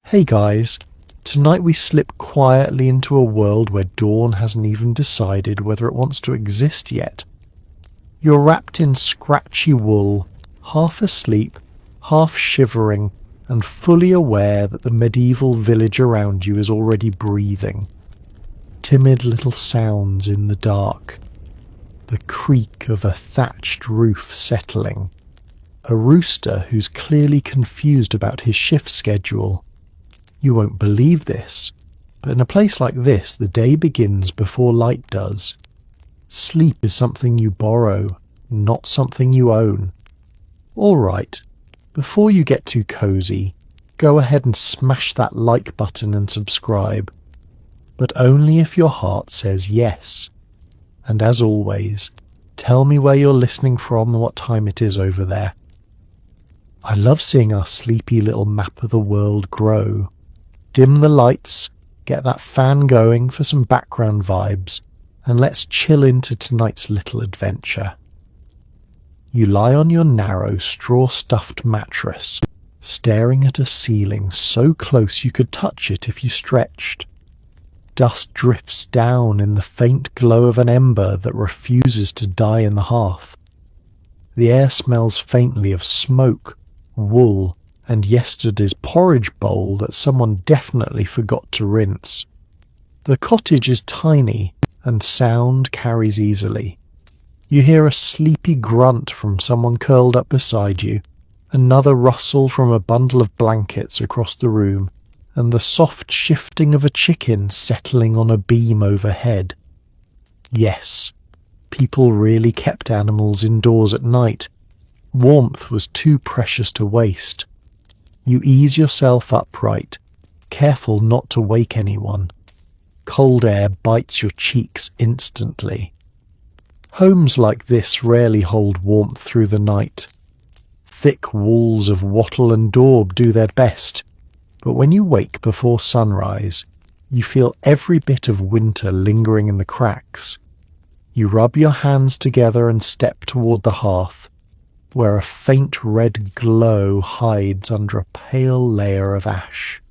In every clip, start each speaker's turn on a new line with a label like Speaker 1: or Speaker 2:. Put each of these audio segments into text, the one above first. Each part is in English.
Speaker 1: Hey guys, tonight we slip quietly into a world where dawn hasn't even decided whether it wants to exist yet. You're wrapped in scratchy wool, half asleep, half shivering, and fully aware that the medieval village around you is already breathing. Timid little sounds in the dark. The creak of a thatched roof settling. A rooster who's clearly confused about his shift schedule. You won't believe this, but in a place like this, the day begins before light does. Sleep is something you borrow, not something you own. All right, before you get too cozy, go ahead and smash that like button and subscribe, but only if your heart says yes. And as always, tell me where you're listening from and what time it is over there. I love seeing our sleepy little map of the world grow. Dim the lights, get that fan going for some background vibes, and let's chill into tonight's little adventure. You lie on your narrow, straw-stuffed mattress, staring at a ceiling so close you could touch it if you stretched. Dust drifts down in the faint glow of an ember that refuses to die in the hearth. The air smells faintly of smoke, wool, and yesterday's porridge bowl that someone definitely forgot to rinse. The cottage is tiny, and sound carries easily. You hear a sleepy grunt from someone curled up beside you, another rustle from a bundle of blankets across the room, and the soft shifting of a chicken settling on a beam overhead. Yes, people really kept animals indoors at night. Warmth was too precious to waste. You ease yourself upright, careful not to wake anyone. Cold air bites your cheeks instantly. Homes like this rarely hold warmth through the night. Thick walls of wattle and daub do their best, but when you wake before sunrise, you feel every bit of winter lingering in the cracks. You rub your hands together and step toward the hearth, where a faint red glow hides under a pale layer of ash.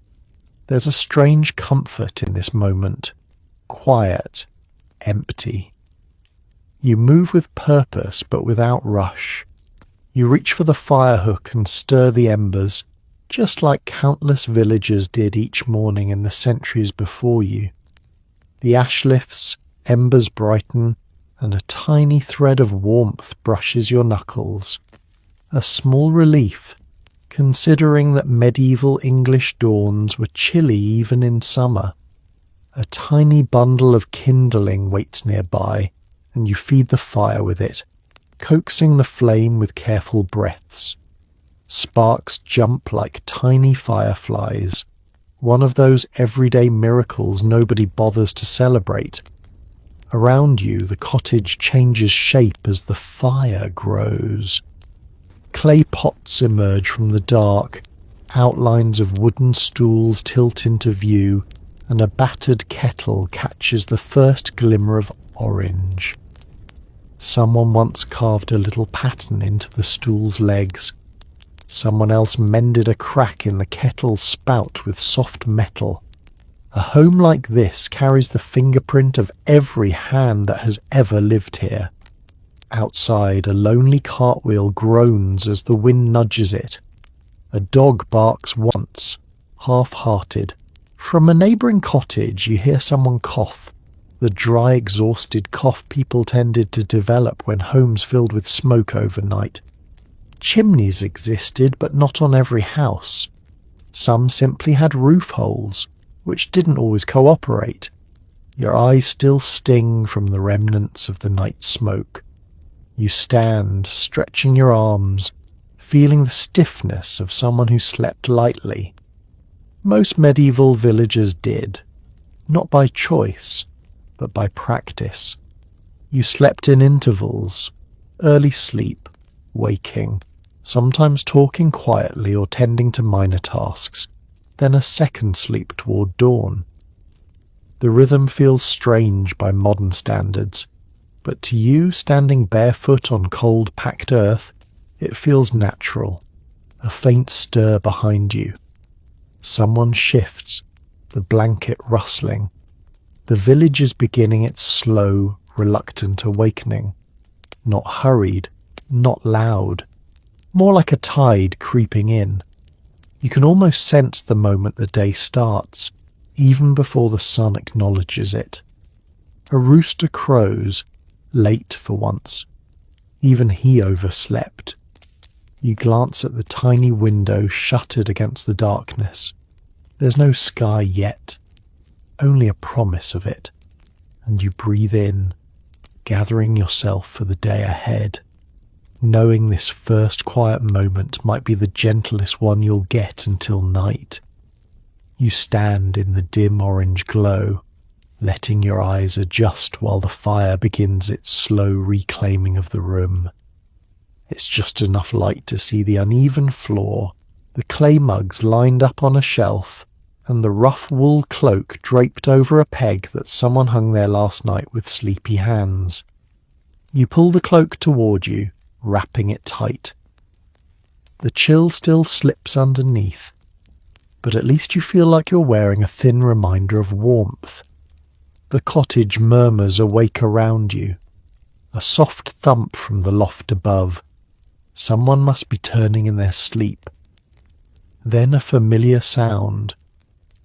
Speaker 1: There's a strange comfort in this moment, quiet, empty. You move with purpose but without rush. You reach for the fire hook and stir the embers, just like countless villagers did each morning in the centuries before you. The ash lifts, embers brighten, and a tiny thread of warmth brushes your knuckles. A small relief, considering that medieval English dawns were chilly even in summer. A tiny bundle of kindling waits nearby, and you feed the fire with it, coaxing the flame with careful breaths. Sparks jump like tiny fireflies, one of those everyday miracles nobody bothers to celebrate. Around you, the cottage changes shape as the fire grows. Clay pots emerge from the dark, outlines of wooden stools tilt into view, and a battered kettle catches the first glimmer of orange. Someone once carved a little pattern into the stool's legs. Someone else mended a crack in the kettle's spout with soft metal. A home like this carries the fingerprint of every hand that has ever lived here. Outside, a lonely cartwheel groans as the wind nudges it. A dog barks once, half-hearted. From a neighbouring cottage you hear someone cough, the dry, exhausted cough people tended to develop when homes filled with smoke overnight. Chimneys existed, but not on every house. Some simply had roof holes, which didn't always cooperate. Your eyes still sting from the remnants of the night smoke. You stand, stretching your arms, feeling the stiffness of someone who slept lightly. Most medieval villagers did, not by choice, but by practice. You slept in intervals, early sleep, waking, sometimes talking quietly or tending to minor tasks, then a second sleep toward dawn. The rhythm feels strange by modern standards, but to you, standing barefoot on cold, packed earth, it feels natural, a faint stir behind you. Someone shifts, the blanket rustling. The village is beginning its slow, reluctant awakening. Not hurried, not loud, more like a tide creeping in. You can almost sense the moment the day starts, even before the sun acknowledges it. A rooster crows, late for once. Even he overslept. You glance at the tiny window shuttered against the darkness. There's no sky yet, only a promise of it, and you breathe in, gathering yourself for the day ahead, knowing this first quiet moment might be the gentlest one you'll get until night. You stand in the dim orange glow, letting your eyes adjust while the fire begins its slow reclaiming of the room. It's just enough light to see the uneven floor, the clay mugs lined up on a shelf, and the rough wool cloak draped over a peg that someone hung there last night with sleepy hands. You pull the cloak toward you, wrapping it tight. The chill still slips underneath, but at least you feel like you're wearing a thin reminder of warmth. The cottage murmurs awake around you, a soft thump from the loft above. Someone must be turning in their sleep. Then a familiar sound.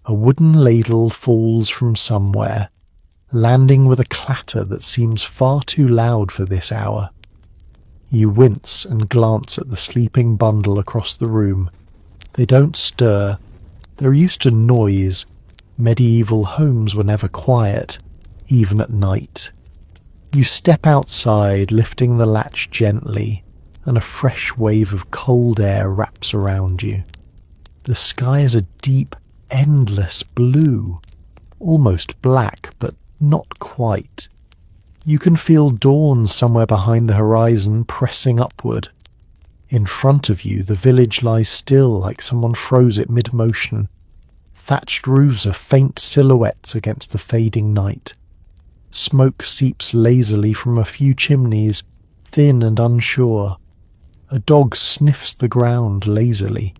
Speaker 1: A wooden ladle falls from somewhere, landing with a clatter that seems far too loud for this hour. You wince and glance at the sleeping bundle across the room. They don't stir. They're used to noise. Medieval homes were never quiet, even at night. You step outside, lifting the latch gently, and a fresh wave of cold air wraps around you. The sky is a deep, endless blue, almost black, but not quite. You can feel dawn somewhere behind the horizon pressing upward. In front of you, the village lies still like someone froze it mid-motion. Thatched roofs are faint silhouettes against the fading night. Smoke seeps lazily from a few chimneys, thin and unsure. A dog sniffs the ground lazily,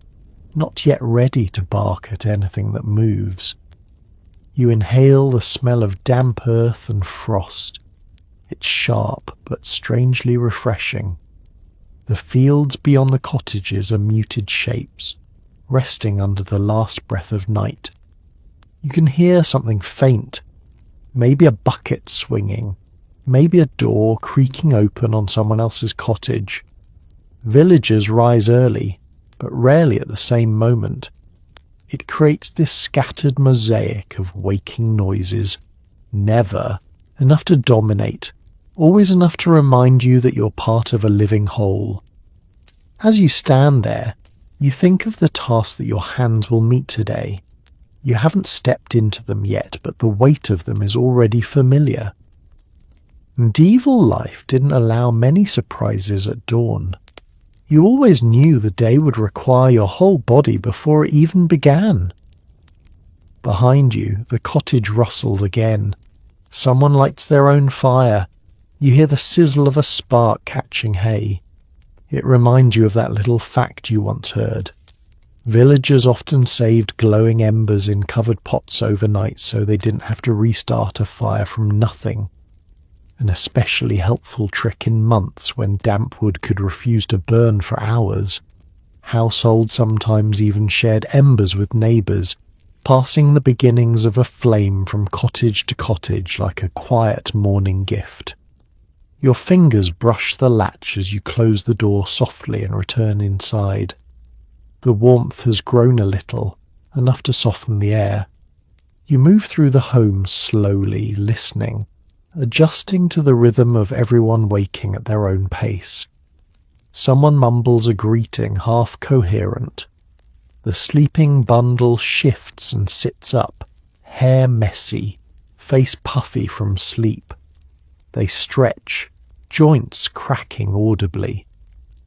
Speaker 1: not yet ready to bark at anything that moves. You inhale the smell of damp earth and frost. It's sharp but strangely refreshing. The fields beyond the cottages are muted shapes, resting under the last breath of night. You can hear something faint, maybe a bucket swinging, maybe a door creaking open on someone else's cottage. Villagers rise early, but rarely at the same moment. It creates this scattered mosaic of waking noises, never enough to dominate, always enough to remind you that you're part of a living whole. As you stand there, you think of the tasks that your hands will meet today. You haven't stepped into them yet, but the weight of them is already familiar. Medieval life didn't allow many surprises at dawn. You always knew the day would require your whole body before it even began. Behind you, the cottage rustles again. Someone lights their own fire. You hear the sizzle of a spark catching hay. It reminds you of that little fact you once heard. Villagers often saved glowing embers in covered pots overnight so they didn't have to restart a fire from nothing. An especially helpful trick in months when damp wood could refuse to burn for hours. Households sometimes even shared embers with neighbours, passing the beginnings of a flame from cottage to cottage like a quiet morning gift. Your fingers brush the latch as you close the door softly and return inside. The warmth has grown a little, enough to soften the air. You move through the home slowly, listening, adjusting to the rhythm of everyone waking at their own pace. Someone mumbles a greeting, half coherent. The sleeping bundle shifts and sits up, hair messy, face puffy from sleep. They stretch, joints cracking audibly.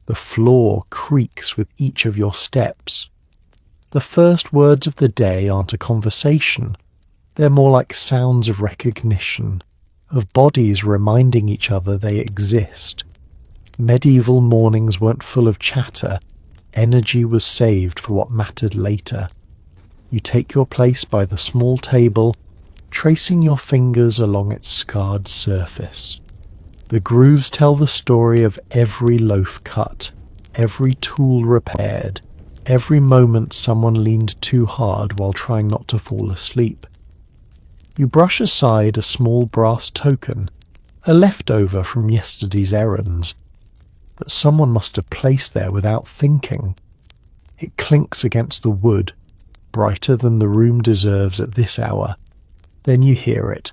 Speaker 1: The floor creaks with each of your steps. The first words of the day aren't a conversation. They're more like sounds of recognition, of bodies reminding each other they exist. Medieval mornings weren't full of chatter. Energy was saved for what mattered later. You take your place by the small table, tracing your fingers along its scarred surface. The grooves tell the story of every loaf cut, every tool repaired, every moment someone leaned too hard while trying not to fall asleep. You brush aside a small brass token, a leftover from yesterday's errands, that someone must have placed there without thinking. It clinks against the wood, brighter than the room deserves at this hour. Then you hear it,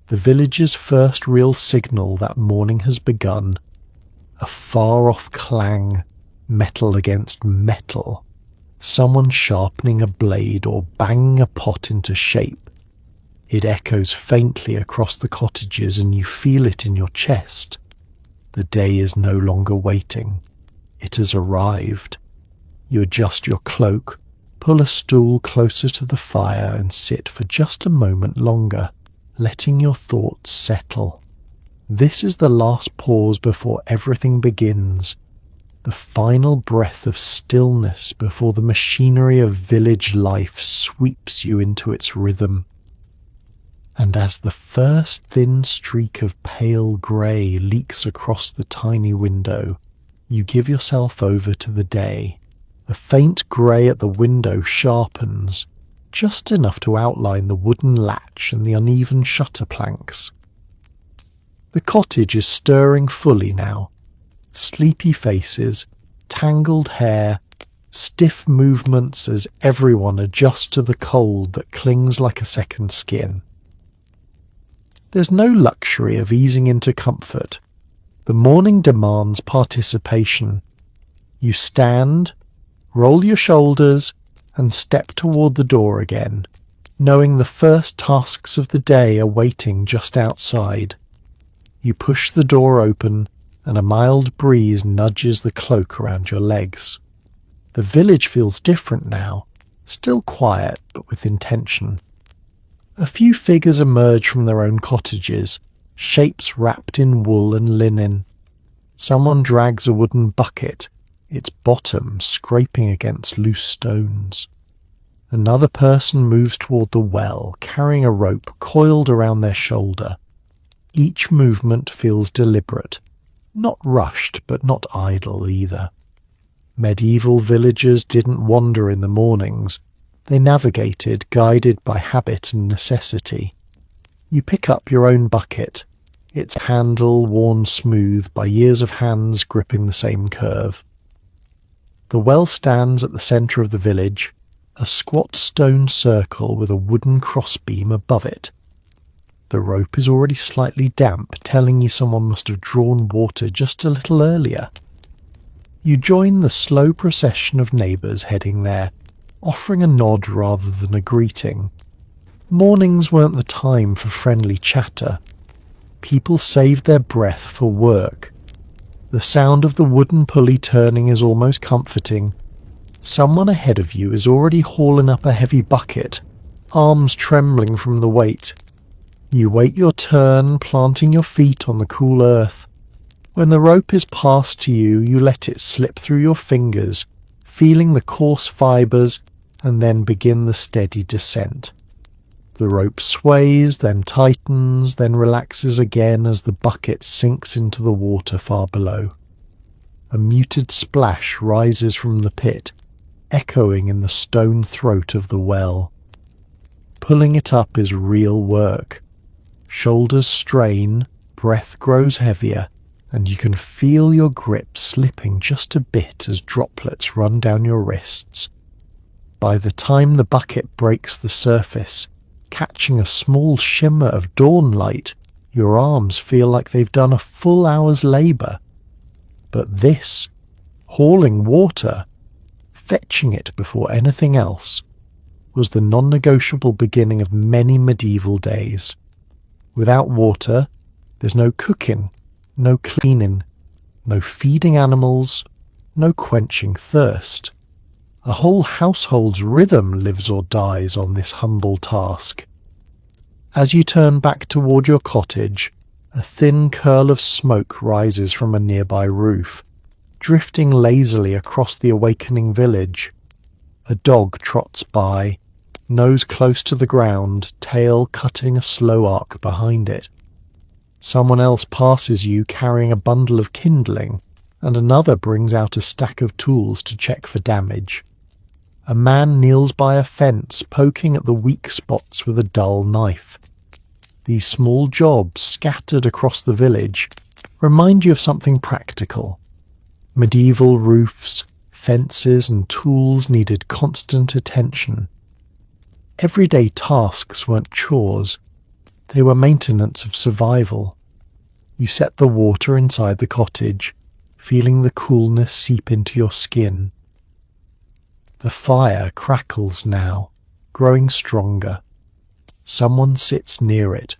Speaker 1: the village's first real signal that morning has begun. A far-off clang, metal against metal. Someone sharpening a blade or banging a pot into shape. It echoes faintly across the cottages and you feel it in your chest. The day is no longer waiting. It has arrived. You adjust your cloak, pull a stool closer to the fire and sit for just a moment longer, letting your thoughts settle. This is the last pause before everything begins, the final breath of stillness before the machinery of village life sweeps you into its rhythm. And as the first thin streak of pale grey leaks across the tiny window, you give yourself over to the day. The faint grey at the window sharpens, just enough to outline the wooden latch and the uneven shutter planks. The cottage is stirring fully now. Sleepy faces, tangled hair, stiff movements as everyone adjusts to the cold that clings like a second skin. There's no luxury of easing into comfort. The morning demands participation. You stand, roll your shoulders, and step toward the door again, knowing the first tasks of the day are waiting just outside. You push the door open, and a mild breeze nudges the cloak around your legs. The village feels different now, still quiet but with intention. A few figures emerge from their own cottages, shapes wrapped in wool and linen. Someone drags a wooden bucket, its bottom scraping against loose stones. Another person moves toward the well, carrying a rope coiled around their shoulder. Each movement feels deliberate, not rushed but not idle either. Medieval villagers didn't wander in the mornings. They navigated, guided by habit and necessity. You pick up your own bucket, its handle worn smooth by years of hands gripping the same curve. The well stands at the centre of the village, a squat stone circle with a wooden crossbeam above it. The rope is already slightly damp, telling you someone must have drawn water just a little earlier. You join the slow procession of neighbours heading there, offering a nod rather than a greeting. Mornings weren't the time for friendly chatter. People saved their breath for work. The sound of the wooden pulley turning is almost comforting. Someone ahead of you is already hauling up a heavy bucket, arms trembling from the weight. You wait your turn, planting your feet on the cool earth. When the rope is passed to you, you let it slip through your fingers, feeling the coarse fibres, and then begin the steady descent. The rope sways, then tightens, then relaxes again as the bucket sinks into the water far below. A muted splash rises from the pit, echoing in the stone throat of the well. Pulling it up is real work. Shoulders strain, breath grows heavier, and you can feel your grip slipping just a bit as droplets run down your wrists. By the time the bucket breaks the surface, catching a small shimmer of dawn light, your arms feel like they've done a full hour's labour. But this, hauling water, fetching it before anything else, was the non-negotiable beginning of many medieval days. Without water, there's no cooking, no cleaning, no feeding animals, no quenching thirst. A whole household's rhythm lives or dies on this humble task. As you turn back toward your cottage, a thin curl of smoke rises from a nearby roof, drifting lazily across the awakening village. A dog trots by, nose close to the ground, tail cutting a slow arc behind it. Someone else passes you carrying a bundle of kindling, and another brings out a stack of tools to check for damage. A man kneels by a fence, poking at the weak spots with a dull knife. These small jobs scattered across the village remind you of something practical. Medieval roofs, fences and tools needed constant attention. Everyday tasks weren't chores, they were maintenance of survival. You set the water inside the cottage, feeling the coolness seep into your skin. The fire crackles now, growing stronger. Someone sits near it,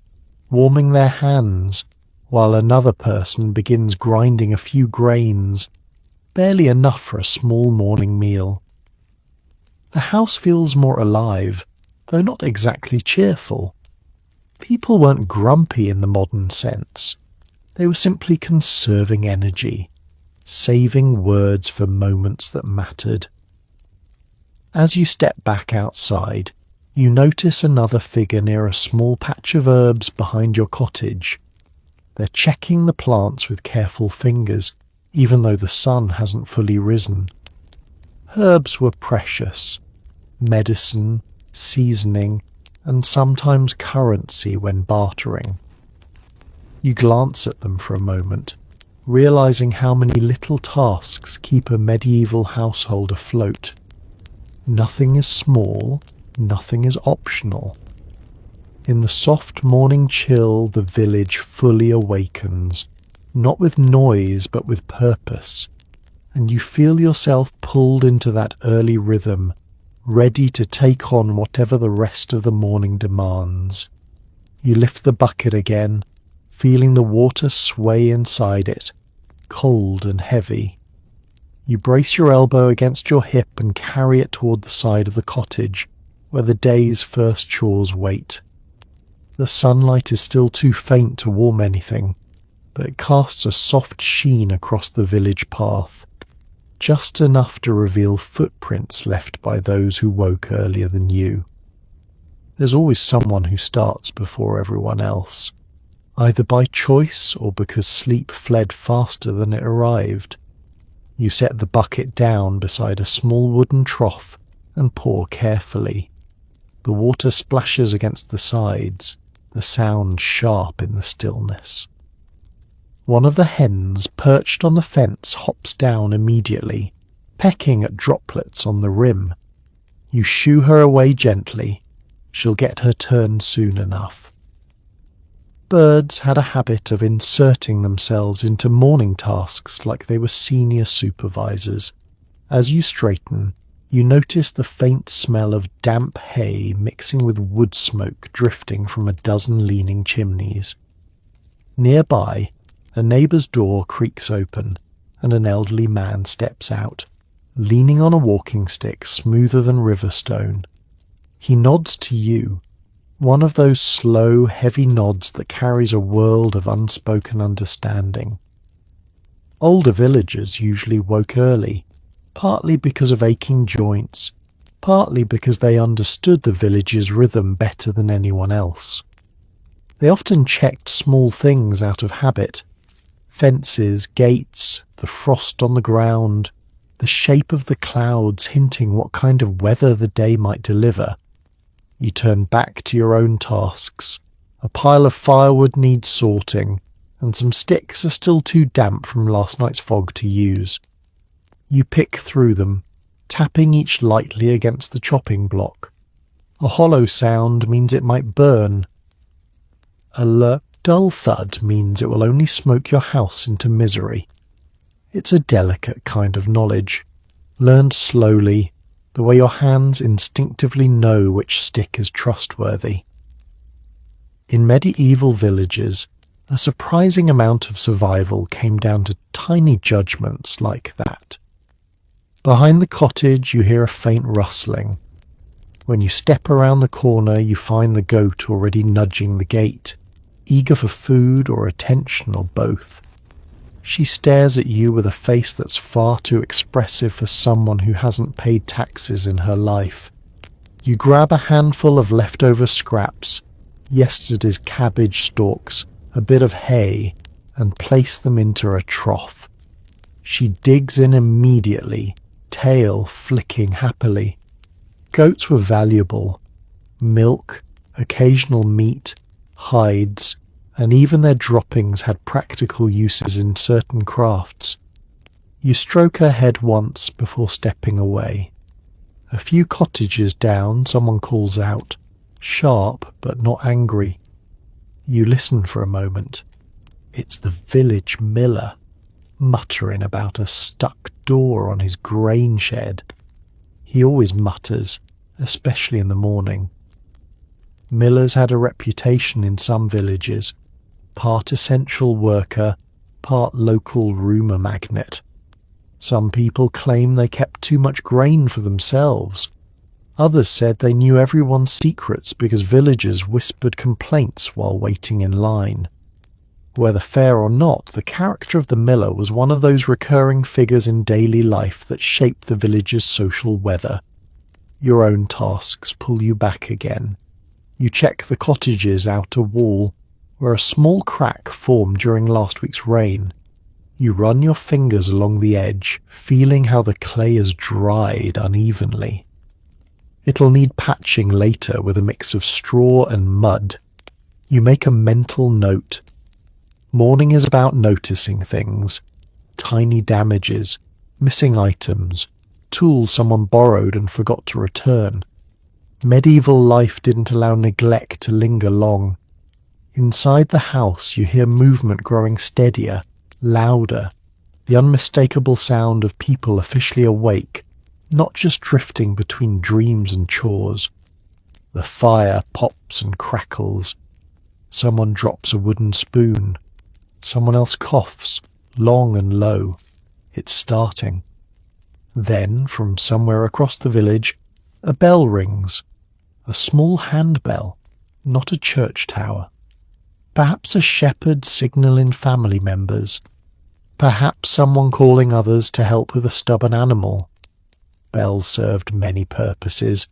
Speaker 1: warming their hands, while another person begins grinding a few grains, barely enough for a small morning meal. The house feels more alive, though not exactly cheerful. People weren't grumpy in the modern sense. They were simply conserving energy, saving words for moments that mattered. As you step back outside, you notice another figure near a small patch of herbs behind your cottage. They're checking the plants with careful fingers, even though the sun hasn't fully risen. Herbs were precious. Medicine, seasoning, and sometimes currency when bartering. You glance at them for a moment, realizing how many little tasks keep a medieval household afloat. Nothing is small, nothing is optional. In the soft morning chill, the village fully awakens, not with noise but with purpose, and you feel yourself pulled into that early rhythm, ready to take on whatever the rest of the morning demands. You lift the bucket again, feeling the water sway inside it, cold and heavy. You brace your elbow against your hip and carry it toward the side of the cottage, where the day's first chores wait. The sunlight is still too faint to warm anything, but it casts a soft sheen across the village path, just enough to reveal footprints left by those who woke earlier than you. There's always someone who starts before everyone else, either by choice or because sleep fled faster than it arrived. You set the bucket down beside a small wooden trough and pour carefully. The water splashes against the sides, the sound sharp in the stillness. One of the hens perched on the fence hops down immediately, pecking at droplets on the rim. You shoo her away gently. She'll get her turn soon enough. Birds had a habit of inserting themselves into morning tasks like they were senior supervisors. As you straighten, you notice the faint smell of damp hay mixing with wood smoke drifting from a dozen leaning chimneys. Nearby, a neighbour's door creaks open, and an elderly man steps out, leaning on a walking stick smoother than river stone. He nods to you, one of those slow, heavy nods that carries a world of unspoken understanding. Older villagers usually woke early, partly because of aching joints, partly because they understood the village's rhythm better than anyone else. They often checked small things out of habit: fences, gates, the frost on the ground, the shape of the clouds hinting what kind of weather the day might deliver. You turn back to your own tasks. A pile of firewood needs sorting, and some sticks are still too damp from last night's fog to use. You pick through them, tapping each lightly against the chopping block. A hollow sound means it might burn. A dull thud means it will only smoke your house into misery. It's a delicate kind of knowledge, learned slowly, the way your hands instinctively know which stick is trustworthy. In medieval villages, a surprising amount of survival came down to tiny judgments like that. Behind the cottage you hear a faint rustling. When you step around the corner you find the goat already nudging the gate, eager for food or attention or both. She stares at you with a face that's far too expressive for someone who hasn't paid taxes in her life. You grab a handful of leftover scraps, yesterday's cabbage stalks, a bit of hay, and place them into a trough. She digs in immediately, tail flicking happily. Goats were valuable. Milk, occasional meat, hides, and even their droppings had practical uses in certain crafts. You stroke her head once before stepping away. A few cottages down, someone calls out, sharp but not angry. You listen for a moment. It's the village miller, muttering about a stuck door on his grain shed. He always mutters, especially in the morning. Millers had a reputation in some villages, part essential worker, part local rumour magnet. Some people claim they kept too much grain for themselves. Others said they knew everyone's secrets because villagers whispered complaints while waiting in line. Whether fair or not, the character of the miller was one of those recurring figures in daily life that shape the village's social weather. Your own tasks pull you back again. You check the cottage's outer wall, where a small crack formed during last week's rain. You run your fingers along the edge, feeling how the clay has dried unevenly. It'll need patching later with a mix of straw and mud. You make a mental note. Morning is about noticing things. Tiny damages, missing items, tools someone borrowed and forgot to return. Medieval life didn't allow neglect to linger long. Inside the house you hear movement growing steadier, louder, the unmistakable sound of people officially awake, not just drifting between dreams and chores. The fire pops and crackles. Someone drops a wooden spoon. Someone else coughs, long and low. It's starting. Then, from somewhere across the village, a bell rings. A small handbell, not a church tower. Perhaps a shepherd signalling family members. Perhaps someone calling others to help with a stubborn animal. Bells served many purposes,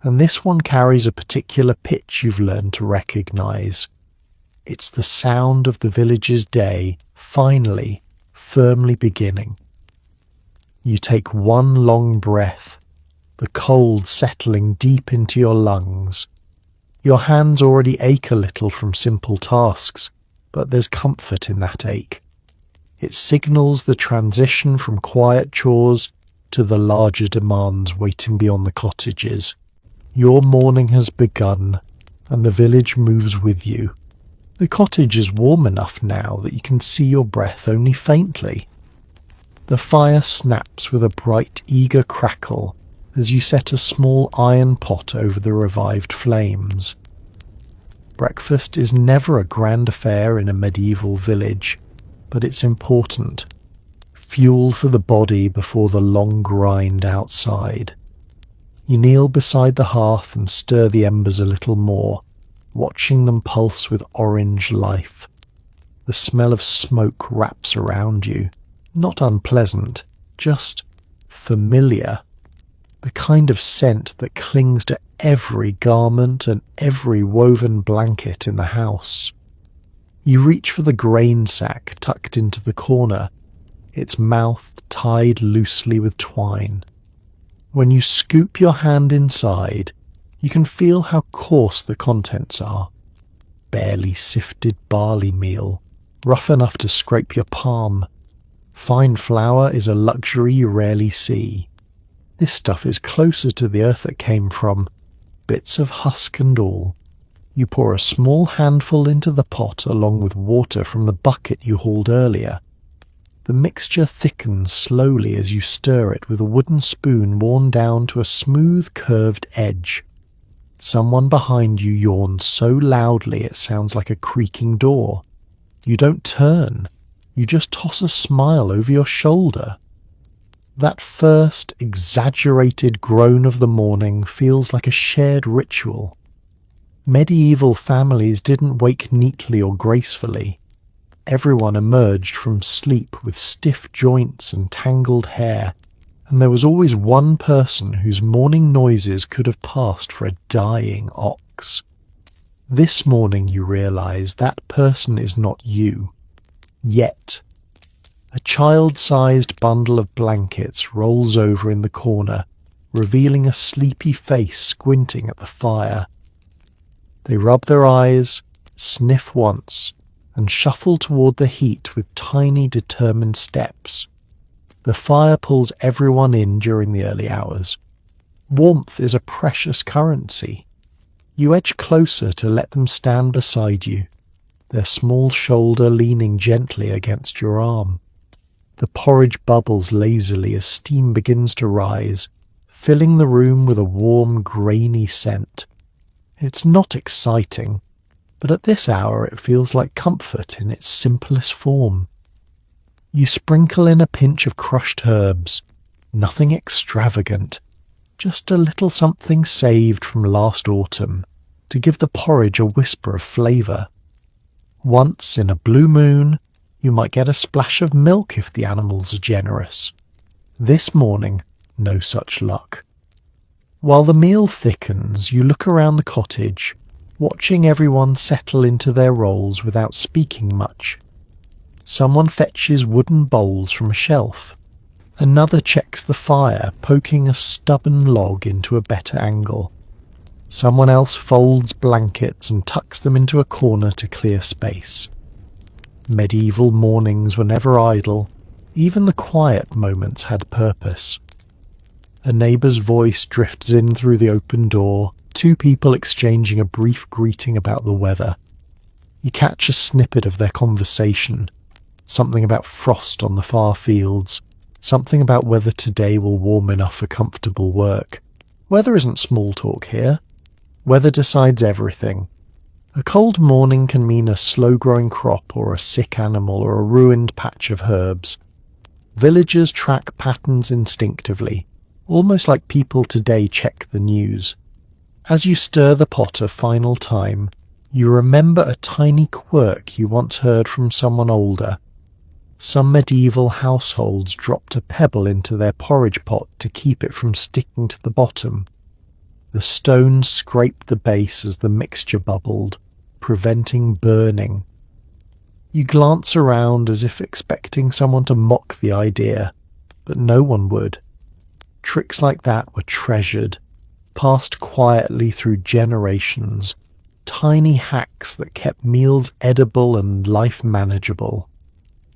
Speaker 1: and this one carries a particular pitch you've learned to recognise. It's the sound of the village's day, finally, firmly beginning. You take one long breath, the cold settling deep into your lungs. Your hands already ache a little from simple tasks, but there's comfort in that ache. It signals the transition from quiet chores to the larger demands waiting beyond the cottages. Your morning has begun, and the village moves with you. The cottage is warm enough now that you can see your breath only faintly. The fire snaps with a bright, eager crackle as you set a small iron pot over the revived flames. Breakfast is never a grand affair in a medieval village, but it's important. Fuel for the body before the long grind outside. You kneel beside the hearth and stir the embers a little more, watching them pulse with orange life. The smell of smoke wraps around you, not unpleasant, just familiar. The kind of scent that clings to every garment and every woven blanket in the house. You reach for the grain sack tucked into the corner, its mouth tied loosely with twine. When you scoop your hand inside, you can feel how coarse the contents are. Barely sifted barley meal, rough enough to scrape your palm. Fine flour is a luxury you rarely see. This stuff is closer to the earth it came from, bits of husk and all. You pour a small handful into the pot along with water from the bucket you hauled earlier. The mixture thickens slowly as you stir it with a wooden spoon worn down to a smooth curved edge. Someone behind you yawns so loudly it sounds like a creaking door. You don't turn, you just toss a smile over your shoulder. That first exaggerated groan of the morning feels like a shared ritual. Medieval families didn't wake neatly or gracefully. Everyone emerged from sleep with stiff joints and tangled hair, and there was always one person whose morning noises could have passed for a dying ox. This morning you realise that person is not you. Yet. A child-sized bundle of blankets rolls over in the corner, revealing a sleepy face squinting at the fire. They rub their eyes, sniff once, and shuffle toward the heat with tiny, determined steps. The fire pulls everyone in during the early hours. Warmth is a precious currency. You edge closer to let them stand beside you, their small shoulder leaning gently against your arm. The porridge bubbles lazily as steam begins to rise, filling the room with a warm, grainy scent. It's not exciting, but at this hour it feels like comfort in its simplest form. You sprinkle in a pinch of crushed herbs, nothing extravagant, just a little something saved from last autumn, to give the porridge a whisper of flavour. Once in a blue moon, you might get a splash of milk if the animals are generous. This morning, no such luck. While the meal thickens, you look around the cottage, watching everyone settle into their roles without speaking much. Someone fetches wooden bowls from a shelf. Another checks the fire, poking a stubborn log into a better angle. Someone else folds blankets and tucks them into a corner to clear space. Medieval mornings were never idle. Even the quiet moments had purpose. A neighbour's voice drifts in through the open door, two people exchanging a brief greeting about the weather. You catch a snippet of their conversation, something about frost on the far fields, something about whether today will warm enough for comfortable work. Weather isn't small talk here. Weather decides everything. A cold morning can mean a slow-growing crop or a sick animal or a ruined patch of herbs. Villagers track patterns instinctively, almost like people today check the news. As you stir the pot a final time, you remember a tiny quirk you once heard from someone older. Some medieval households dropped a pebble into their porridge pot to keep it from sticking to the bottom. The stone scraped the base as the mixture bubbled, preventing burning. You glance around as if expecting someone to mock the idea, but no one would. Tricks like that were treasured, passed quietly through generations, tiny hacks that kept meals edible and life manageable.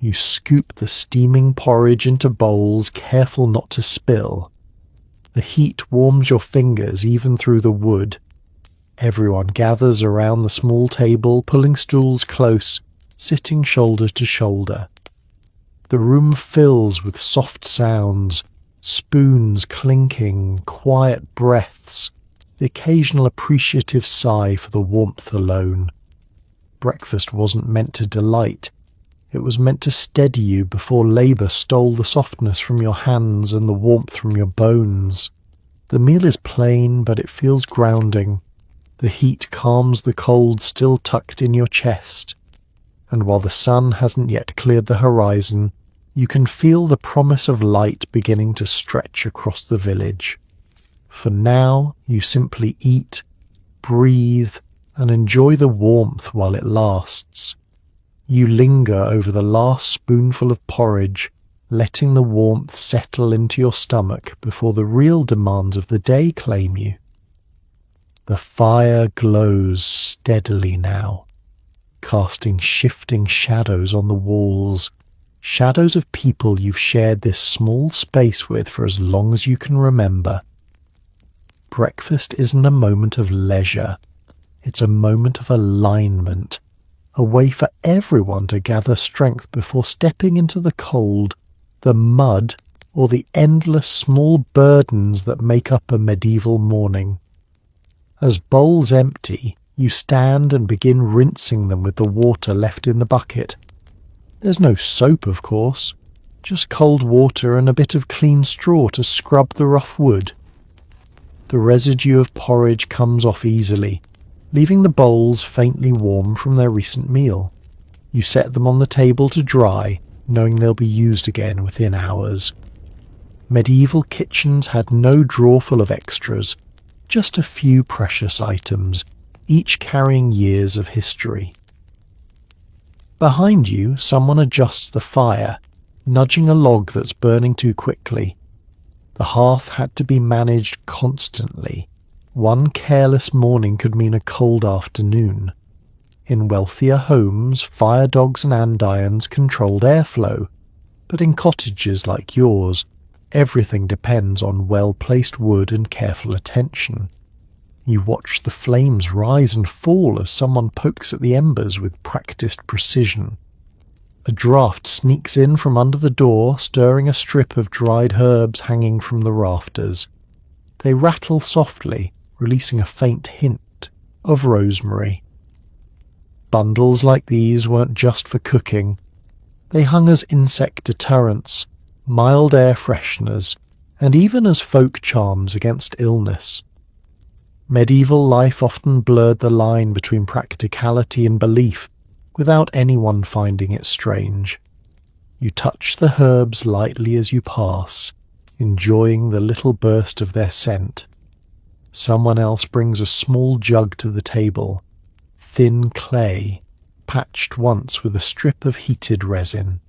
Speaker 1: You scoop the steaming porridge into bowls, careful not to spill. The heat warms your fingers even through the wood. Everyone gathers around the small table, pulling stools close, sitting shoulder to shoulder. The room fills with soft sounds, spoons clinking, quiet breaths, the occasional appreciative sigh for the warmth alone. Breakfast wasn't meant to delight. It was meant to steady you before labour stole the softness from your hands and the warmth from your bones. The meal is plain, but it feels grounding. The heat calms the cold still tucked in your chest. And while the sun hasn't yet cleared the horizon, you can feel the promise of light beginning to stretch across the village. For now, you simply eat, breathe, and enjoy the warmth while it lasts. You linger over the last spoonful of porridge, letting the warmth settle into your stomach before the real demands of the day claim you. The fire glows steadily now, casting shifting shadows on the walls, shadows of people you've shared this small space with for as long as you can remember. Breakfast isn't a moment of leisure, it's a moment of alignment, a way for everyone to gather strength before stepping into the cold, the mud, or the endless small burdens that make up a medieval morning. As bowls empty, you stand and begin rinsing them with the water left in the bucket. There's no soap, of course, just cold water and a bit of clean straw to scrub the rough wood. The residue of porridge comes off easily, leaving the bowls faintly warm from their recent meal. You set them on the table to dry, knowing they'll be used again within hours. Medieval kitchens had no drawer full of extras, just a few precious items, each carrying years of history. Behind you, someone adjusts the fire, nudging a log that's burning too quickly. The hearth had to be managed constantly. One careless morning could mean a cold afternoon. In wealthier homes, fire dogs and andirons controlled airflow, but in cottages like yours, everything depends on well-placed wood and careful attention. You watch the flames rise and fall as someone pokes at the embers with practiced precision. A draught sneaks in from under the door, stirring a strip of dried herbs hanging from the rafters. They rattle softly, releasing a faint hint of rosemary. Bundles like these weren't just for cooking. They hung as insect deterrents, mild air fresheners, and even as folk charms against illness. Medieval life often blurred the line between practicality and belief, without anyone finding it strange. You touch the herbs lightly as you pass, enjoying the little burst of their scent. Someone else brings a small jug to the table, thin clay, patched once with a strip of heated resin.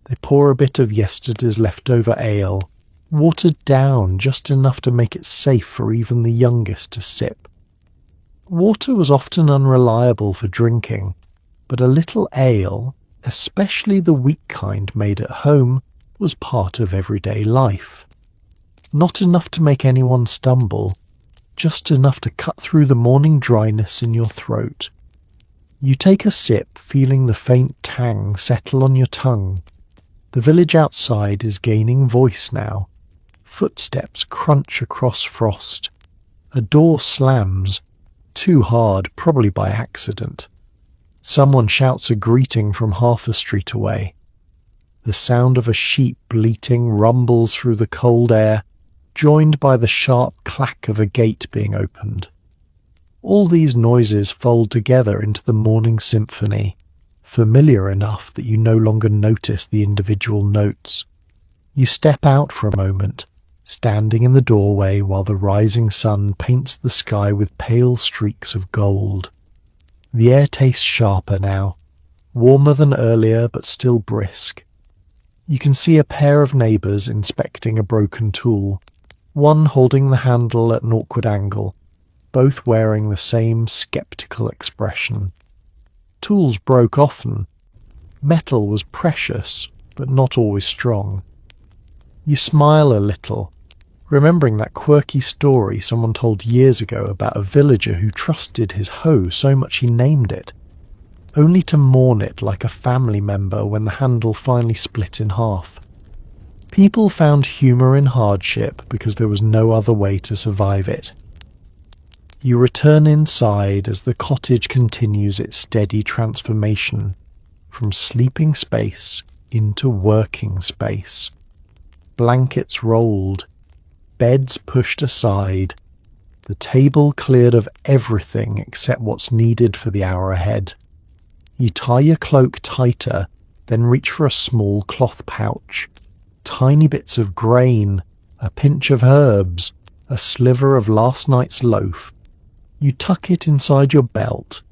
Speaker 1: They pour a bit of yesterday's leftover ale, watered down just enough to make it safe for even the youngest to sip. Water was often unreliable for drinking, but a little ale, especially the weak kind made at home, was part of everyday life. Not enough to make anyone stumble, just enough to cut through the morning dryness in your throat. You take a sip, feeling the faint tang settle on your tongue. The village outside is gaining voice now. Footsteps crunch across frost. A door slams, too hard, probably by accident. Someone shouts a greeting from half a street away. The sound of a sheep bleating rumbles through the cold air, joined by the sharp clack of a gate being opened. All these noises fold together into the morning symphony, familiar enough that you no longer notice the individual notes. You step out for a moment, standing in the doorway while the rising sun paints the sky with pale streaks of gold. The air tastes sharper now, warmer than earlier but still brisk. You can see a pair of neighbours inspecting a broken tool, one holding the handle at an awkward angle, both wearing the same sceptical expression. Tools broke often. Metal was precious, but not always strong. You smile a little, remembering that quirky story someone told years ago about a villager who trusted his hoe so much he named it, only to mourn it like a family member when the handle finally split in half. People found humour in hardship because there was no other way to survive it. You return inside as the cottage continues its steady transformation from sleeping space into working space. Blankets rolled, beds pushed aside, the table cleared of everything except what's needed for the hour ahead. You tie your cloak tighter, then reach for a small cloth pouch. Tiny bits of grain, a pinch of herbs, a sliver of last night's loaf. You tuck it inside your belt.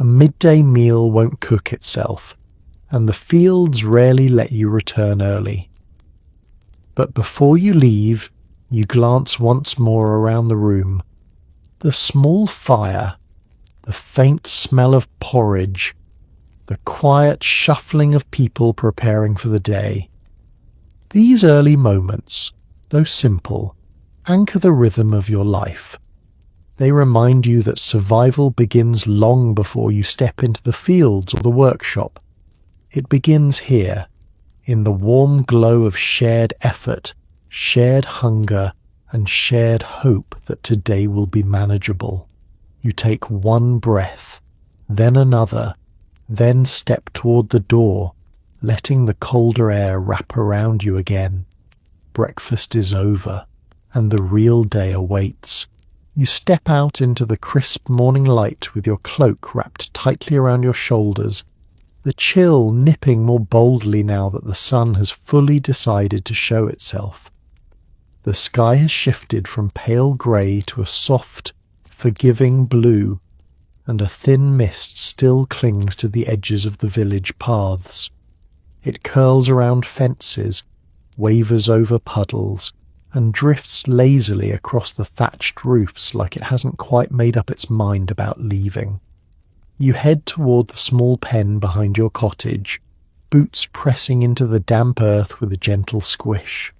Speaker 1: A midday meal won't cook itself, and the fields rarely let you return early. But before you leave, you glance once more around the room. The small fire, the faint smell of porridge, the quiet shuffling of people preparing for the day. These early moments, though simple, anchor the rhythm of your life. They remind you that survival begins long before you step into the fields or the workshop. It begins here, in the warm glow of shared effort, shared hunger, and shared hope that today will be manageable. You take one breath, then another, then step toward the door, letting the colder air wrap around you again. Breakfast is over, and the real day awaits. You step out into the crisp morning light with your cloak wrapped tightly around your shoulders, the chill nipping more boldly now that the sun has fully decided to show itself. The sky has shifted from pale grey to a soft, forgiving blue, and a thin mist still clings to the edges of the village paths. It curls around fences, wavers over puddles, and drifts lazily across the thatched roofs like it hasn't quite made up its mind about leaving. You head toward the small pen behind your cottage, boots pressing into the damp earth with a gentle squish.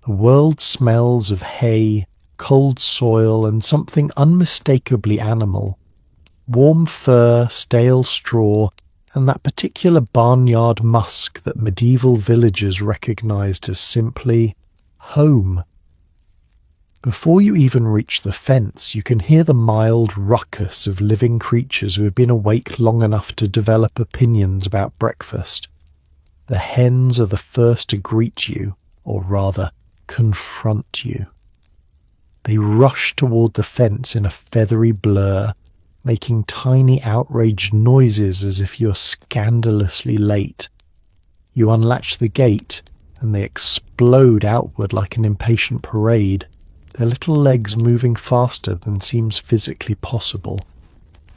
Speaker 1: The world smells of hay, cold soil, and something unmistakably animal. Warm fur, stale straw, and that particular barnyard musk that medieval villagers recognized as simply home. Before you even reach the fence, you can hear the mild ruckus of living creatures who have been awake long enough to develop opinions about breakfast. The hens are the first to greet you, or rather, confront you. They rush toward the fence in a feathery blur, making tiny outraged noises as if you're scandalously late. You unlatch the gate, and they explode outward like an impatient parade, their little legs moving faster than seems physically possible.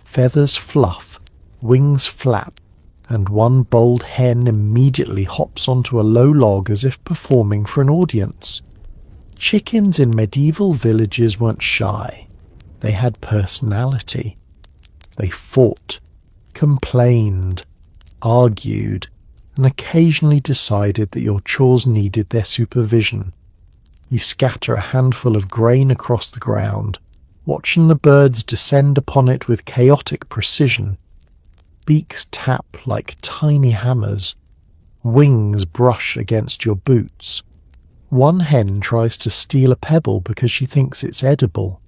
Speaker 1: Feathers fluff, wings flap, and one bold hen immediately hops onto a low log as if performing for an audience. Chickens in medieval villages weren't shy. They had personality. They fought, complained, argued, and occasionally decided that your chores needed their supervision. You scatter a handful of grain across the ground, watching the birds descend upon it with chaotic precision. Beaks tap like tiny hammers. Wings brush against your boots. One hen tries to steal a pebble because she thinks it's edible,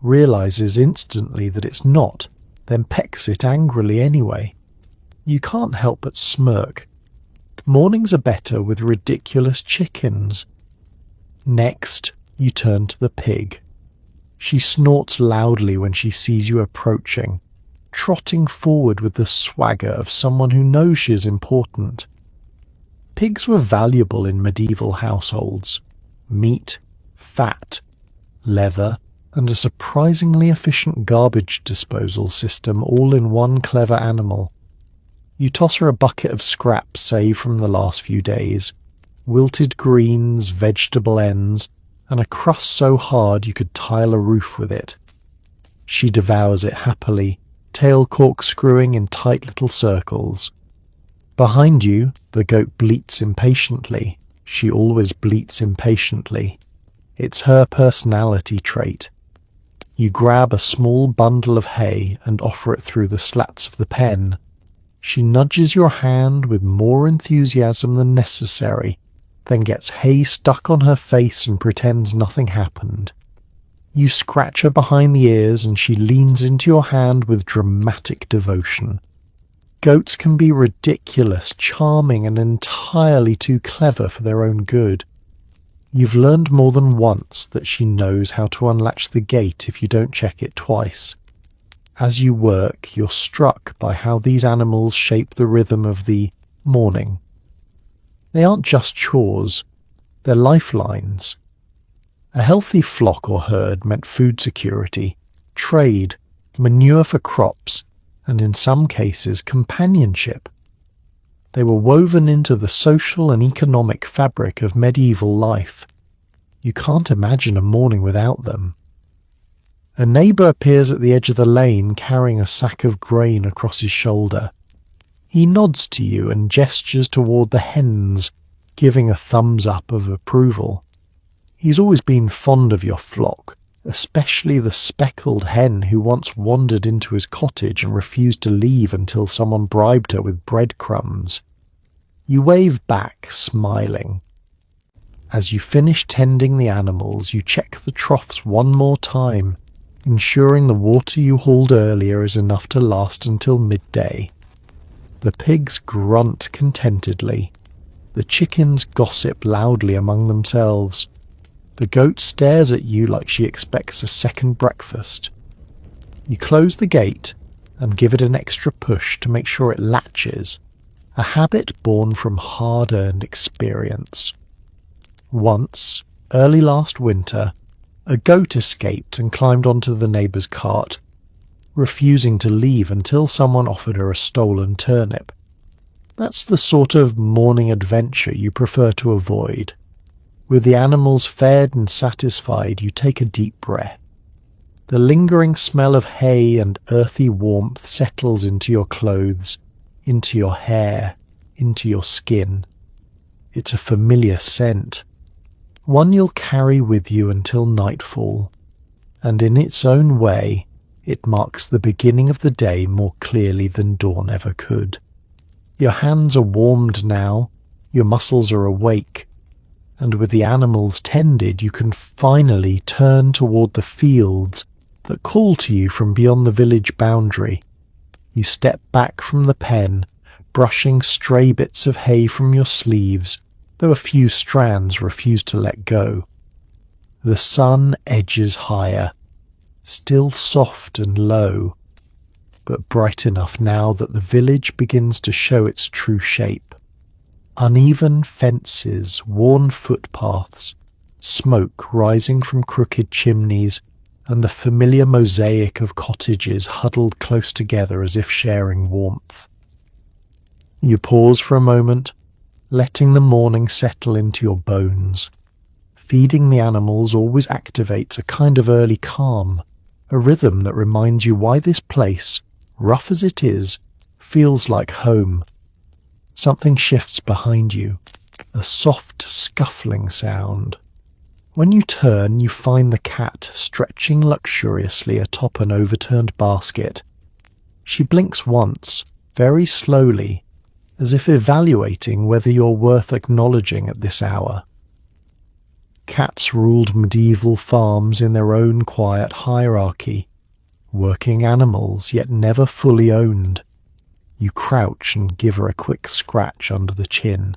Speaker 1: realizes instantly that it's not, then pecks it angrily anyway. You can't help but smirk. Mornings are better with ridiculous chickens. Next, you turn to the pig. She snorts loudly when she sees you approaching, trotting forward with the swagger of someone who knows she is important. Pigs were valuable in medieval households. Meat, fat, leather, and a surprisingly efficient garbage disposal system all in one clever animal. You toss her a bucket of scraps saved from the last few days, wilted greens, vegetable ends, and a crust so hard you could tile a roof with it. She devours it happily, tail corkscrewing in tight little circles. Behind you, the goat bleats impatiently. She always bleats impatiently. It's her personality trait. You grab a small bundle of hay and offer it through the slats of the pen. She nudges your hand with more enthusiasm than necessary, then gets hay stuck on her face and pretends nothing happened. You scratch her behind the ears and she leans into your hand with dramatic devotion. Goats can be ridiculous, charming, and entirely too clever for their own good. You've learned more than once that she knows how to unlatch the gate if you don't check it twice. As you work, you're struck by how these animals shape the rhythm of the morning. They aren't just chores, they're lifelines. A healthy flock or herd meant food security, trade, manure for crops, and in some cases companionship. They were woven into the social and economic fabric of medieval life. You can't imagine a morning without them. A neighbour appears at the edge of the lane carrying a sack of grain across his shoulder. He nods to you and gestures toward the hens, giving a thumbs up of approval. He's always been fond of your flock, especially the speckled hen who once wandered into his cottage and refused to leave until someone bribed her with breadcrumbs. You wave back, smiling. As you finish tending the animals, you check the troughs one more time, ensuring the water you hauled earlier is enough to last until midday. The pigs grunt contentedly. The chickens gossip loudly among themselves. The goat stares at you like she expects a second breakfast. You close the gate and give it an extra push to make sure it latches, a habit born from hard-earned experience. Once, early last winter, a goat escaped and climbed onto the neighbour's cart, refusing to leave until someone offered her a stolen turnip. That's the sort of morning adventure you prefer to avoid. With the animals fed and satisfied, you take a deep breath. The lingering smell of hay and earthy warmth settles into your clothes, into your hair, into your skin. It's a familiar scent, one you'll carry with you until nightfall, and in its own way, it marks the beginning of the day more clearly than dawn ever could. Your hands are warmed now, your muscles are awake, and with the animals tended, you can finally turn toward the fields that call to you from beyond the village boundary. You step back from the pen, brushing stray bits of hay from your sleeves, though a few strands refuse to let go. The sun edges higher, still soft and low, but bright enough now that the village begins to show its true shape. Uneven fences, worn footpaths, smoke rising from crooked chimneys, and the familiar mosaic of cottages huddled close together as if sharing warmth. You pause for a moment, letting the morning settle into your bones. Feeding the animals always activates a kind of early calm, a rhythm that reminds you why this place, rough as it is, feels like home. Something shifts behind you, a soft scuffling sound. When you turn, you find the cat stretching luxuriously atop an overturned basket. She blinks once, very slowly, as if evaluating whether you're worth acknowledging at this hour. Cats ruled medieval farms in their own quiet hierarchy, working animals yet never fully owned. You crouch and give her a quick scratch under the chin.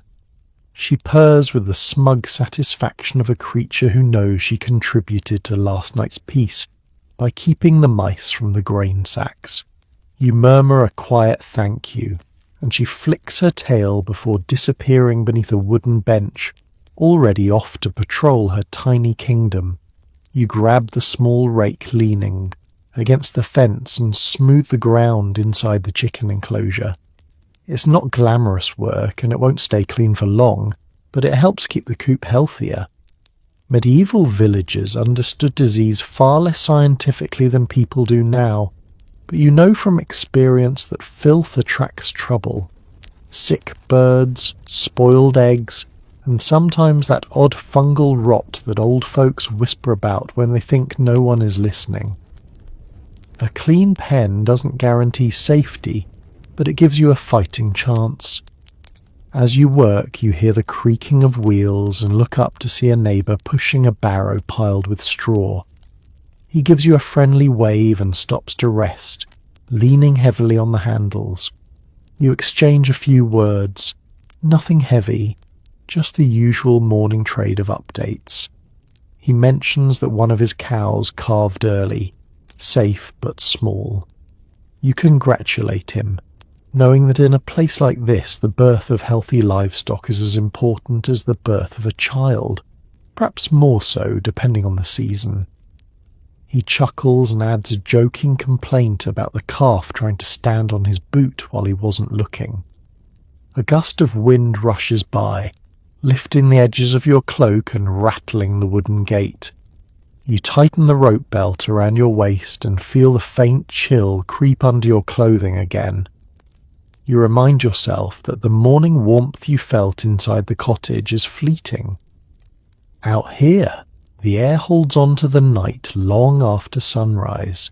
Speaker 1: She purrs with the smug satisfaction of a creature who knows she contributed to last night's peace by keeping the mice from the grain sacks. You murmur a quiet thank you, and she flicks her tail before disappearing beneath a wooden bench, already off to patrol her tiny kingdom. You grab the small rake leaning against the fence and smooth the ground inside the chicken enclosure. It's not glamorous work, and it won't stay clean for long, but it helps keep the coop healthier. Medieval villagers understood disease far less scientifically than people do now, but you know from experience that filth attracts trouble. Sick birds, spoiled eggs, and sometimes that odd fungal rot that old folks whisper about when they think no one is listening. A clean pen doesn't guarantee safety, but it gives you a fighting chance. As you work, you hear the creaking of wheels and look up to see a neighbour pushing a barrow piled with straw. He gives you a friendly wave and stops to rest, leaning heavily on the handles. You exchange a few words, nothing heavy, just the usual morning trade of updates. He mentions that one of his cows calved early, safe but small. You congratulate him, knowing that in a place like this the birth of healthy livestock is as important as the birth of a child, perhaps more so depending on the season. He chuckles and adds a joking complaint about the calf trying to stand on his boot while he wasn't looking. A gust of wind rushes by, lifting the edges of your cloak and rattling the wooden gate. You tighten the rope belt around your waist and feel the faint chill creep under your clothing again. You remind yourself that the morning warmth you felt inside the cottage is fleeting. Out here, the air holds on to the night long after sunrise.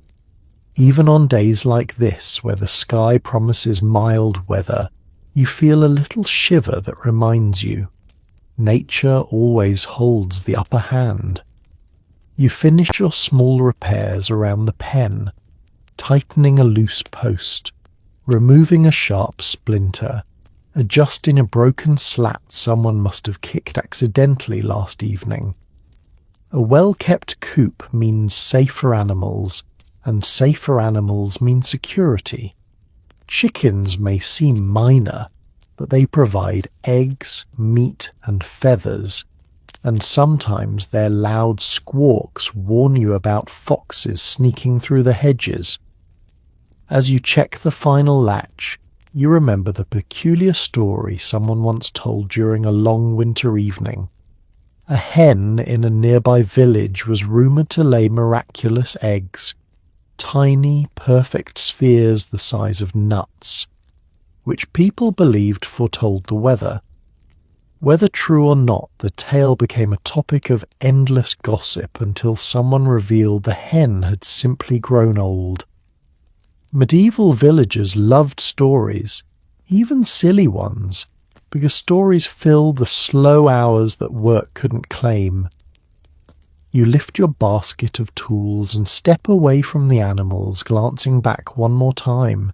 Speaker 1: Even on days like this, where the sky promises mild weather, you feel a little shiver that reminds you, nature always holds the upper hand. You finish your small repairs around the pen, tightening a loose post, removing a sharp splinter, adjusting a broken slat someone must have kicked accidentally last evening. A well-kept coop means safer animals, and safer animals mean security. Chickens may seem minor, but they provide eggs, meat, and feathers. and sometimes their loud squawks warn you about foxes sneaking through the hedges. As you check the final latch, you remember the peculiar story someone once told during a long winter evening. A hen in a nearby village was rumoured to lay miraculous eggs, tiny, perfect spheres the size of nuts, which people believed foretold the weather. Whether true or not, the tale became a topic of endless gossip until someone revealed the hen had simply grown old. Medieval villagers loved stories, even silly ones, because stories filled the slow hours that work couldn't claim. You lift your basket of tools and step away from the animals, glancing back one more time.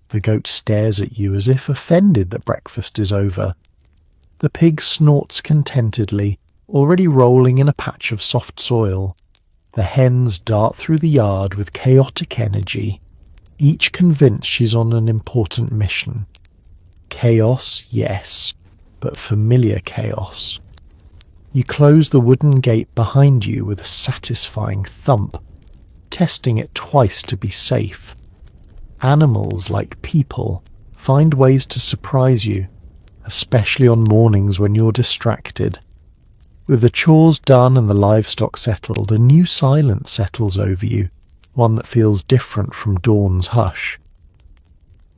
Speaker 1: The goat stares at you as if offended that breakfast is over. The pig snorts contentedly, already rolling in a patch of soft soil. The hens dart through the yard with chaotic energy, each convinced she's on an important mission. Chaos, yes, but familiar chaos. You close the wooden gate behind you with a satisfying thump, testing it twice to be safe. Animals, like people, find ways to surprise you, especially on mornings when you're distracted. With the chores done and the livestock settled, a new silence settles over you, one that feels different from dawn's hush.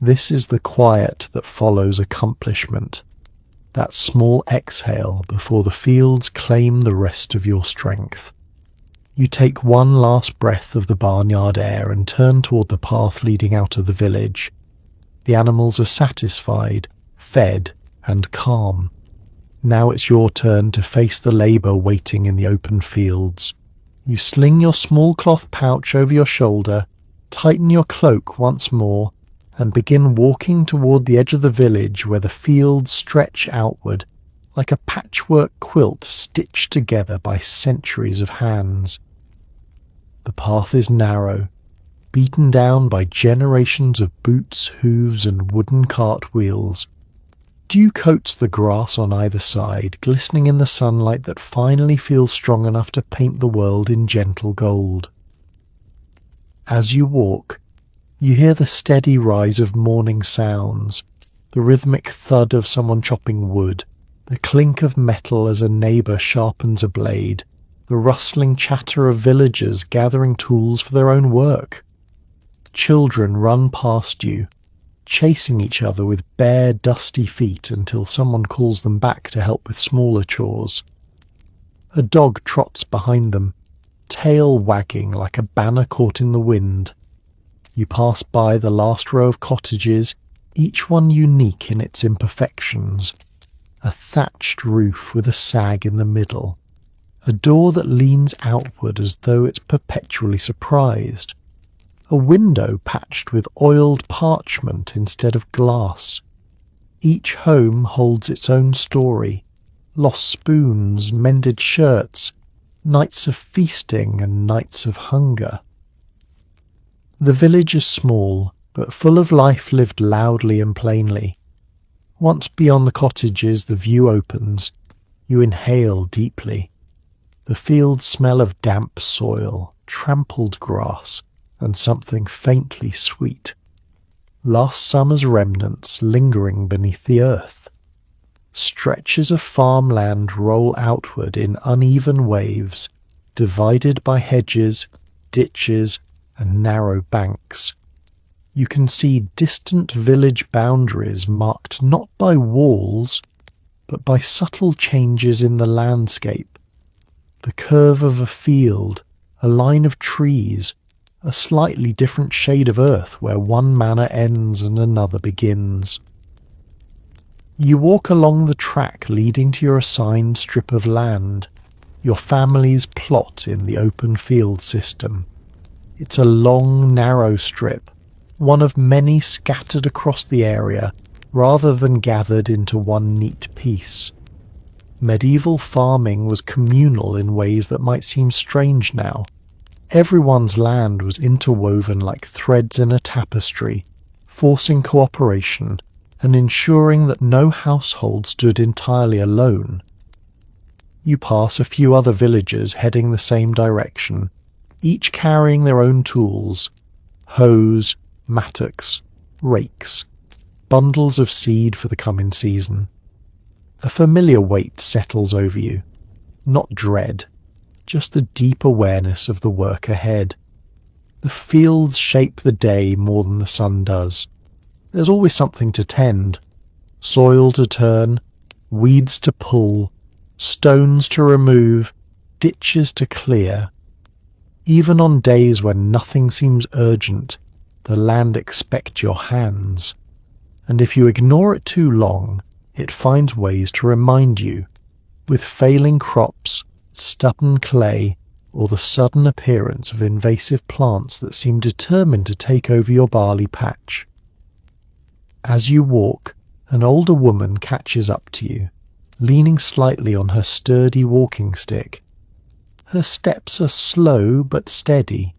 Speaker 1: This is the quiet that follows accomplishment, that small exhale before the fields claim the rest of your strength. You take one last breath of the barnyard air and turn toward the path leading out of the village. The animals are satisfied, fed, and calm. Now it's your turn to face the labour waiting in the open fields. You sling your small cloth pouch over your shoulder, tighten your cloak once more, and begin walking toward the edge of the village where the fields stretch outward like a patchwork quilt stitched together by centuries of hands. The path is narrow, beaten down by generations of boots, hooves, and wooden cart wheels. Dew coats the grass on either side, glistening in the sunlight that finally feels strong enough to paint the world in gentle gold. As you walk, you hear the steady rise of morning sounds, the rhythmic thud of someone chopping wood, the clink of metal as a neighbour sharpens a blade, the rustling chatter of villagers gathering tools for their own work. Children run past you, chasing each other with bare, dusty feet until someone calls them back to help with smaller chores. A dog trots behind them, tail wagging like a banner caught in the wind. You pass by the last row of cottages, each one unique in its imperfections. A thatched roof with a sag in the middle. A door that leans outward as though it's perpetually surprised. A window patched with oiled parchment instead of glass. Each home holds its own story. Lost spoons, mended shirts, nights of feasting and nights of hunger. The village is small, but full of life lived loudly and plainly. Once beyond the cottages, the view opens. You inhale deeply. The fields smell of damp soil, trampled grass, and something faintly sweet. Last summer's remnants lingering beneath the earth. Stretches of farmland roll outward in uneven waves, divided by hedges, ditches, and narrow banks. You can see distant village boundaries marked not by walls, but by subtle changes in the landscape. The curve of a field, a line of trees, a slightly different shade of earth where one manor ends and another begins. You walk along the track leading to your assigned strip of land, your family's plot in the open field system. It's a long, narrow strip, one of many scattered across the area rather than gathered into one neat piece. Medieval farming was communal in ways that might seem strange now. Everyone's land was interwoven like threads in a tapestry, forcing cooperation and ensuring that no household stood entirely alone. You pass a few other villagers heading the same direction, each carrying their own tools: hoes, mattocks, rakes, bundles of seed for the coming season. A familiar weight settles over you, not dread, just the deep awareness of the work ahead. The fields shape the day more than the sun does. There's always something to tend, soil to turn, weeds to pull, stones to remove, ditches to clear. Even on days when nothing seems urgent, the land expects your hands, and if you ignore it too long, it finds ways to remind you, with failing crops, stubborn clay, or the sudden appearance of invasive plants that seem determined to take over your barley patch. As you walk, an older woman catches up to you, leaning slightly on her sturdy walking stick. Her steps are slow but steady.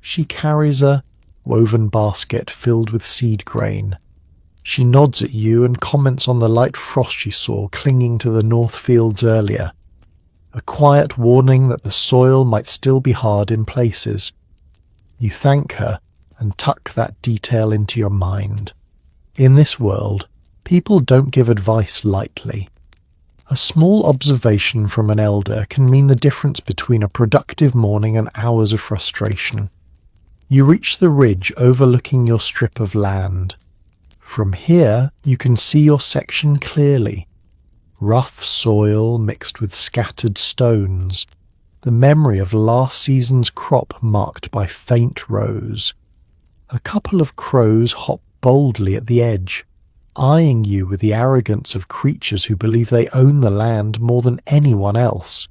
Speaker 1: She carries a woven basket filled with seed grain. She nods at you and comments on the light frost she saw clinging to the north fields earlier, a quiet warning that the soil might still be hard in places. You thank her and tuck that detail into your mind. In this world, people don't give advice lightly. A small observation from an elder can mean the difference between a productive morning and hours of frustration. You reach the ridge overlooking your strip of land. From here, you can see your section clearly. Rough soil mixed with scattered stones, the memory of last season's crop marked by faint rows. A couple of crows hop boldly at the edge, eyeing you with the arrogance of creatures who believe they own the land more than anyone else.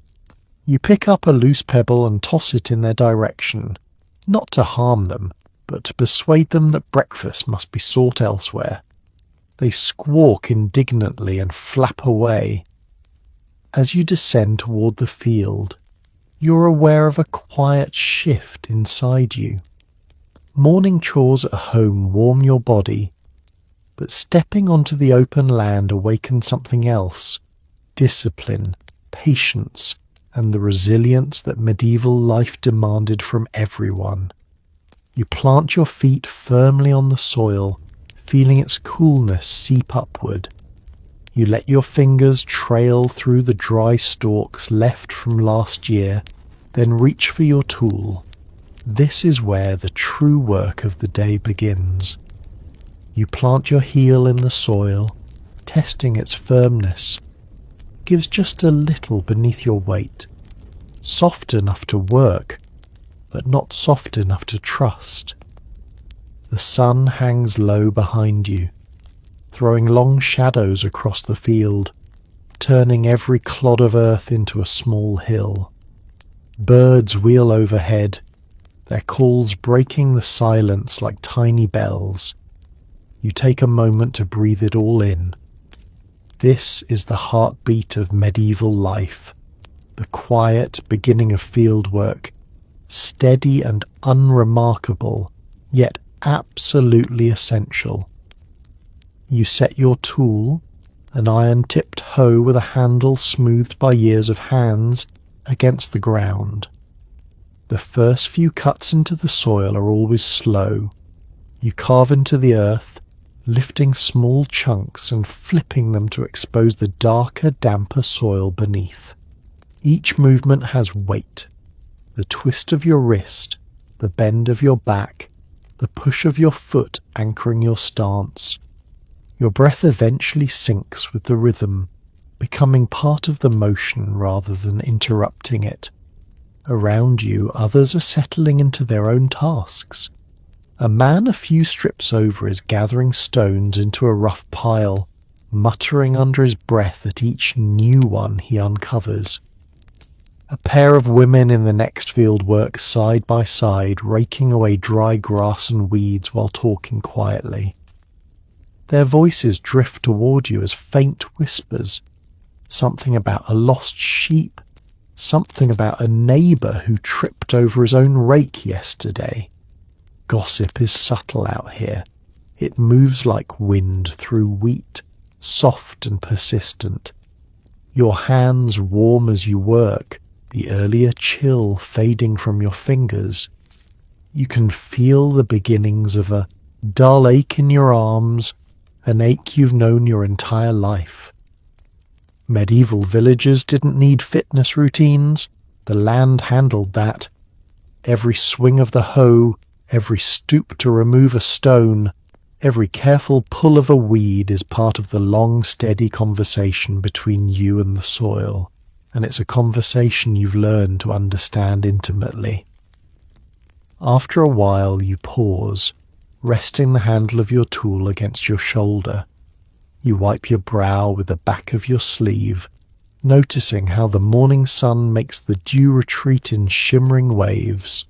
Speaker 1: You pick up a loose pebble and toss it in their direction, not to harm them, but to persuade them that breakfast must be sought elsewhere. They squawk indignantly and flap away. As you descend toward the field, you're aware of a quiet shift inside you. Morning chores at home warm your body, but stepping onto the open land awakens something else: discipline, patience, and the resilience that medieval life demanded from everyone. You plant your feet firmly on the soil, feeling its coolness seep upward. You let your fingers trail through the dry stalks left from last year, then reach for your tool. This is where the true work of the day begins. You plant your heel in the soil, testing its firmness. Gives just a little beneath your weight. Soft enough to work, but not soft enough to trust. The sun hangs low behind you, throwing long shadows across the field, turning every clod of earth into a small hill. Birds wheel overhead, their calls breaking the silence like tiny bells. You take a moment to breathe it all in. This is the heartbeat of medieval life, the quiet beginning of fieldwork, steady and unremarkable, yet absolutely essential. You set your tool, an iron-tipped hoe with a handle smoothed by years of hands, against the ground. The first few cuts into the soil are always slow. You carve into the earth, lifting small chunks and flipping them to expose the darker, damper soil beneath. Each movement has weight. The twist of your wrist, the bend of your back, the push of your foot anchoring your stance. Your breath eventually syncs with the rhythm, becoming part of the motion rather than interrupting it. Around you, others are settling into their own tasks. A man a few strips over is gathering stones into a rough pile, muttering under his breath at each new one he uncovers. A pair of women in the next field work side by side, raking away dry grass and weeds while talking quietly. Their voices drift toward you as faint whispers. Something about a lost sheep, something about a neighbour who tripped over his own rake yesterday. Gossip is subtle out here. It moves like wind through wheat, soft and persistent. your hands warm as you work, the earlier chill fading from your fingers. You can feel the beginnings of a dull ache in your arms, an ache you've known your entire life. Medieval villagers didn't need fitness routines. The land handled that. Every swing of the hoe, every stoop to remove a stone, every careful pull of a weed is part of the long, steady conversation between you and the soil, and it's a conversation you've learned to understand intimately. After a while, you pause, resting the handle of your tool against your shoulder. You wipe your brow with the back of your sleeve, noticing how the morning sun makes the dew retreat in shimmering waves.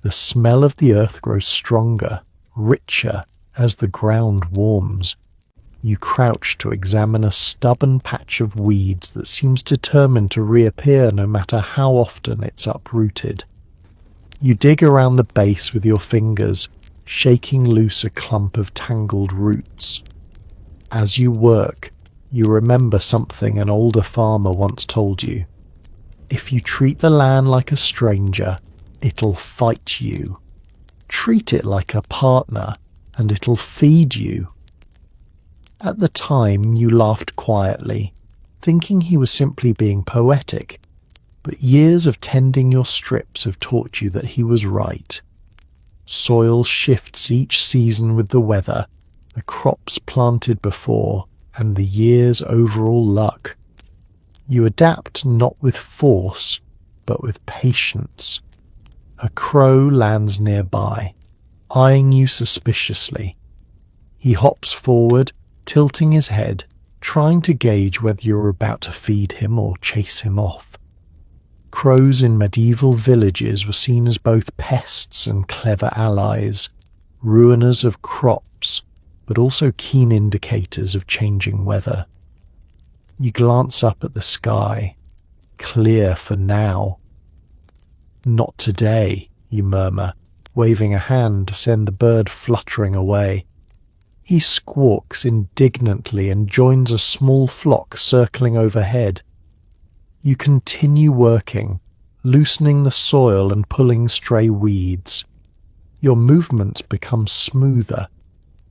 Speaker 1: The smell of the earth grows stronger, richer, as the ground warms. You crouch to examine a stubborn patch of weeds that seems determined to reappear no matter how often it's uprooted. You dig around the base with your fingers, shaking loose a clump of tangled roots. As you work, you remember something an older farmer once told you. If you treat the land like a stranger, it'll fight you. Treat it like a partner, and it'll feed you. At the time, you laughed quietly, thinking he was simply being poetic, but years of tending your strips have taught you that he was right. Soil shifts each season with the weather, the crops planted before, and the year's overall luck. You adapt not with force, but with patience. A crow lands nearby, eyeing you suspiciously. He hops forward, tilting his head, trying to gauge whether you're about to feed him or chase him off. Crows in medieval villages were seen as both pests and clever allies, ruiners of crops, but also keen indicators of changing weather. You glance up at the sky, clear for now. Not today, you murmur, waving a hand to send the bird fluttering away. He squawks indignantly and joins a small flock circling overhead. You continue working, loosening the soil and pulling stray weeds. Your movements become smoother.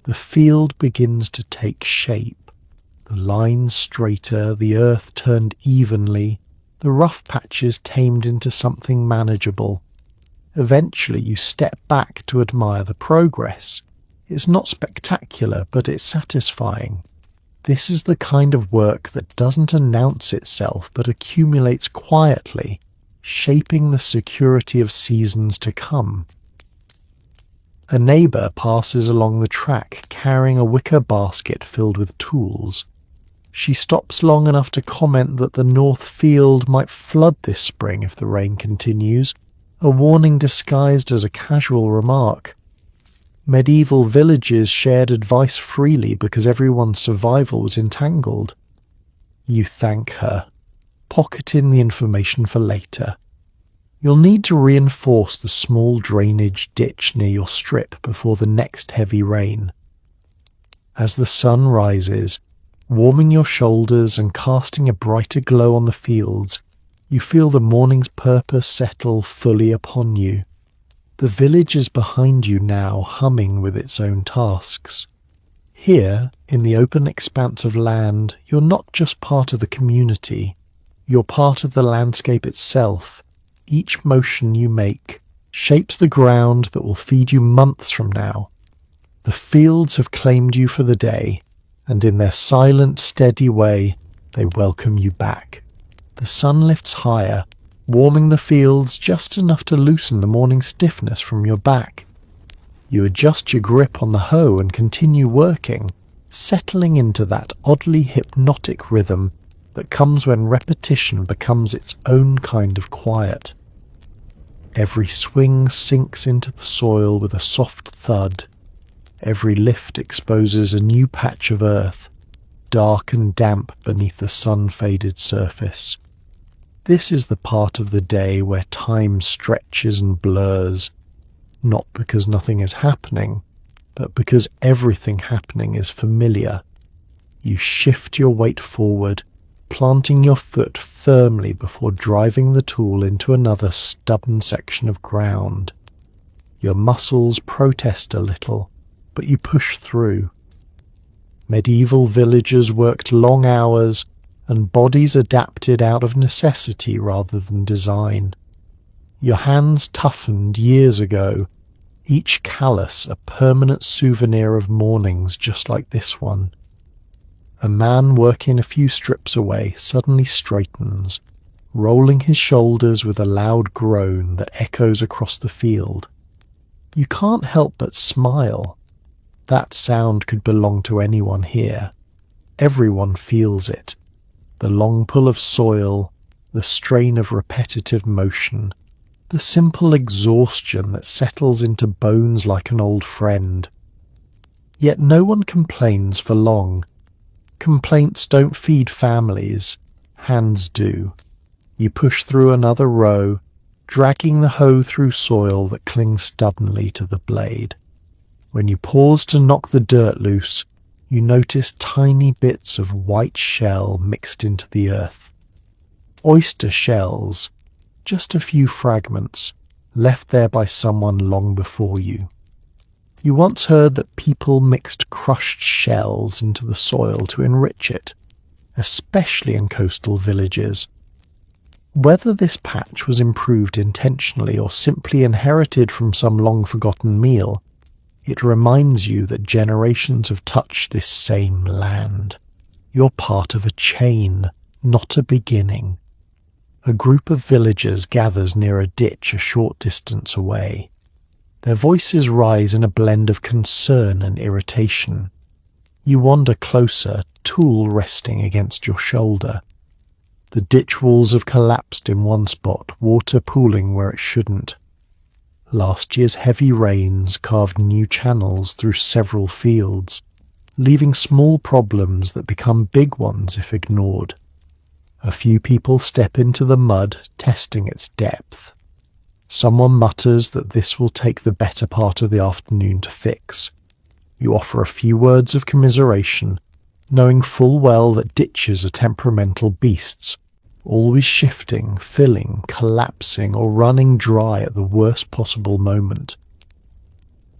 Speaker 1: The field begins to take shape. The lines straighter, the earth turned evenly, the rough patches tamed into something manageable. Eventually you step back to admire the progress. It's not spectacular, but it's satisfying. This is the kind of work that doesn't announce itself but accumulates quietly, shaping the security of seasons to come. A neighbour passes along the track carrying a wicker basket filled with tools. She stops long enough to comment that the north field might flood this spring if the rain continues, a warning disguised as a casual remark. Medieval villages shared advice freely because everyone's survival was entangled. You thank her, pocketing the information for later. You'll need to reinforce the small drainage ditch near your strip before the next heavy rain. As the sun rises, warming your shoulders and casting a brighter glow on the fields, you feel the morning's purpose settle fully upon you. The village is behind you now, humming with its own tasks. Here, in the open expanse of land, you're not just part of the community. You're part of the landscape itself. Each motion you make shapes the ground that will feed you months from now. The fields have claimed you for the day, and in their silent, steady way, they welcome you back. The sun lifts higher, warming the fields just enough to loosen the morning stiffness from your back. You adjust your grip on the hoe and continue working, settling into that oddly hypnotic rhythm that comes when repetition becomes its own kind of quiet. Every swing sinks into the soil with a soft thud. Every lift exposes a new patch of earth, dark and damp beneath the sun-faded surface. This is the part of the day where time stretches and blurs, not because nothing is happening, but because everything happening is familiar. You shift your weight forward, planting your foot firmly before driving the tool into another stubborn section of ground. Your muscles protest a little, but you push through. Medieval villagers worked long hours, and bodies adapted out of necessity rather than design. Your hands toughened years ago, each callus a permanent souvenir of mornings just like this one. A man working a few strips away suddenly straightens, rolling his shoulders with a loud groan that echoes across the field. You can't help but smile. That sound could belong to anyone here. Everyone feels it. The long pull of soil, the strain of repetitive motion, the simple exhaustion that settles into bones like an old friend. Yet no one complains for long. Complaints don't feed families, hands do. You push through another row, dragging the hoe through soil that clings stubbornly to the blade. When you pause to knock the dirt loose, you notice tiny bits of white shell mixed into the earth. Oyster shells, just a few fragments, left there by someone long before you. You once heard that people mixed crushed shells into the soil to enrich it, especially in coastal villages. Whether this patch was improved intentionally or simply inherited from some long-forgotten meal, it reminds you that generations have touched this same land. You're part of a chain, not a beginning. A group of villagers gathers near a ditch a short distance away. Their voices rise in a blend of concern and irritation. You wander closer, tool resting against your shoulder. The ditch walls have collapsed in one spot, water pooling where it shouldn't. Last year's heavy rains carved new channels through several fields, leaving small problems that become big ones if ignored. A few people step into the mud, testing its depth. Someone mutters that this will take the better part of the afternoon to fix. You offer a few words of commiseration, knowing full well that ditches are temperamental beasts, always shifting, filling, collapsing, or running dry at the worst possible moment.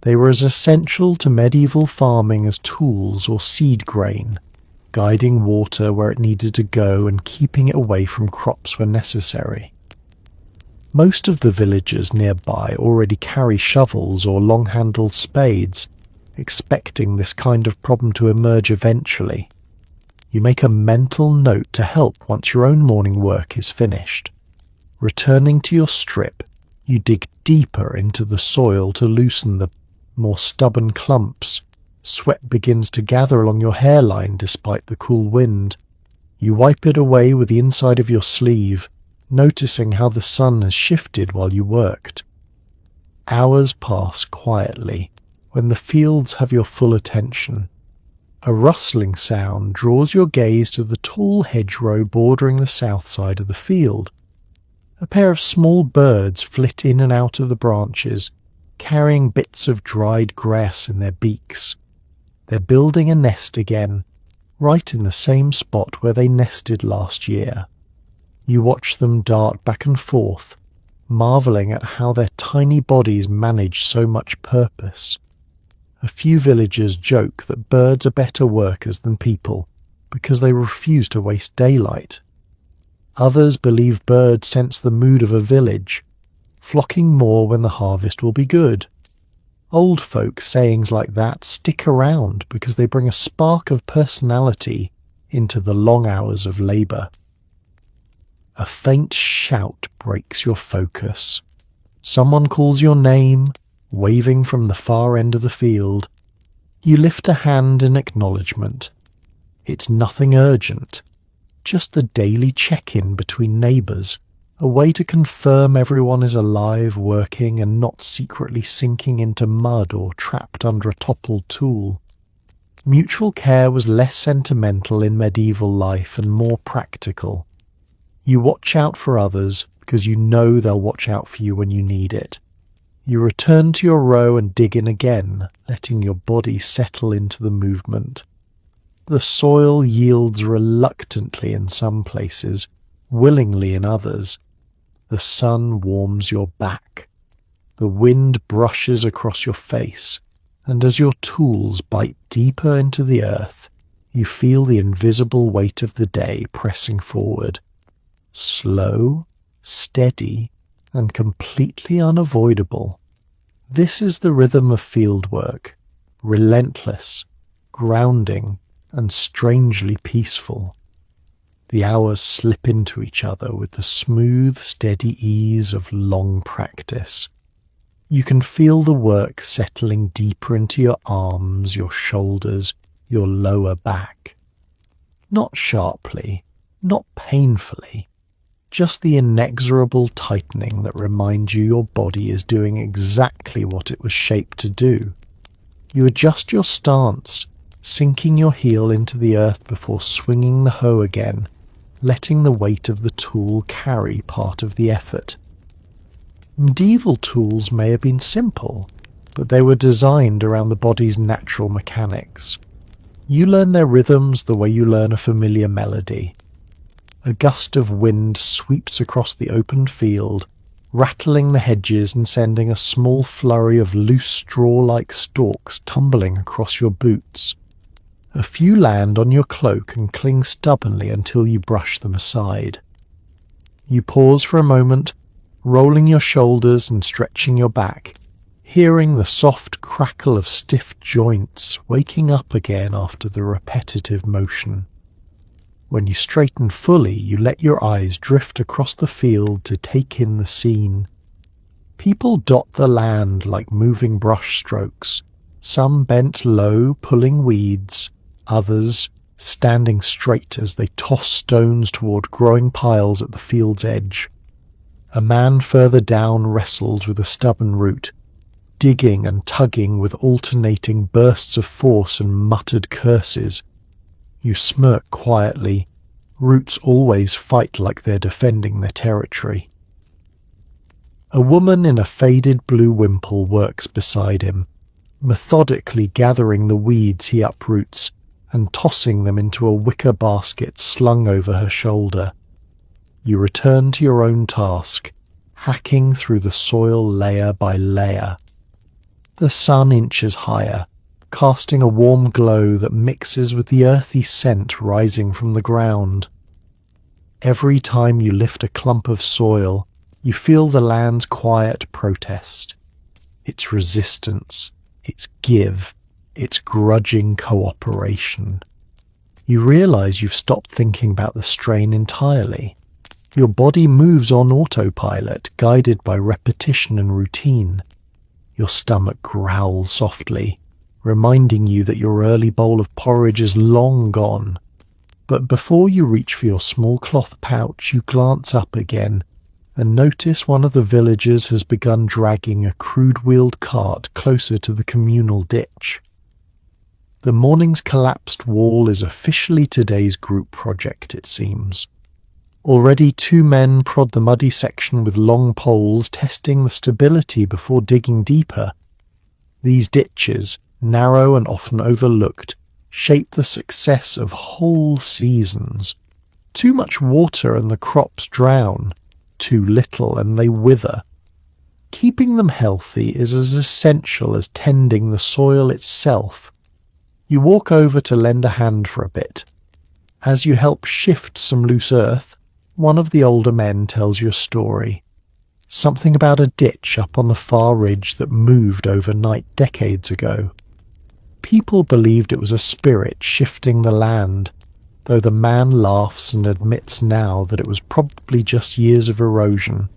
Speaker 1: They were as essential to medieval farming as tools or seed grain, guiding water where it needed to go and keeping it away from crops when necessary. Most of the villagers nearby already carry shovels or long-handled spades, expecting this kind of problem to emerge eventually. You make a mental note to help once your own morning work is finished. Returning to your strip, you dig deeper into the soil to loosen the more stubborn clumps. Sweat begins to gather along your hairline despite the cool wind. You wipe it away with the inside of your sleeve, noticing how the sun has shifted while you worked. Hours pass quietly when the fields have your full attention. A rustling sound draws your gaze to the tall hedgerow bordering the south side of the field. A pair of small birds flit in and out of the branches, carrying bits of dried grass in their beaks. They're building a nest again, right in the same spot where they nested last year. You watch them dart back and forth, marvelling at how their tiny bodies manage so much purpose. A few villagers joke that birds are better workers than people because they refuse to waste daylight. Others believe birds sense the mood of a village, flocking more when the harvest will be good. Old folk sayings like that stick around because they bring a spark of personality into the long hours of labour. A faint shout breaks your focus. Someone calls your name, waving from the far end of the field. You lift a hand in acknowledgement. It's nothing urgent, just the daily check-in between neighbours, a way to confirm everyone is alive, working, and not secretly sinking into mud or trapped under a toppled tool. Mutual care was less sentimental in medieval life and more practical. You watch out for others because you know they'll watch out for you when you need it. You return to your row and dig in again, letting your body settle into the movement. The soil yields reluctantly in some places, willingly in others. The sun warms your back. The wind brushes across your face, and as your tools bite deeper into the earth, you feel the invisible weight of the day pressing forward. Slow, steady, and completely unavoidable. This is the rhythm of fieldwork, relentless, grounding, and strangely peaceful. The hours slip into each other with the smooth, steady ease of long practice. You can feel the work settling deeper into your arms, your shoulders, your lower back. Not sharply, not painfully, just the inexorable tightening that reminds you your body is doing exactly what it was shaped to do. You adjust your stance, sinking your heel into the earth before swinging the hoe again, letting the weight of the tool carry part of the effort. Medieval tools may have been simple, but they were designed around the body's natural mechanics. You learn their rhythms the way you learn a familiar melody. A gust of wind sweeps across the opened field, rattling the hedges and sending a small flurry of loose straw-like stalks tumbling across your boots. A few land on your cloak and cling stubbornly until you brush them aside. You pause for a moment, rolling your shoulders and stretching your back, hearing the soft crackle of stiff joints waking up again after the repetitive motion. When you straighten fully, you let your eyes drift across the field to take in the scene. People dot the land like moving brush strokes, some bent low pulling weeds, others standing straight as they toss stones toward growing piles at the field's edge. A man further down wrestles with a stubborn root, digging and tugging with alternating bursts of force and muttered curses. You smirk quietly. Roots always fight like they're defending their territory. A woman in a faded blue wimple works beside him, methodically gathering the weeds he uproots and tossing them into a wicker basket slung over her shoulder. You return to your own task, hacking through the soil layer by layer. The sun inches higher, casting a warm glow that mixes with the earthy scent rising from the ground. Every time you lift a clump of soil, you feel the land's quiet protest, its resistance, its give, its grudging cooperation. You realize you've stopped thinking about the strain entirely. Your body moves on autopilot, guided by repetition and routine. Your stomach growls softly, reminding you that your early bowl of porridge is long gone. But before you reach for your small cloth pouch, you glance up again and notice one of the villagers has begun dragging a crude-wheeled cart closer to the communal ditch. The morning's collapsed wall is officially today's group project, it seems. Already 2 men prod the muddy section with long poles, testing the stability before digging deeper. These ditches, narrow and often overlooked, shape the success of whole seasons. Too much water and the crops drown, too little and they wither. Keeping them healthy is as essential as tending the soil itself. You walk over to lend a hand for a bit. As you help shift some loose earth, one of the older men tells you a story. Something about a ditch up on the far ridge that moved overnight decades ago. People believed it was a spirit shifting the land, though the man laughs and admits now that it was probably just years of erosion.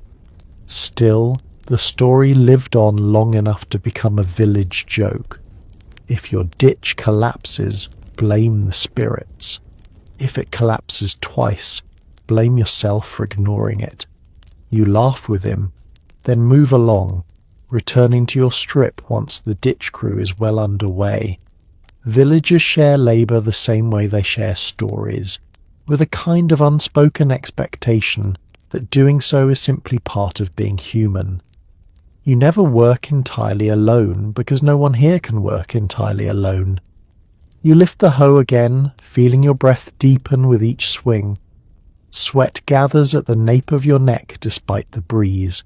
Speaker 1: Still, the story lived on long enough to become a village joke. If your ditch collapses, blame the spirits. If it collapses twice, blame yourself for ignoring it. You laugh with him, then move along, returning to your strip once the ditch crew is well underway. Villagers share labour the same way they share stories, with a kind of unspoken expectation that doing so is simply part of being human. You never work entirely alone because no one here can work entirely alone. You lift the hoe again, feeling your breath deepen with each swing. Sweat gathers at the nape of your neck despite the breeze.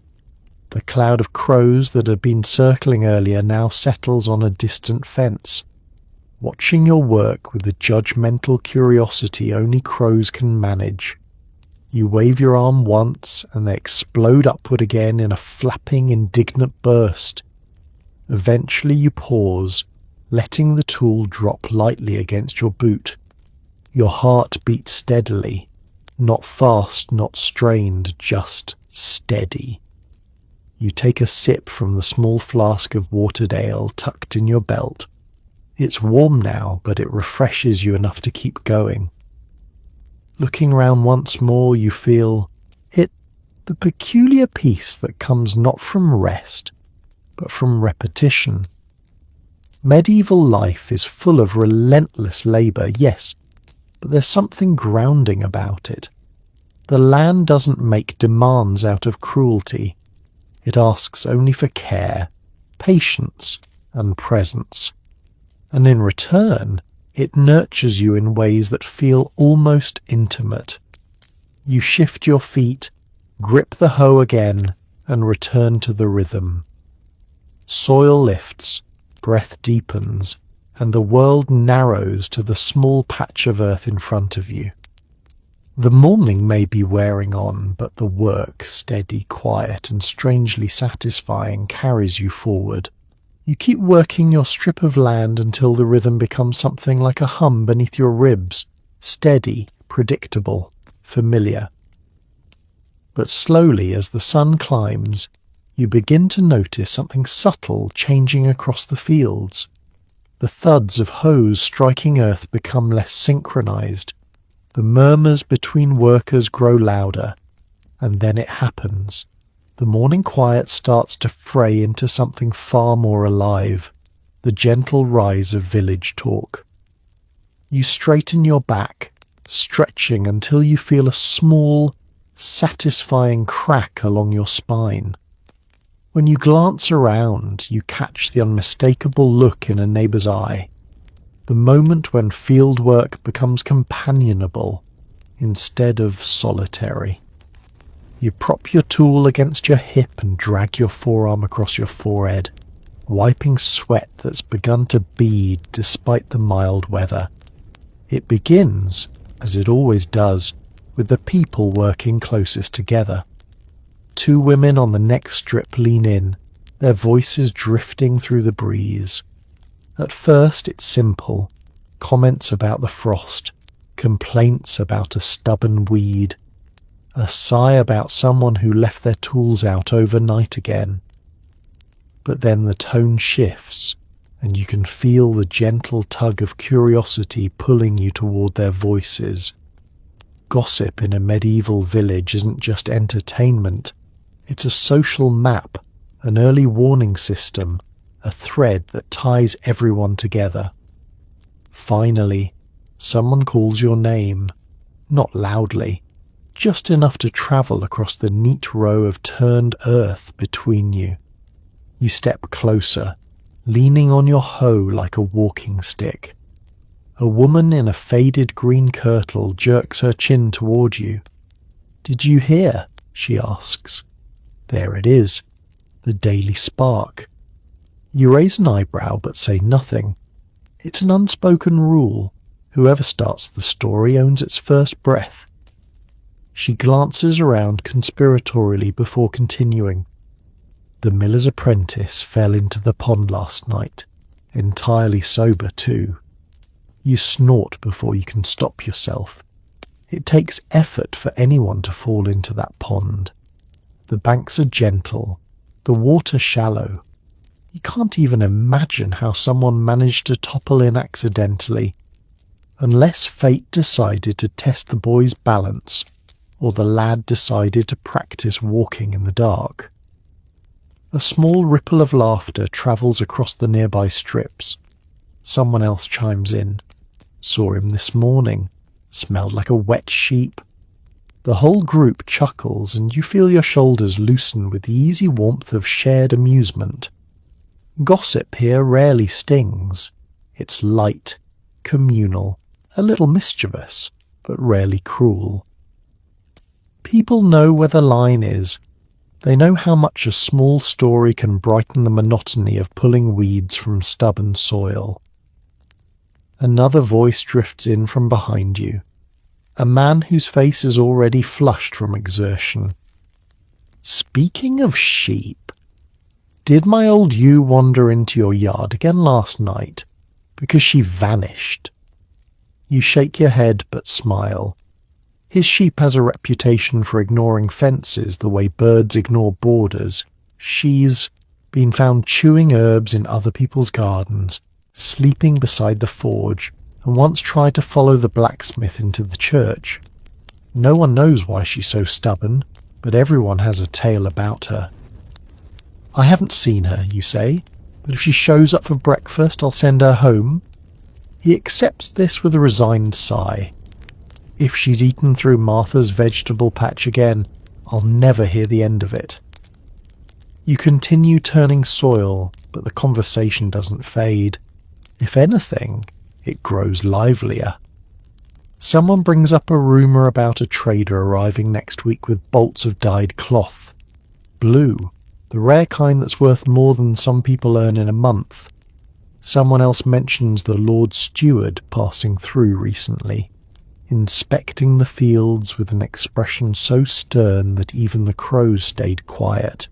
Speaker 1: The cloud of crows that had been circling earlier now settles on a distant fence, watching your work with the judgmental curiosity only crows can manage. You wave your arm once, and they explode upward again in a flapping, indignant burst. Eventually you pause, letting the tool drop lightly against your boot. Your heart beats steadily, not fast, not strained, just steady. You take a sip from the small flask of watered ale tucked in your belt. It's warm now, but it refreshes you enough to keep going. Looking round once more, you feel it, the peculiar peace that comes not from rest, but from repetition. Medieval life is full of relentless labour, yes, but there's something grounding about it. The land doesn't make demands out of cruelty. It asks only for care, patience, and presence. And in return, it nurtures you in ways that feel almost intimate. You shift your feet, grip the hoe again, and return to the rhythm. Soil lifts, breath deepens, and the world narrows to the small patch of earth in front of you. The morning may be wearing on, but the work, steady, quiet, and strangely satisfying, carries you forward. You keep working your strip of land until the rhythm becomes something like a hum beneath your ribs, steady, predictable, familiar. But slowly, as the sun climbs, you begin to notice something subtle changing across the fields. The thuds of hoes striking earth become less synchronized. The murmurs between workers grow louder, and then it happens. The morning quiet starts to fray into something far more alive, the gentle rise of village talk. You straighten your back, stretching until you feel a small, satisfying crack along your spine. When you glance around, you catch the unmistakable look in a neighbour's eye, the moment when field work becomes companionable instead of solitary. You prop your tool against your hip and drag your forearm across your forehead, wiping sweat that's begun to bead despite the mild weather. It begins, as it always does, with the people working closest together. Two women on the next strip lean in, their voices drifting through the breeze. At first it's simple, comments about the frost, complaints about a stubborn weed, a sigh about someone who left their tools out overnight again. But then the tone shifts, and you can feel the gentle tug of curiosity pulling you toward their voices. Gossip in a medieval village isn't just entertainment. It's a social map, an early warning system, a thread that ties everyone together. Finally, someone calls your name, not loudly, just enough to travel across the neat row of turned earth between you. You step closer, leaning on your hoe like a walking stick. A woman in a faded green kirtle jerks her chin toward you. "Did you hear?" she asks. There it is, the daily spark. You raise an eyebrow but say nothing. It's an unspoken rule. Whoever starts the story owns its first breath. She glances around conspiratorially before continuing. The miller's apprentice fell into the pond last night, entirely sober too. You snort before you can stop yourself. It takes effort for anyone to fall into that pond. The banks are gentle, the water shallow. You can't even imagine how someone managed to topple in accidentally, unless fate decided to test the boy's balance, or the lad decided to practice walking in the dark. A small ripple of laughter travels across the nearby strips. Someone else chimes in. Saw him this morning. Smelled like a wet sheep. The whole group chuckles, and you feel your shoulders loosen with the easy warmth of shared amusement. Gossip here rarely stings. It's light, communal, a little mischievous, but rarely cruel. People know where the line is. They know how much a small story can brighten the monotony of pulling weeds from stubborn soil. Another voice drifts in from behind you, a man whose face is already flushed from exertion. Speaking of sheep, did my old ewe wander into your yard again last night? Because she vanished. You shake your head but smile. His sheep has a reputation for ignoring fences the way birds ignore borders. She's been found chewing herbs in other people's gardens, sleeping beside the forge, and once tried to follow the blacksmith into the church. No one knows why she's so stubborn, but everyone has a tale about her. I haven't seen her, you say, but if she shows up for breakfast, I'll send her home. He accepts this with a resigned sigh. If she's eaten through Martha's vegetable patch again, I'll never hear the end of it. You continue turning soil, but the conversation doesn't fade. If anything, it grows livelier. Someone brings up a rumour about a trader arriving next week with bolts of dyed cloth. Blue, the rare kind that's worth more than some people earn in a month. Someone else mentions the Lord Steward passing through recently, inspecting the fields with an expression so stern that even the crows stayed quiet.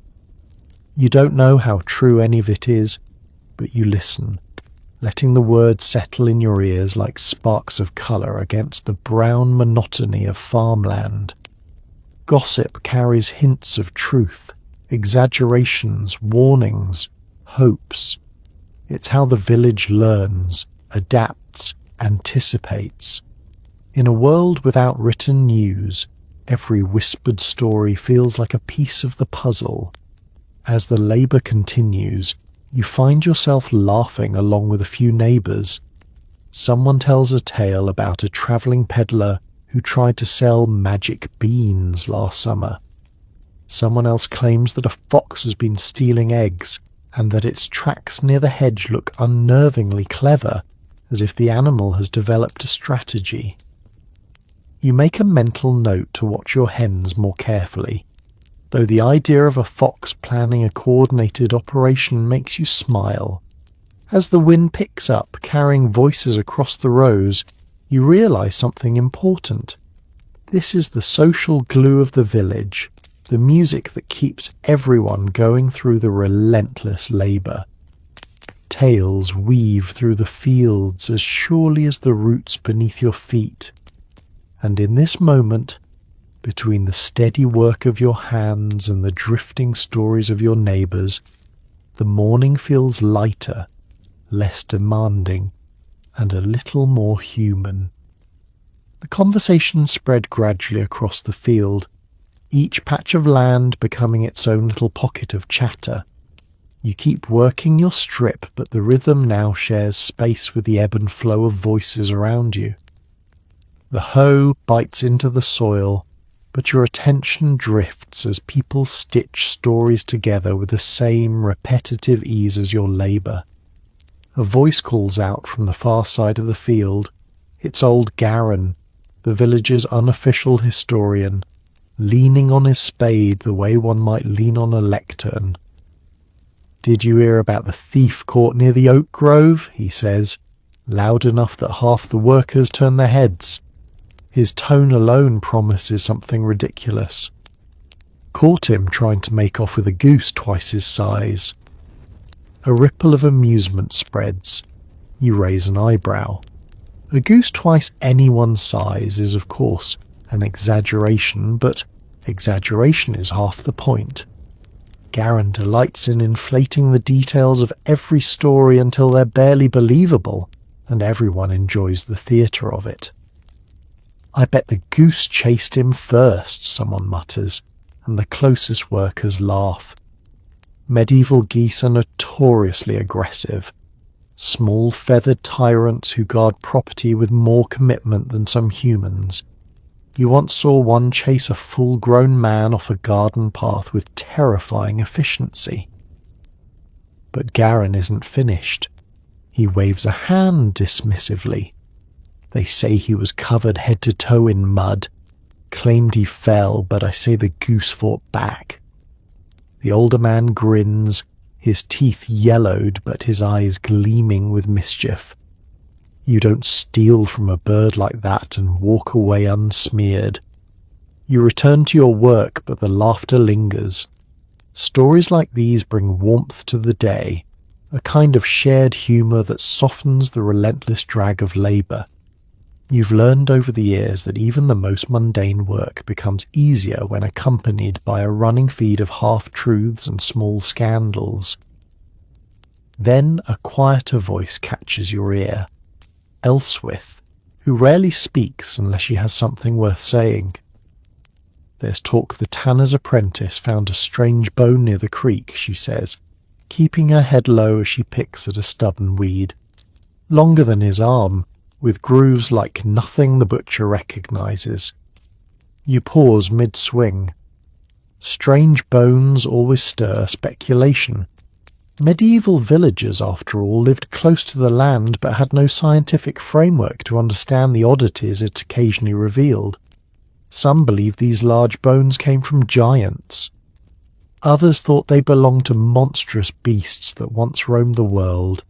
Speaker 1: You don't know how true any of it is, but you listen, letting the words settle in your ears like sparks of colour against the brown monotony of farmland. Gossip carries hints of truth, exaggerations, warnings, hopes. It's how the village learns, adapts, anticipates. In a world without written news, every whispered story feels like a piece of the puzzle. As the labour continues, you find yourself laughing along with a few neighbours. Someone tells a tale about a travelling peddler who tried to sell magic beans last summer. Someone else claims that a fox has been stealing eggs, and that its tracks near the hedge look unnervingly clever, as if the animal has developed a strategy. You make a mental note to watch your hens more carefully, though the idea of a fox planning a coordinated operation makes you smile. As the wind picks up, carrying voices across the rows, you realise something important. This is the social glue of the village, the music that keeps everyone going through the relentless labour. Tales weave through the fields as surely as the roots beneath your feet. And in this moment, between the steady work of your hands and the drifting stories of your neighbours, the morning feels lighter, less demanding, and a little more human. The conversation spread gradually across the field, each patch of land becoming its own little pocket of chatter. You keep working your strip, but the rhythm now shares space with the ebb and flow of voices around you. The hoe bites into the soil, but your attention drifts as people stitch stories together with the same repetitive ease as your labour. A voice calls out from the far side of the field. It's old Garin, the village's unofficial historian, leaning on his spade the way one might lean on a lectern. "Did you hear about the thief caught near the oak grove?" he says, loud enough that half the workers turn their heads. His tone alone promises something ridiculous. "Caught him trying to make off with a goose twice his size." A ripple of amusement spreads. You raise an eyebrow. A goose twice anyone's size is, of course, an exaggeration, but exaggeration is half the point. Garin delights in inflating the details of every story until they're barely believable, and everyone enjoys the theatre of it. "I bet the goose chased him first," someone mutters, and the closest workers laugh. Medieval geese are notoriously aggressive, small feathered tyrants who guard property with more commitment than some humans. You once saw one chase a full-grown man off a garden path with terrifying efficiency. But Garin isn't finished. He waves a hand dismissively, They say he was covered head to toe in mud, claimed he fell, but I say the goose fought back. The older man grins, his teeth yellowed but his eyes gleaming with mischief. You don't steal from a bird like that and walk away unsmeared. You return to your work, but the laughter lingers. Stories like these bring warmth to the day, a kind of shared humour that softens the relentless drag of labour. You've learned over the years that even the most mundane work becomes easier when accompanied by a running feed of half-truths and small scandals. Then a quieter voice catches your ear. Elswith, who rarely speaks unless she has something worth saying. There's talk the tanner's apprentice found a strange bone near the creek, she says, keeping her head low as she picks at a stubborn weed. Longer than his arm, with grooves like nothing the butcher recognises. You pause mid-swing. Strange bones always stir speculation. Medieval villagers, after all, lived close to the land but had no scientific framework to understand the oddities it occasionally revealed. Some believed these large bones came from giants. Others thought they belonged to monstrous beasts that once roamed the world.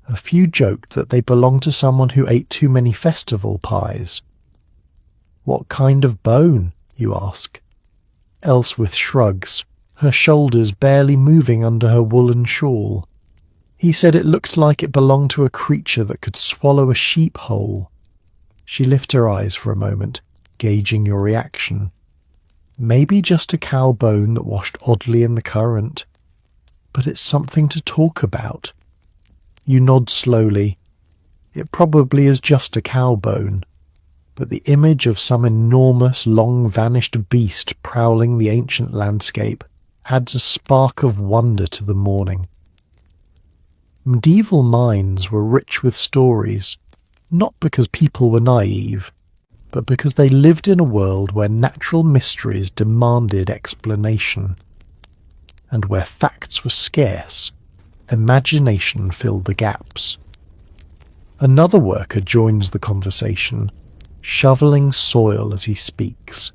Speaker 1: A few joked that they belonged to someone who ate too many festival pies. What kind of bone, you ask? Elswith shrugs, her shoulders barely moving under her woolen shawl. He said it looked like it belonged to a creature that could swallow a sheep whole. She lifted her eyes for a moment, gauging your reaction. Maybe just a cow bone that washed oddly in the current. But it's something to talk about. You nod slowly. It probably is just a cow bone, but the image of some enormous, long-vanished beast prowling the ancient landscape adds a spark of wonder to the morning. Medieval minds were rich with stories, not because people were naive, but because they lived in a world where natural mysteries demanded explanation, and where facts were scarce, imagination filled the gaps. Another worker joins the conversation, shoveling soil as he speaks.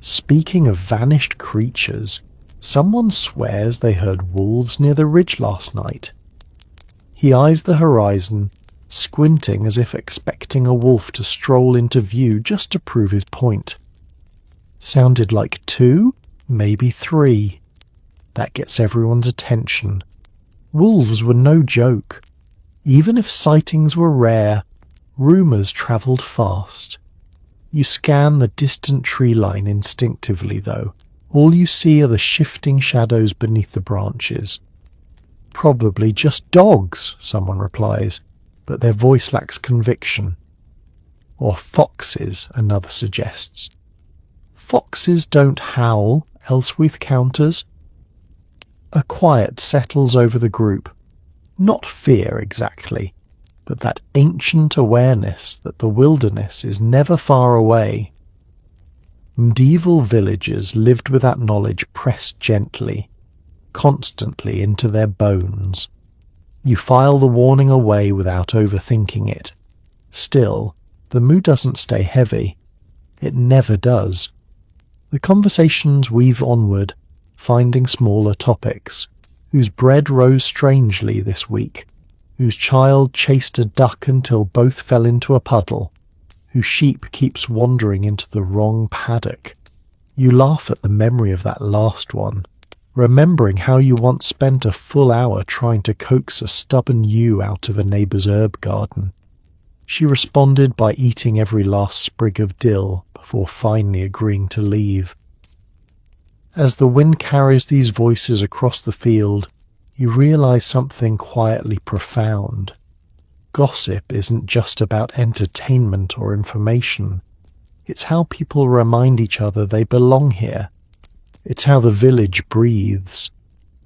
Speaker 1: Speaking of vanished creatures, someone swears they heard wolves near the ridge last night. He eyes the horizon, squinting as if expecting a wolf to stroll into view just to prove his point. Sounded like 2, maybe 3. That gets everyone's attention. Wolves were no joke. Even if sightings were rare, rumours travelled fast. You scan the distant tree line instinctively, though. All you see are the shifting shadows beneath the branches. Probably just dogs, someone replies, but their voice lacks conviction. Or foxes, another suggests. Foxes don't howl, Elswith counters. A quiet settles over the group. Not fear exactly, but that ancient awareness that the wilderness is never far away. Medieval villagers lived with that knowledge pressed gently, constantly into their bones. You file the warning away without overthinking it. Still, the mood doesn't stay heavy. It never does. The conversations weave onward, finding smaller topics. Whose bread rose strangely this week, whose child chased a duck until both fell into a puddle, whose sheep keeps wandering into the wrong paddock. You laugh at the memory of that last one, remembering how you once spent a full hour trying to coax a stubborn ewe out of a neighbour's herb garden. She responded by eating every last sprig of dill before finally agreeing to leave. As the wind carries these voices across the field, you realise something quietly profound. Gossip isn't just about entertainment or information. It's how people remind each other they belong here. It's how the village breathes.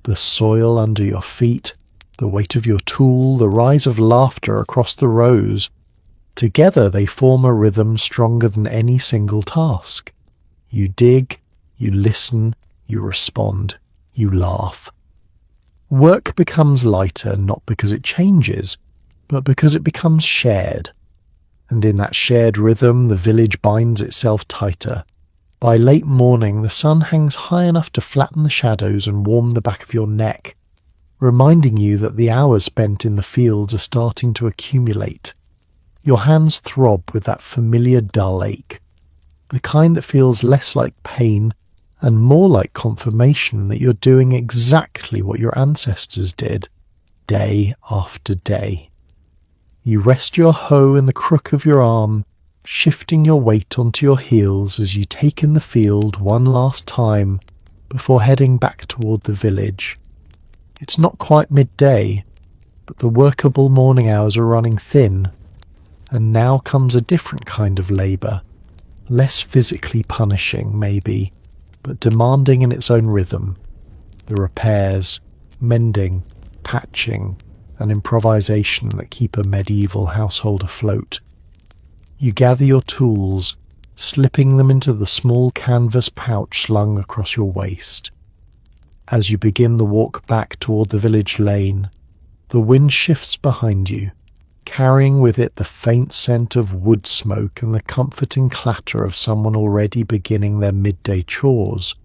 Speaker 1: The soil under your feet, the weight of your tool, the rise of laughter across the rows. Together they form a rhythm stronger than any single task. You dig, you listen, you respond, you laugh. Work becomes lighter not because it changes, but because it becomes shared. and in that shared rhythm the village binds itself tighter. By late morning the sun hangs high enough to flatten the shadows and warm the back of your neck, reminding you that the hours spent in the fields are starting to accumulate. Your hands throb with that familiar dull ache, the kind that feels less like pain and more like confirmation that you're doing exactly what your ancestors did, day after day. You rest your hoe in the crook of your arm, shifting your weight onto your heels as you take in the field one last time before heading back toward the village. It's not quite midday, but the workable morning hours are running thin, and now comes a different kind of labour, less physically punishing maybe, but demanding in its own rhythm. The repairs, mending, patching, and improvisation that keep a medieval household afloat. You gather your tools, slipping them into the small canvas pouch slung across your waist. As you begin the walk back toward the village lane, the wind shifts behind you, carrying with it the faint scent of wood smoke and the comforting clatter of someone already beginning their midday chores.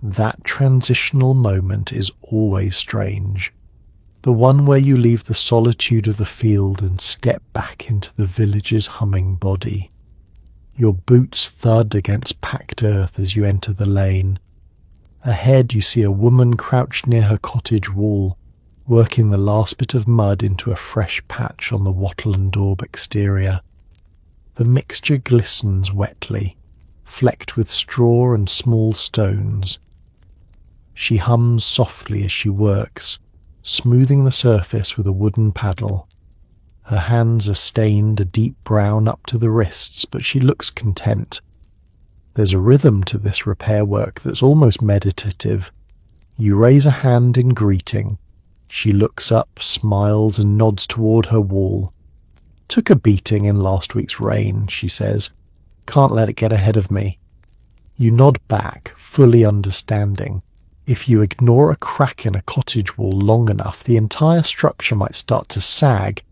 Speaker 1: That transitional moment is always strange. The one where you leave the solitude of the field and step back into the village's humming body. Your boots thud against packed earth as you enter the lane. Ahead you see a woman crouched near her cottage wall, working the last bit of mud into a fresh patch on the wattle and daub exterior. The mixture glistens wetly, flecked with straw and small stones. She hums softly as she works, smoothing the surface with a wooden paddle. Her hands are stained a deep brown up to the wrists, but she looks content. There's a rhythm to this repair work that's almost meditative. You raise a hand in greeting. She looks up, smiles, and nods toward her wall. "Took a beating in last week's rain," she says. "Can't let it get ahead of me." You nod back, fully understanding. If you ignore a crack in a cottage wall long enough, the entire structure might start to sag,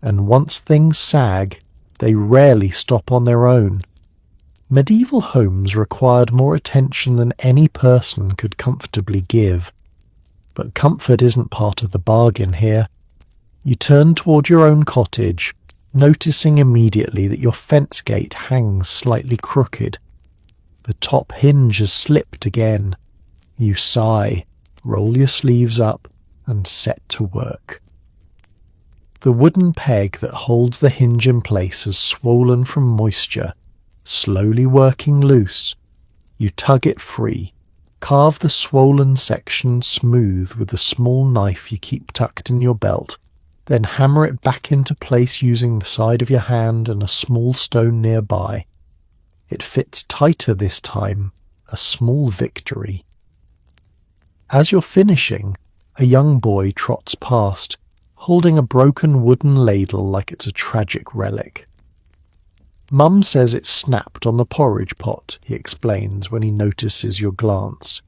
Speaker 1: and once things sag, they rarely stop on their own. Medieval homes required more attention than any person could comfortably give. But comfort isn't part of the bargain here. You turn toward your own cottage, noticing immediately that your fence gate hangs slightly crooked. The top hinge has slipped again. You sigh, roll your sleeves up, and set to work. The wooden peg that holds the hinge in place has swollen from moisture, slowly working loose. You tug it free, carve the swollen section smooth with a small knife you keep tucked in your belt, then hammer it back into place using the side of your hand and a small stone nearby. It fits tighter this time, a small victory. As you're finishing, a young boy trots past, holding a broken wooden ladle like it's a tragic relic. "Mum says it snapped on the porridge pot," he explains when he notices your glance.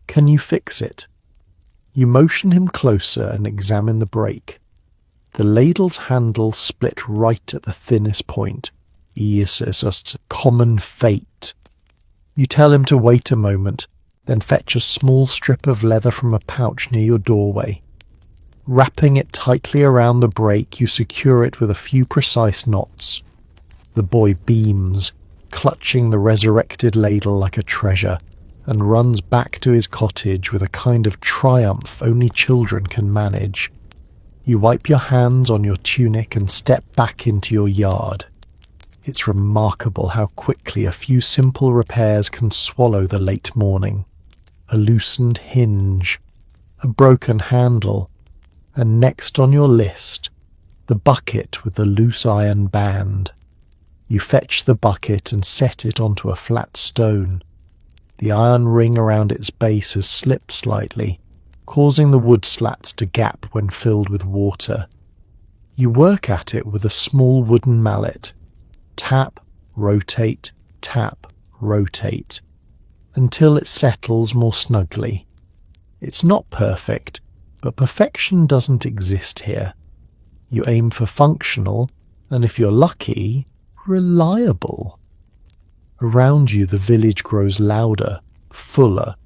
Speaker 1: "Can you fix it?" You motion him closer and examine the break. The ladle's handle split right at the thinnest point. Yes, it's just common fate. You tell him to wait a moment, then fetch a small strip of leather from a pouch near your doorway. Wrapping it tightly around the break, you secure it with a few precise knots. The boy beams, clutching the resurrected ladle like a treasure, and runs back to his cottage with a kind of triumph only children can manage. You wipe your hands on your tunic and step back into your yard. It's remarkable how quickly a few simple repairs can swallow the late morning. A loosened hinge, a broken handle, and next on your list, the bucket with the loose iron band. You fetch the bucket and set it onto a flat stone. The iron ring around its base has slipped slightly, causing the wood slats to gap when filled with water. You work at it with a small wooden mallet. Tap, rotate, until it settles more snugly. It's not perfect, but perfection doesn't exist here. You aim for functional, and if you're lucky, reliable. Around you the village grows louder, fuller.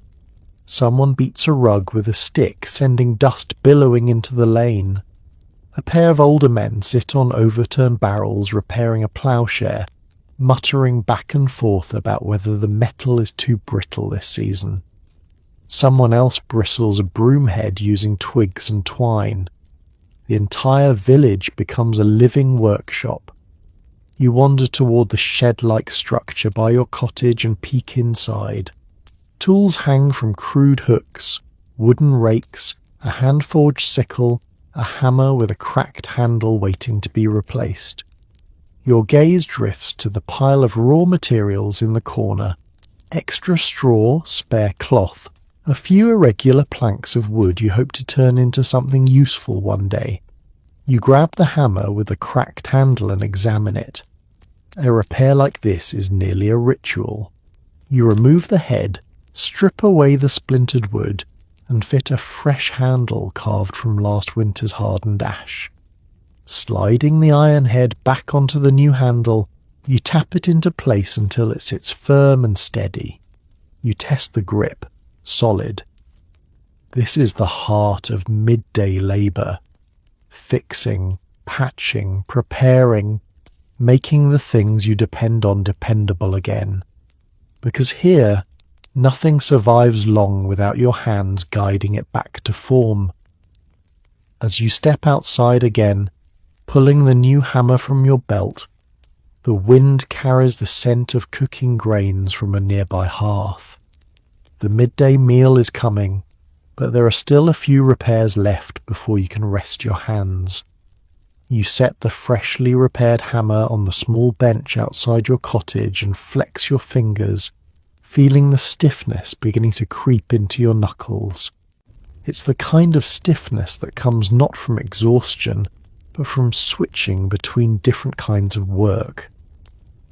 Speaker 1: Someone beats a rug with a stick, sending dust billowing into the lane. A pair of older men sit on overturned barrels repairing a ploughshare, muttering back and forth about whether the metal is too brittle this season. Someone else bristles a broom head using twigs and twine. The entire village becomes a living workshop. You wander toward the shed-like structure by your cottage and peek inside. Tools hang from crude hooks, wooden rakes, a hand-forged sickle, a hammer with a cracked handle waiting to be replaced. Your gaze drifts to the pile of raw materials in the corner. Extra straw, spare cloth, a few irregular planks of wood you hope to turn into something useful one day. You grab the hammer with the cracked handle and examine it. A repair like this is nearly a ritual. You remove the head, strip away the splintered wood, and fit a fresh handle carved from last winter's hardened ash. Sliding the iron head back onto the new handle, you tap it into place until it sits firm and steady. You test the grip, solid. This is the heart of midday labour. Fixing, patching, preparing, making the things you depend on dependable again. Because here, nothing survives long without your hands guiding it back to form. As you step outside again, pulling the new hammer from your belt, the wind carries the scent of cooking grains from a nearby hearth. The midday meal is coming, but there are still a few repairs left before you can rest your hands. You set the freshly repaired hammer on the small bench outside your cottage and flex your fingers, feeling the stiffness beginning to creep into your knuckles. It's the kind of stiffness that comes not from exhaustion, but from switching between different kinds of work.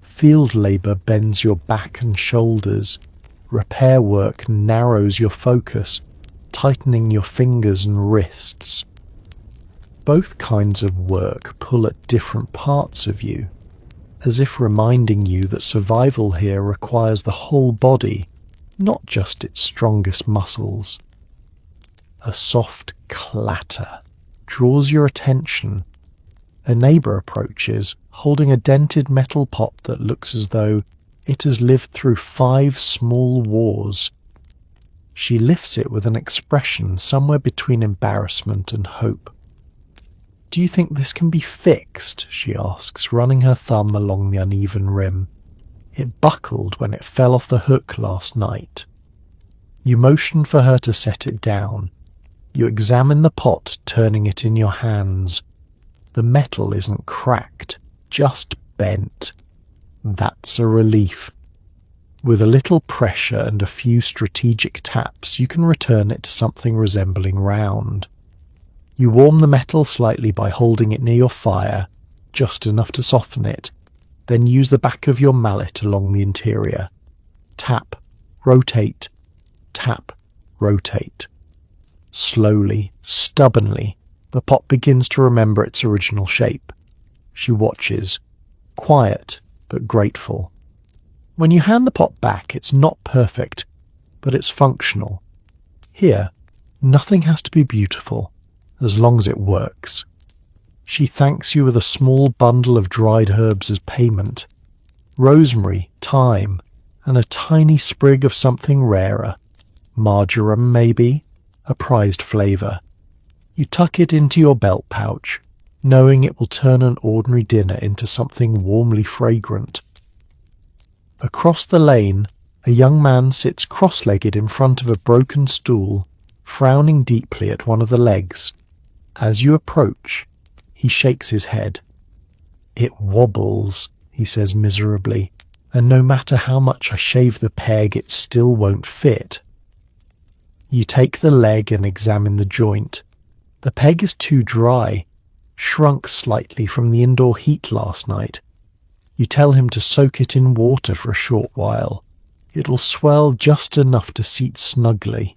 Speaker 1: Field labour bends your back and shoulders. Repair work narrows your focus, tightening your fingers and wrists. Both kinds of work pull at different parts of you, as if reminding you that survival here requires the whole body, not just its strongest muscles. A soft clatter draws your attention. A neighbour approaches, holding a dented metal pot that looks as though it has lived through 5 small wars. She lifts it with an expression somewhere between embarrassment and hope. "Do you think this can be fixed?" she asks, running her thumb along the uneven rim. "It buckled when it fell off the hook last night." You motion for her to set it down. You examine the pot, turning it in your hands. The metal isn't cracked, just bent. That's a relief. With a little pressure and a few strategic taps, you can return it to something resembling round. You warm the metal slightly by holding it near your fire, just enough to soften it, then use the back of your mallet along the interior. Tap, rotate, tap, rotate. Slowly, stubbornly, the pot begins to remember its original shape. She watches, quiet but grateful. When you hand the pot back, it's not perfect, but it's functional. Here, nothing has to be beautiful, as long as it works. She thanks you with a small bundle of dried herbs as payment. Rosemary, thyme, and a tiny sprig of something rarer. Marjoram, maybe? A prized flavour. You tuck it into your belt pouch, knowing it will turn an ordinary dinner into something warmly fragrant. Across the lane, a young man sits cross-legged in front of a broken stool, frowning deeply at one of the legs. As you approach, he shakes his head. "It wobbles," he says miserably, "and no matter how much I shave the peg, it still won't fit." You take the leg and examine the joint. The peg is too dry, shrunk slightly from the indoor heat last night. You tell him to soak it in water for a short while. It will swell just enough to seat snugly.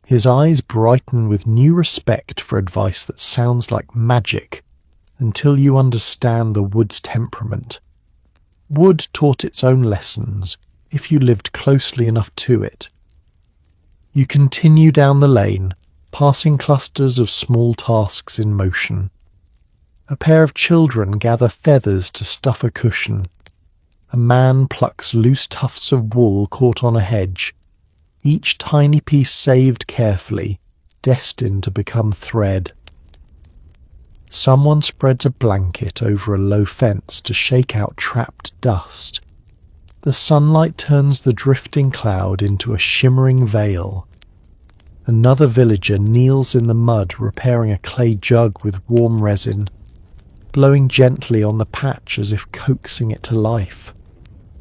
Speaker 1: His eyes brighten with new respect for advice that sounds like magic, until you understand the wood's temperament. Wood taught its own lessons if you lived closely enough to it. You continue down the lane, passing clusters of small tasks in motion. A pair of children gather feathers to stuff a cushion. A man plucks loose tufts of wool caught on a hedge, each tiny piece saved carefully, destined to become thread. Someone spreads a blanket over a low fence to shake out trapped dust. The sunlight turns the drifting cloud into a shimmering veil. Another villager kneels in the mud repairing a clay jug with warm resin, blowing gently on the patch as if coaxing it to life.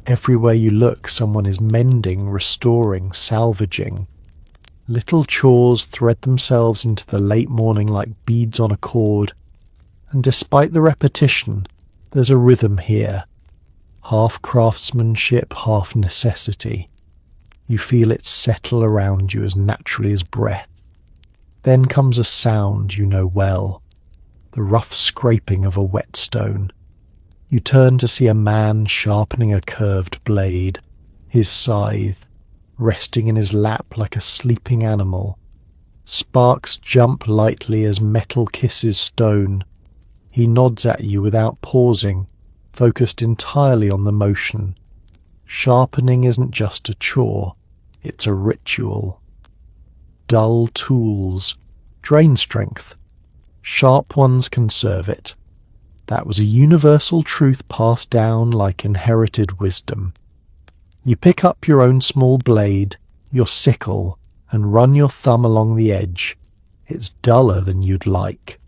Speaker 1: Everywhere you look, someone is mending, restoring, salvaging. Little chores thread themselves into the late morning like beads on a cord, and despite the repetition, there's a rhythm here. Half craftsmanship, half necessity. You feel it settle around you as naturally as breath. Then comes a sound you know well, the rough scraping of a whetstone. You turn to see a man sharpening a curved blade, his scythe, resting in his lap like a sleeping animal. Sparks jump lightly as metal kisses stone. He nods at you without pausing, focused entirely on the motion. Sharpening isn't just a chore, it's a ritual. Dull tools drain strength. Sharp ones conserve it. That was a universal truth passed down like inherited wisdom. You pick up your own small blade, your sickle, and run your thumb along the edge. It's duller than you'd like.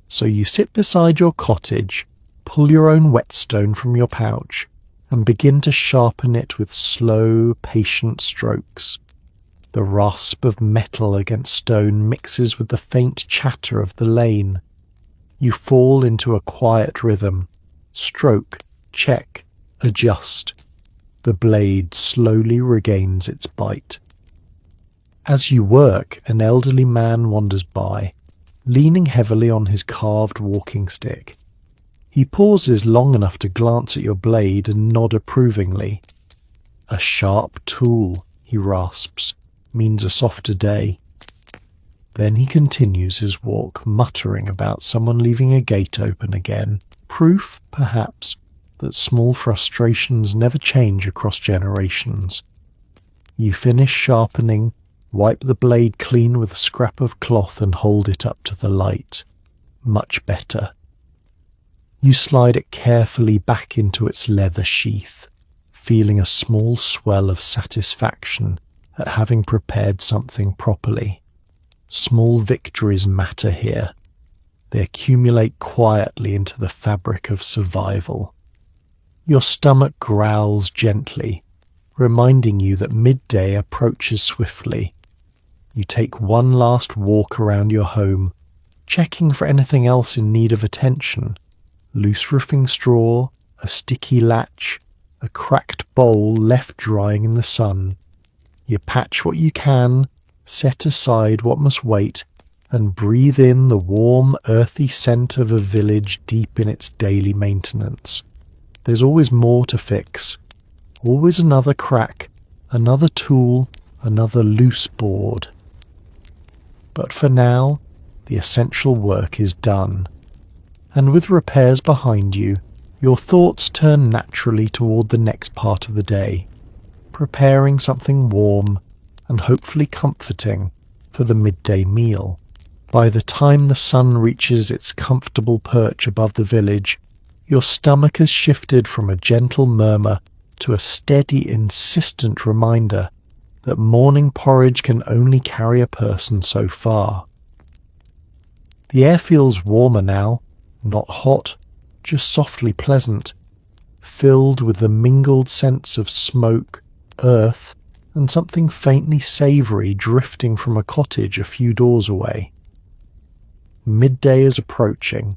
Speaker 1: So you sit beside your cottage, pull your own whetstone from your pouch, and begin to sharpen it with slow, patient strokes. The rasp of metal against stone mixes with the faint chatter of the lane. You fall into a quiet rhythm. Stroke, check, adjust. The blade slowly regains its bite. As you work, an elderly man wanders by, leaning heavily on his carved walking stick. He pauses long enough to glance at your blade and nod approvingly. A sharp tool, he rasps, means a softer day. Then he continues his walk, muttering about someone leaving a gate open again. Proof, perhaps, that small frustrations never change across generations. You finish sharpening, wipe the blade clean with a scrap of cloth and hold it up to the light. Much better. You slide it carefully back into its leather sheath, feeling a small swell of satisfaction at having prepared something properly. Small victories matter here. They accumulate quietly into the fabric of survival. Your stomach growls gently, reminding you that midday approaches swiftly. You take one last walk around your home, checking for anything else in need of attention. Loose roofing straw, a sticky latch, a cracked bowl left drying in the sun. You patch what you can, set aside what must wait, and breathe in the warm, earthy scent of a village deep in its daily maintenance. There's always more to fix. Always another crack, another tool, another loose board. But for now, the essential work is done. And with repairs behind you, your thoughts turn naturally toward the next part of the day, preparing something warm and hopefully comforting for the midday meal. By the time the sun reaches its comfortable perch above the village, your stomach has shifted from a gentle murmur to a steady, insistent reminder that morning porridge can only carry a person so far. The air feels warmer now, not hot, just softly pleasant, filled with the mingled scents of smoke, earth, and something faintly savoury drifting from a cottage a few doors away. Midday is approaching,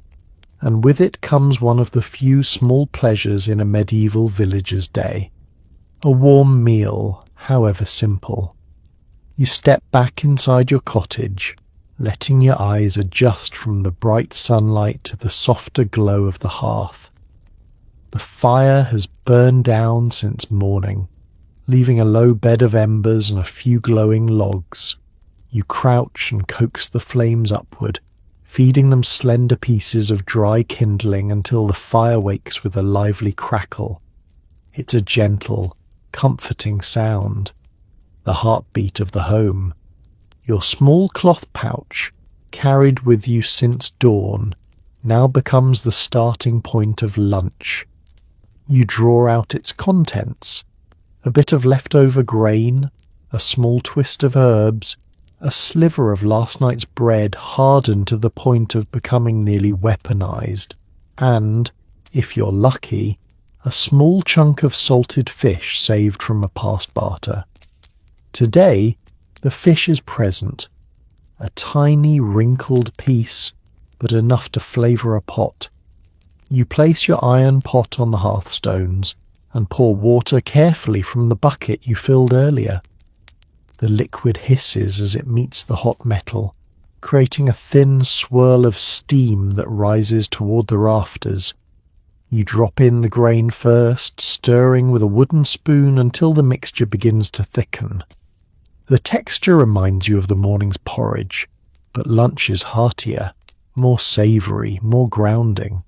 Speaker 1: and with it comes one of the few small pleasures in a medieval villager's day. A warm meal, however simple. You step back inside your cottage, letting your eyes adjust from the bright sunlight to the softer glow of the hearth. The fire has burned down since morning, leaving a low bed of embers and a few glowing logs. You crouch and coax the flames upward, feeding them slender pieces of dry kindling until the fire wakes with a lively crackle. It's a gentle, comforting sound, the heartbeat of the home. Your small cloth pouch, carried with you since dawn, now becomes the starting point of lunch. You draw out its contents: a bit of leftover grain, a small twist of herbs, a sliver of last night's bread hardened to the point of becoming nearly weaponized, and, if you're lucky, a small chunk of salted fish saved from a past barter. Today, the fish is present, a tiny wrinkled piece, but enough to flavour a pot. You place your iron pot on the hearthstones and pour water carefully from the bucket you filled earlier. The liquid hisses as it meets the hot metal, creating a thin swirl of steam that rises toward the rafters. You drop in the grain first, stirring with a wooden spoon until the mixture begins to thicken. The texture reminds you of the morning's porridge, but lunch is heartier, more savoury, more grounding.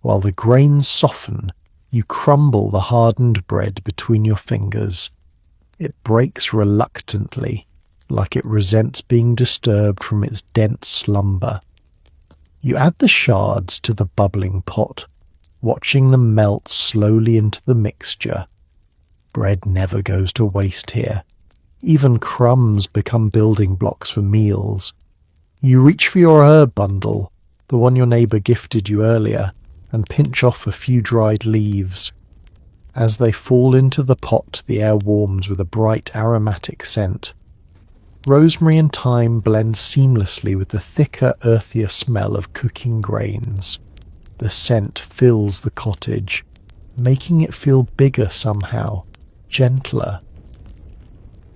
Speaker 1: While the grains soften, you crumble the hardened bread between your fingers. It breaks reluctantly, like it resents being disturbed from its dense slumber. You add the shards to the bubbling pot, watching them melt slowly into the mixture. Bread never goes to waste here. Even crumbs become building blocks for meals. You reach for your herb bundle, the one your neighbour gifted you earlier, and pinch off a few dried leaves. As they fall into the pot, the air warms with a bright aromatic scent. Rosemary and thyme blend seamlessly with the thicker, earthier smell of cooking grains. The scent fills the cottage, making it feel bigger somehow, gentler.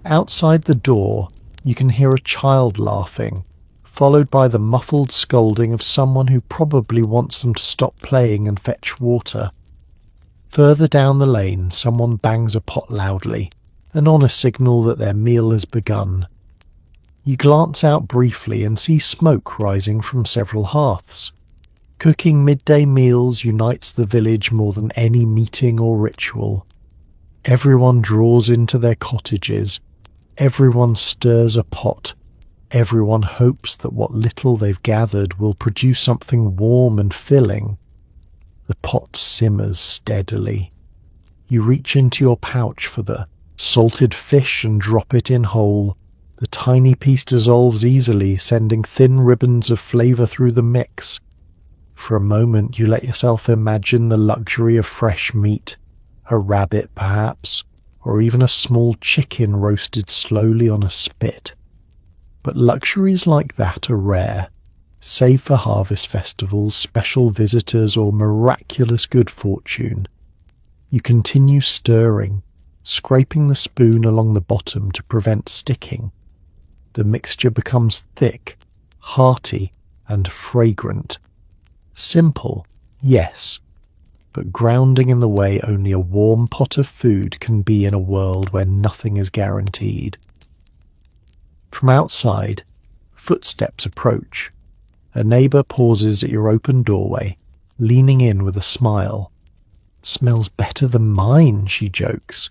Speaker 1: Outside the door, you can hear a child laughing, followed by the muffled scolding of someone who probably wants them to stop playing and fetch water. Further down the lane, someone bangs a pot loudly, an honest signal that their meal has begun. You glance out briefly and see smoke rising from several hearths. Cooking midday meals unites the village more than any meeting or ritual. Everyone draws into their cottages. Everyone stirs a pot. Everyone hopes that what little they've gathered will produce something warm and filling. The pot simmers steadily. You reach into your pouch for the salted fish and drop it in whole. The tiny piece dissolves easily, sending thin ribbons of flavour through the mix. For a moment you let yourself imagine the luxury of fresh meat, a rabbit perhaps, or even a small chicken roasted slowly on a spit. But luxuries like that are rare, save for harvest festivals, special visitors, or miraculous good fortune. You continue stirring, scraping the spoon along the bottom to prevent sticking. The mixture becomes thick, hearty, and fragrant. Simple, yes, but grounding in the way only a warm pot of food can be in a world where nothing is guaranteed. From outside, footsteps approach. A neighbour pauses at your open doorway, leaning in with a smile. "Smells better than mine," she jokes.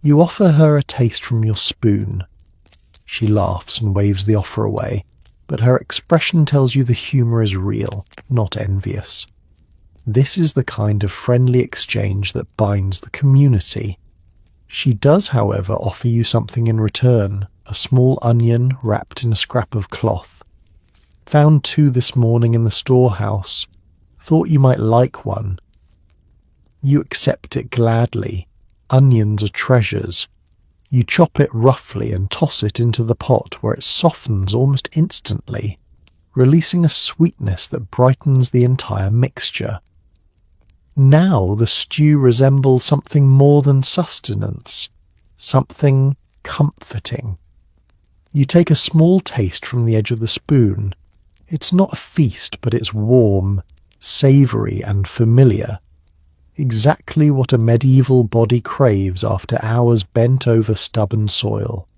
Speaker 1: You offer her a taste from your spoon. She laughs and waves the offer away, but her expression tells you the humour is real, not envious. This is the kind of friendly exchange that binds the community. She does, however, offer you something in return, a small onion wrapped in a scrap of cloth. Found 2 this morning in the storehouse. Thought you might like one. You accept it gladly. Onions are treasures. You chop it roughly and toss it into the pot, where it softens almost instantly, releasing a sweetness that brightens the entire mixture. Now the stew resembles something more than sustenance, something comforting. You take a small taste from the edge of the spoon. It's not a feast, but it's warm, savoury and familiar. exactly what a medieval body craves after hours bent over stubborn soil.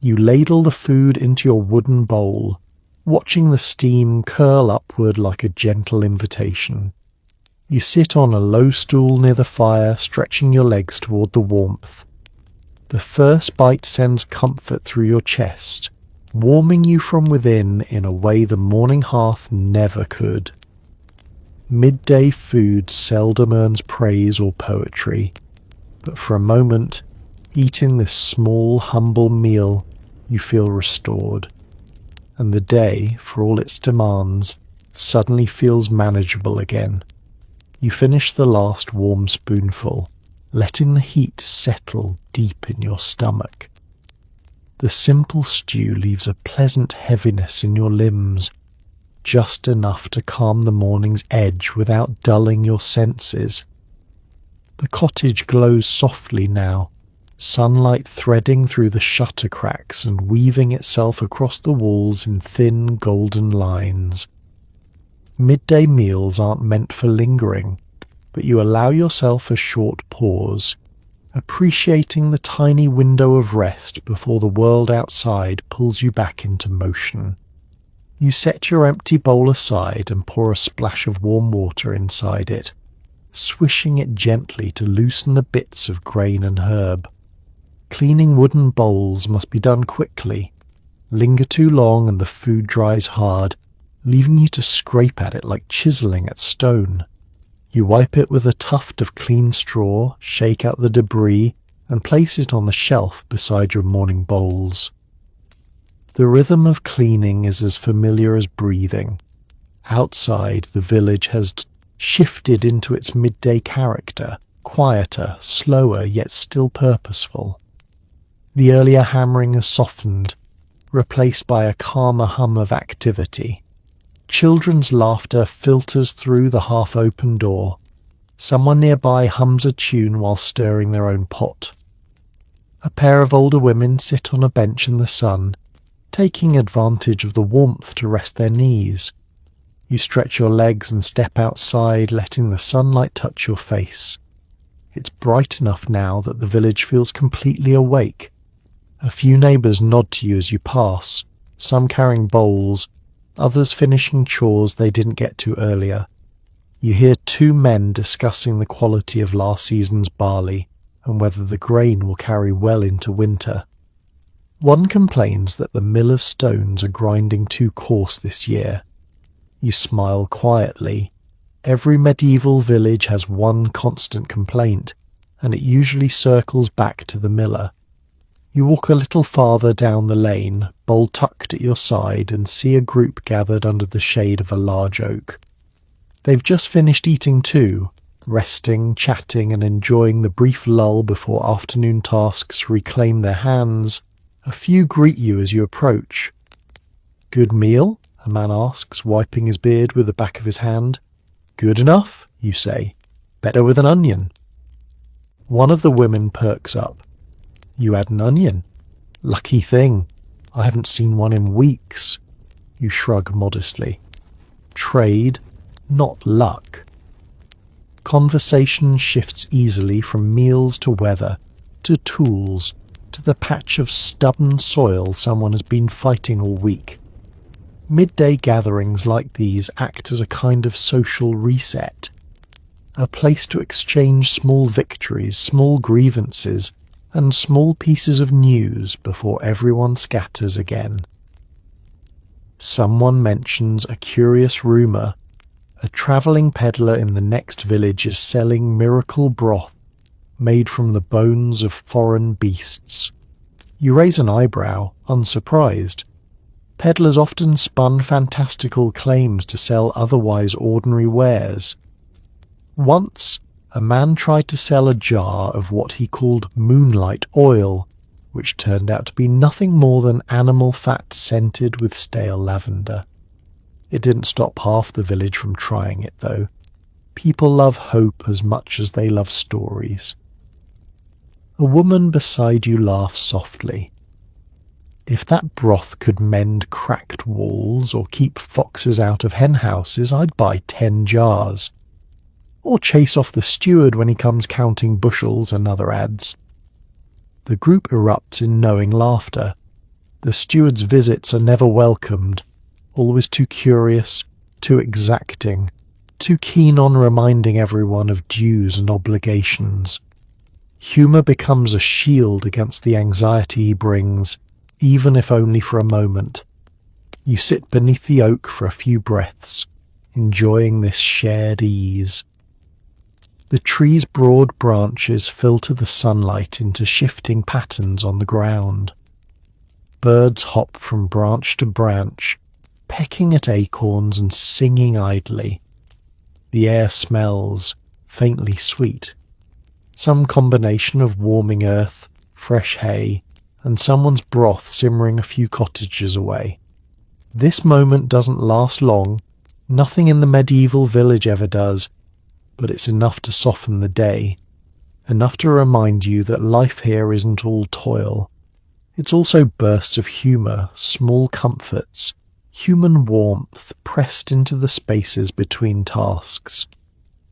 Speaker 1: You ladle the food into your wooden bowl, watching the steam curl upward like a gentle invitation. You sit on a low stool near the fire, stretching your legs toward the warmth. The first bite sends comfort through your chest, warming you from within in a way the morning hearth never could. Midday food seldom earns praise or poetry, but for a moment, eating this small, humble meal, you feel restored, and the day, for all its demands, suddenly feels manageable again. You finish the last warm spoonful, letting the heat settle deep in your stomach. The simple stew leaves a pleasant heaviness in your limbs, just enough to calm the morning's edge without dulling your senses. The cottage glows softly now, sunlight threading through the shutter cracks and weaving itself across the walls in thin golden lines. Midday meals aren't meant for lingering, but you allow yourself a short pause, appreciating the tiny window of rest before the world outside pulls you back into motion. You set your empty bowl aside and pour a splash of warm water inside it, swishing it gently to loosen the bits of grain and herb. Cleaning wooden bowls must be done quickly. Linger too long and the food dries hard, leaving you to scrape at it like chiseling at stone. You wipe it with a tuft of clean straw, shake out the debris, and place it on the shelf beside your morning bowls. The rhythm of cleaning is as familiar as breathing. Outside, the village has shifted into its midday character, quieter, slower, yet still purposeful. The earlier hammering has softened, replaced by a calmer hum of activity. Children's laughter filters through the half-open door. Someone nearby hums a tune while stirring their own pot. A pair of older women sit on a bench in the sun, taking advantage of the warmth to rest their knees. You stretch your legs and step outside, letting the sunlight touch your face. It's bright enough now that the village feels completely awake. A few neighbours nod to you as you pass, some carrying bowls, others finishing chores they didn't get to earlier. You hear two men discussing the quality of last season's barley and whether the grain will carry well into winter. One complains that the miller's stones are grinding too coarse this year. You smile quietly. Every medieval village has one constant complaint, and it usually circles back to the miller. You walk a little farther down the lane, bowl tucked at your side, and see a group gathered under the shade of a large oak. They've just finished eating too, resting, chatting, and enjoying the brief lull before afternoon tasks reclaim their hands. A few greet you as you approach. "Good meal?" a man asks, wiping his beard with the back of his hand. "Good enough," you say. "Better with an onion." One of the women perks up. "You had an onion? Lucky thing. I haven't seen one in weeks." You shrug modestly. Trade, not luck. Conversation shifts easily from meals to weather, to tools, to the patch of stubborn soil someone has been fighting all week. Midday gatherings like these act as a kind of social reset, a place to exchange small victories, small grievances, and small pieces of news before everyone scatters again. Someone mentions a curious rumour. A travelling peddler in the next village is selling miracle broth made from the bones of foreign beasts. You raise an eyebrow, unsurprised. Peddlers often spun fantastical claims to sell otherwise ordinary wares. Once, a man tried to sell a jar of what he called moonlight oil, which turned out to be nothing more than animal fat scented with stale lavender. It didn't stop half the village from trying it, though. People love hope as much as they love stories. A woman beside you laughs softly. "If that broth could mend cracked walls or keep foxes out of hen houses, I'd buy 10 jars. or chase off the steward when he comes counting bushels, another adds. The group erupts in knowing laughter. The steward's visits are never welcomed, always too curious, too exacting, too keen on reminding everyone of dues and obligations. Humour becomes a shield against the anxiety he brings, even if only for a moment. You sit beneath the oak for a few breaths, enjoying this shared ease. The tree's broad branches filter the sunlight into shifting patterns on the ground. Birds hop from branch to branch, pecking at acorns and singing idly. The air smells faintly sweet, some combination of warming earth, fresh hay, and someone's broth simmering a few cottages away. This moment doesn't last long, nothing in the medieval village ever does, but it's enough to soften the day, enough to remind you that life here isn't all toil. It's also bursts of humour, small comforts, human warmth pressed into the spaces between tasks.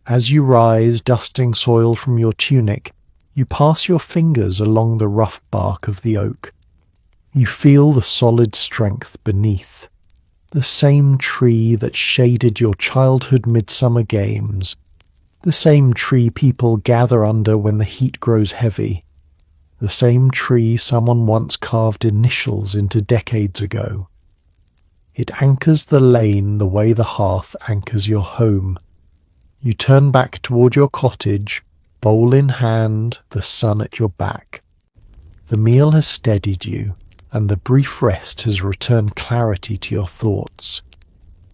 Speaker 1: As you rise, dusting soil from your tunic, you pass your fingers along the rough bark of the oak. You feel the solid strength beneath, the same tree that shaded your childhood midsummer games, the same tree people gather under when the heat grows heavy, the same tree someone once carved initials into decades ago. It anchors the lane the way the hearth anchors your home. You turn back toward your cottage, bowl in hand, the sun at your back. The meal has steadied you, and the brief rest has returned clarity to your thoughts.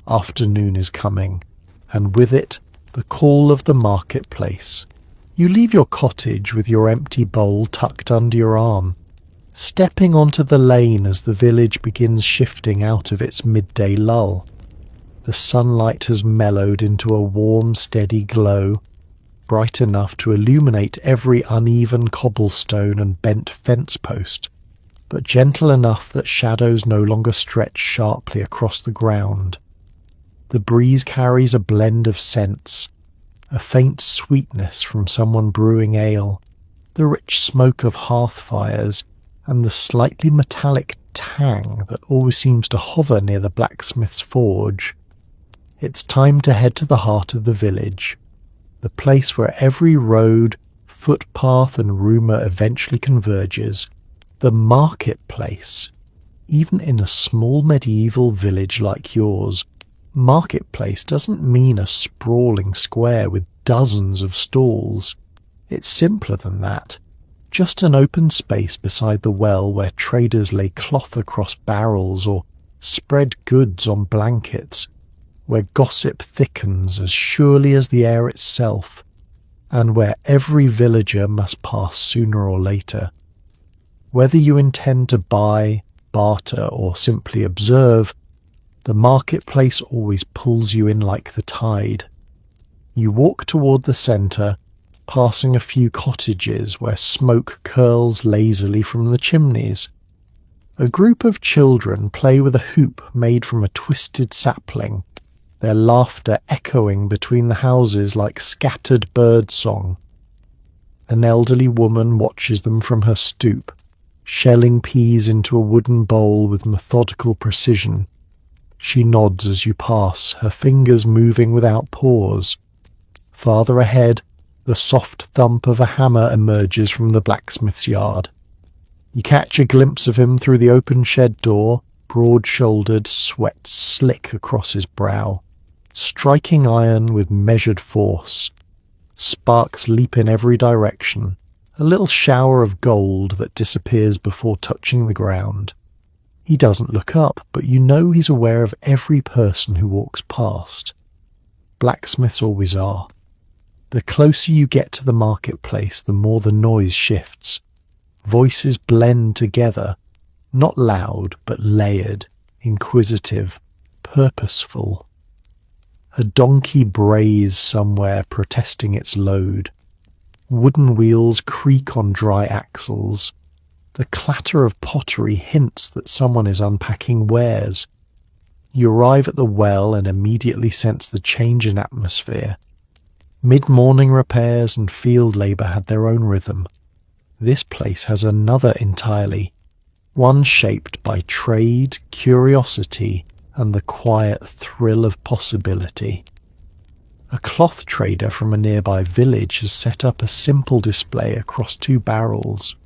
Speaker 1: Afternoon is coming, and with it, the call of the marketplace. You leave your cottage with your empty bowl tucked under your arm, stepping onto the lane as the village begins shifting out of its midday lull. The sunlight has mellowed into a warm, steady glow, bright enough to illuminate every uneven cobblestone and bent fence post, but gentle enough that shadows no longer stretch sharply across the ground. The breeze carries a blend of scents, a faint sweetness from someone brewing ale, the rich smoke of hearth fires, and the slightly metallic tang that always seems to hover near the blacksmith's forge. It's time to head to the heart of the village, the place where every road, footpath and rumour eventually converges, the marketplace. Even in a small medieval village like yours, marketplace doesn't mean a sprawling square with dozens of stalls. It's simpler than that. Just an open space beside the well where traders lay cloth across barrels or spread goods on blankets, where gossip thickens as surely as the air itself, and where every villager must pass sooner or later. Whether you intend to buy, barter, or simply observe, the marketplace always pulls you in like the tide. You walk toward the centre, passing a few cottages where smoke curls lazily from the chimneys. A group of children play with a hoop made from a twisted sapling, their laughter echoing between the houses like scattered bird song. An elderly woman watches them from her stoop, shelling peas into a wooden bowl with methodical precision. She nods as you pass, her fingers moving without pause. Farther ahead, the soft thump of a hammer emerges from the blacksmith's yard. You catch a glimpse of him through the open shed door, broad-shouldered, sweat slick across his brow, striking iron with measured force. Sparks leap in every direction, a little shower of gold that disappears before touching the ground. He doesn't look up, but you know he's aware of every person who walks past. Blacksmiths always are. The closer you get to the marketplace, the more the noise shifts. Voices blend together, not loud, but layered, inquisitive, purposeful. A donkey brays somewhere, protesting its load. Wooden wheels creak on dry axles. The clatter of pottery hints that someone is unpacking wares. You arrive at the well and immediately sense the change in atmosphere. Mid-morning repairs and field labour had their own rhythm. This place has another entirely, one shaped by trade, curiosity, and the quiet thrill of possibility. A cloth trader from a nearby village has set up a simple display across 2 barrels.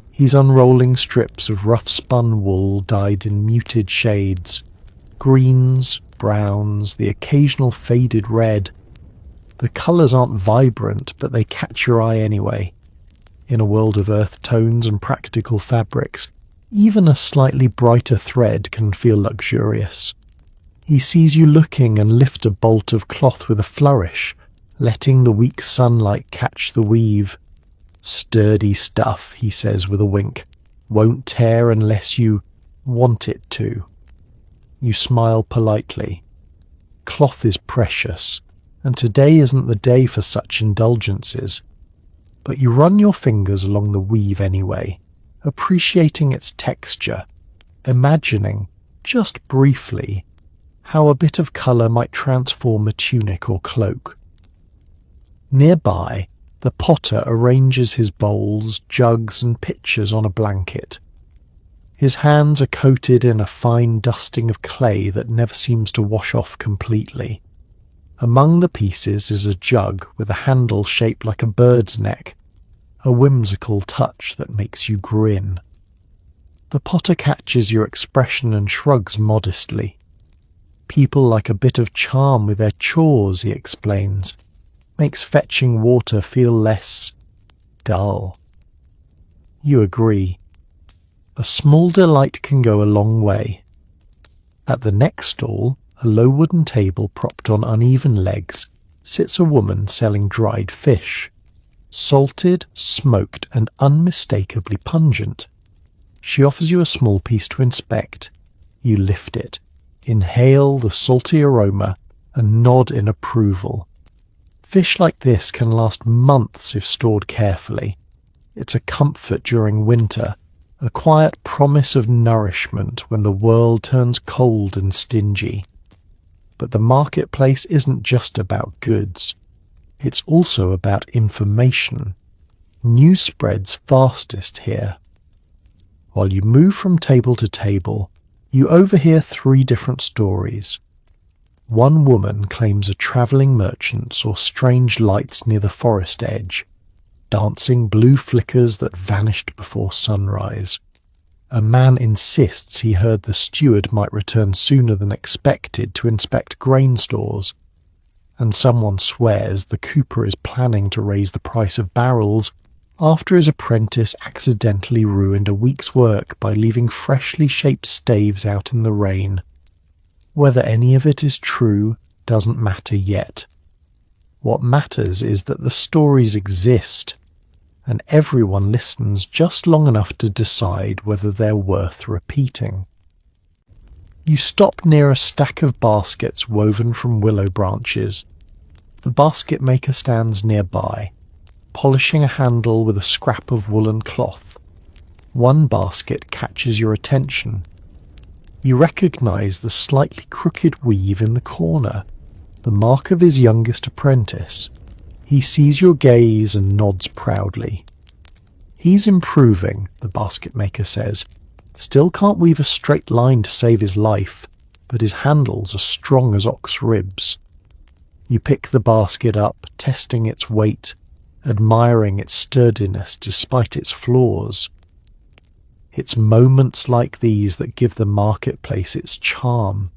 Speaker 1: He's unrolling strips of rough-spun wool dyed in muted shades, greens, browns, the occasional faded red. The colours aren't vibrant, but they catch your eye anyway. In a world of earth tones and practical fabrics, even a slightly brighter thread can feel luxurious. He sees you looking and lift a bolt of cloth with a flourish, letting the weak sunlight catch the weave. "Sturdy stuff," he says with a wink. "Won't tear unless you want it to." You smile politely. Cloth is precious, and today isn't the day for such indulgences. But you run your fingers along the weave anyway, appreciating its texture, imagining, just briefly, how a bit of colour might transform a tunic or cloak. Nearby, the potter arranges his bowls, jugs and pitchers on a blanket. His hands are coated in a fine dusting of clay that never seems to wash off completely. Among the pieces is a jug with a handle shaped like a bird's neck, a whimsical touch that makes you grin. The potter catches your expression and shrugs modestly. "People like a bit of charm with their chores," he explains. "Makes fetching water feel less dull." You agree. A small delight can go a long way. At the next stall, a low wooden table propped on uneven legs, sits a woman selling dried fish. Salted, smoked, and unmistakably pungent. She offers you a small piece to inspect. You lift it, inhale the salty aroma, and nod in approval. Fish like this can last months if stored carefully. It's a comfort during winter, a quiet promise of nourishment when the world turns cold and stingy. But the marketplace isn't just about goods. It's also about information. News spreads fastest here. While you move from table to table, you overhear 3 different stories. One woman claims a travelling merchant saw strange lights near the forest edge, dancing blue flickers that vanished before sunrise. A man insists he heard the steward might return sooner than expected to inspect grain stores. And someone swears the cooper is planning to raise the price of barrels after his apprentice accidentally ruined a week's work by leaving freshly shaped staves out in the rain. Whether any of it is true doesn't matter yet. What matters is that the stories exist, and everyone listens just long enough to decide whether they're worth repeating. You stop near a stack of baskets woven from willow branches. The basket maker stands nearby, polishing a handle with a scrap of woolen cloth. One basket catches your attention. You recognise the slightly crooked weave in the corner, the mark of his youngest apprentice. He sees your gaze and nods proudly. He's improving, the basket maker says. Still can't weave a straight line to save his life, but his handles are strong as ox ribs. You pick the basket up, testing its weight, admiring its sturdiness despite its flaws. It's moments like these that give the marketplace its charm.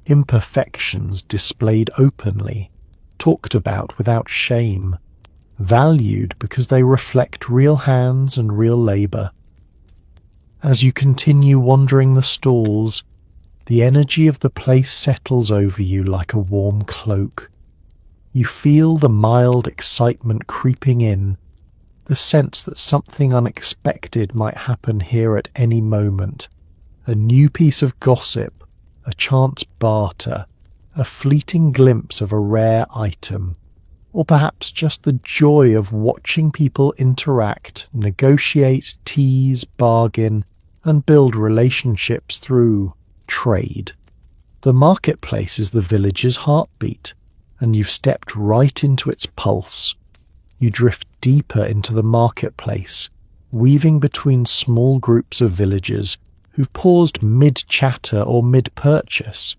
Speaker 1: Imperfections displayed openly, talked about without shame, valued because they reflect real hands and real labour. As you continue wandering the stalls, the energy of the place settles over you like a warm cloak. You feel the mild excitement creeping in, the sense that something unexpected might happen here at any moment. A new piece of gossip, a chance barter, a fleeting glimpse of a rare item, or perhaps just the joy of watching people interact, negotiate, tease, bargain, and build relationships through trade. The marketplace is the village's heartbeat, and you've stepped right into its pulse. You drift deeper into the marketplace, weaving between small groups of villagers who've paused mid-chatter or mid-purchase.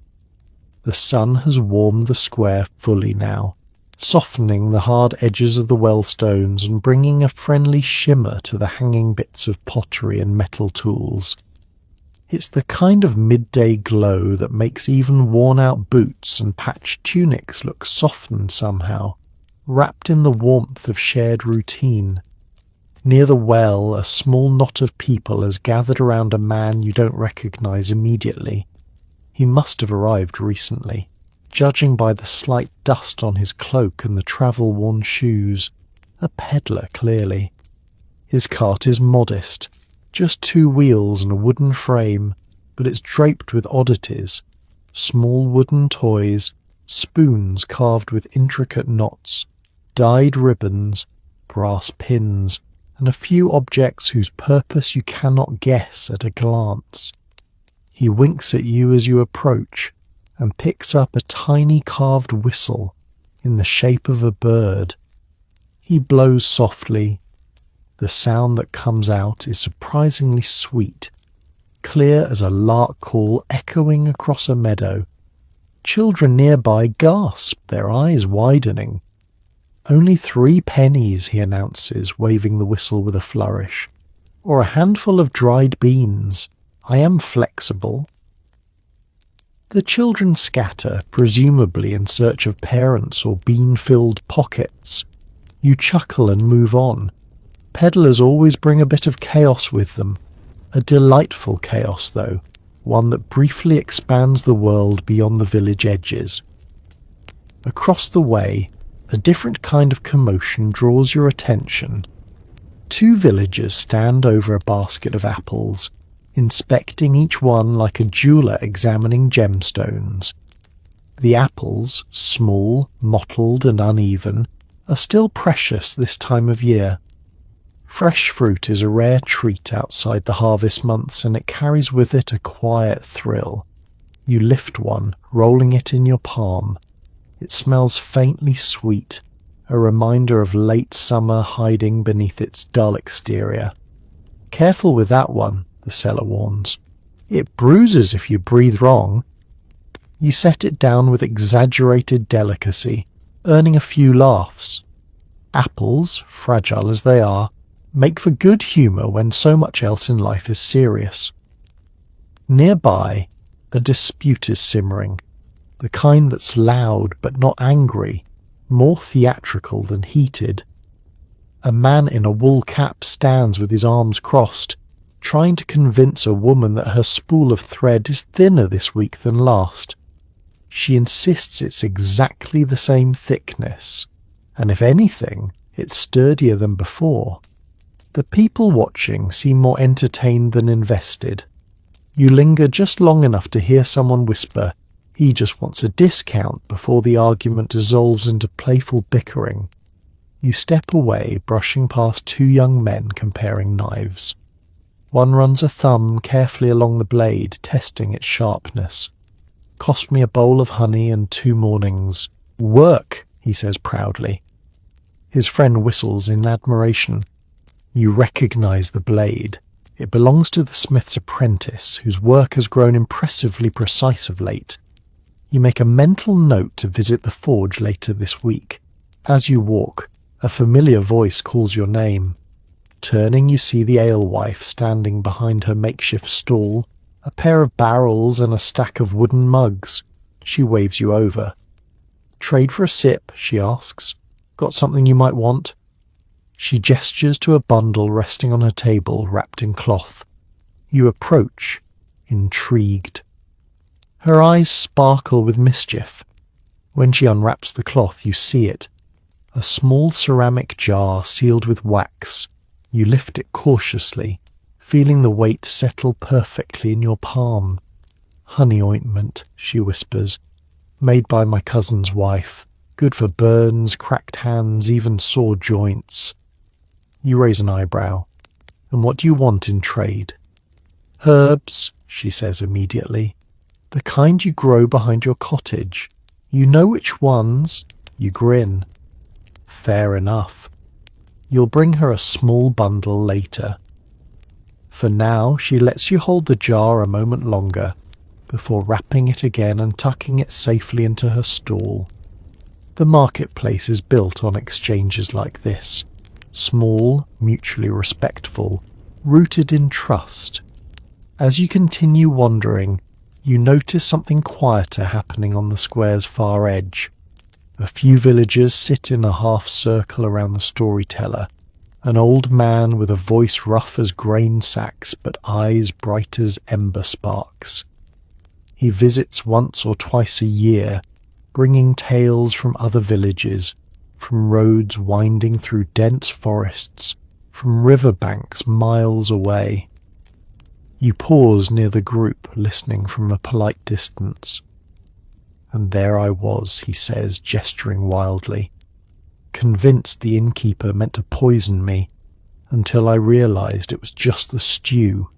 Speaker 1: The sun has warmed the square fully now, softening the hard edges of the well-stones and bringing a friendly shimmer to the hanging bits of pottery and metal tools. It's the kind of midday glow that makes even worn-out boots and patched tunics look softened somehow, wrapped in the warmth of shared routine. Near the well, a small knot of people has gathered around a man you don't recognize immediately. He must have arrived recently, judging by the slight dust on his cloak and the travel-worn shoes. A peddler, clearly. His cart is modest, just 2 wheels and a wooden frame, but it's draped with oddities. Small wooden toys, spoons carved with intricate knots, dyed ribbons, brass pins, and a few objects whose purpose you cannot guess at a glance. He winks at you as you approach, and picks up a tiny carved whistle in the shape of a bird. He blows softly. The sound that comes out is surprisingly sweet, clear as a lark call echoing across a meadow. Children nearby gasp, their eyes widening. "Only 3 pennies, he announces, waving the whistle with a flourish. "Or a handful of dried beans. I am flexible." The children scatter, presumably in search of parents or bean-filled pockets. You chuckle and move on. Peddlers always bring a bit of chaos with them. A delightful chaos, though, one that briefly expands the world beyond the village edges. Across the way, a different kind of commotion draws your attention. 2 villagers stand over a basket of apples, inspecting each one like a jeweller examining gemstones. The apples, small, mottled and uneven, are still precious this time of year. Fresh fruit is a rare treat outside the harvest months, and it carries with it a quiet thrill. You lift one, rolling it in your palm. It smells faintly sweet, a reminder of late summer hiding beneath its dull exterior. "Careful with that one," the seller warns. "It bruises if you breathe wrong." You set it down with exaggerated delicacy, earning a few laughs. Apples, fragile as they are, make for good humour when so much else in life is serious. Nearby, a dispute is simmering, the kind that's loud but not angry, more theatrical than heated. A man in a wool cap stands with his arms crossed, trying to convince a woman that her spool of thread is thinner this week than last. She insists it's exactly the same thickness, and if anything, it's sturdier than before. The people watching seem more entertained than invested. You linger just long enough to hear someone whisper, "He just wants a discount," before the argument dissolves into playful bickering. You step away, brushing past 2 young men comparing knives. One runs a thumb carefully along the blade, testing its sharpness. "Cost me a bowl of honey and 2 mornings. Work," he says proudly. His friend whistles in admiration. You recognize the blade. It belongs to the smith's apprentice, whose work has grown impressively precise of late. You make a mental note to visit the forge later this week. As you walk, a familiar voice calls your name. Turning, you see the alewife standing behind her makeshift stall, a pair of barrels and a stack of wooden mugs. She waves you over. "Trade for a sip?" she asks. "Got something you might want?" She gestures to a bundle resting on her table, wrapped in cloth. You approach, intrigued. Her eyes sparkle with mischief. When she unwraps the cloth, you see it. A small ceramic jar sealed with wax. You lift it cautiously, feeling the weight settle perfectly in your palm. "Honey ointment," she whispers. "Made by my cousin's wife. Good for burns, cracked hands, even sore joints." You raise an eyebrow. "And what do you want in trade?" "Herbs," she says immediately. "The kind you grow behind your cottage. You know which ones. You grin. Fair enough. You'll bring her a small bundle later. For now, she lets you hold the jar a moment longer, before wrapping it again and tucking it safely into her stall. The marketplace is built on exchanges like this, small, mutually respectful, rooted in trust. As you continue wandering, you notice something quieter happening on the square's far edge. A few villagers sit in a half circle around the storyteller, an old man with a voice rough as grain sacks but eyes bright as ember sparks. He visits once or twice a year, bringing tales from other villages, from roads winding through dense forests, from river banks miles away. You pause near the group, listening from a polite distance. And there I was, he says, gesturing wildly, convinced the innkeeper meant to poison me, until I realized it was just the stew,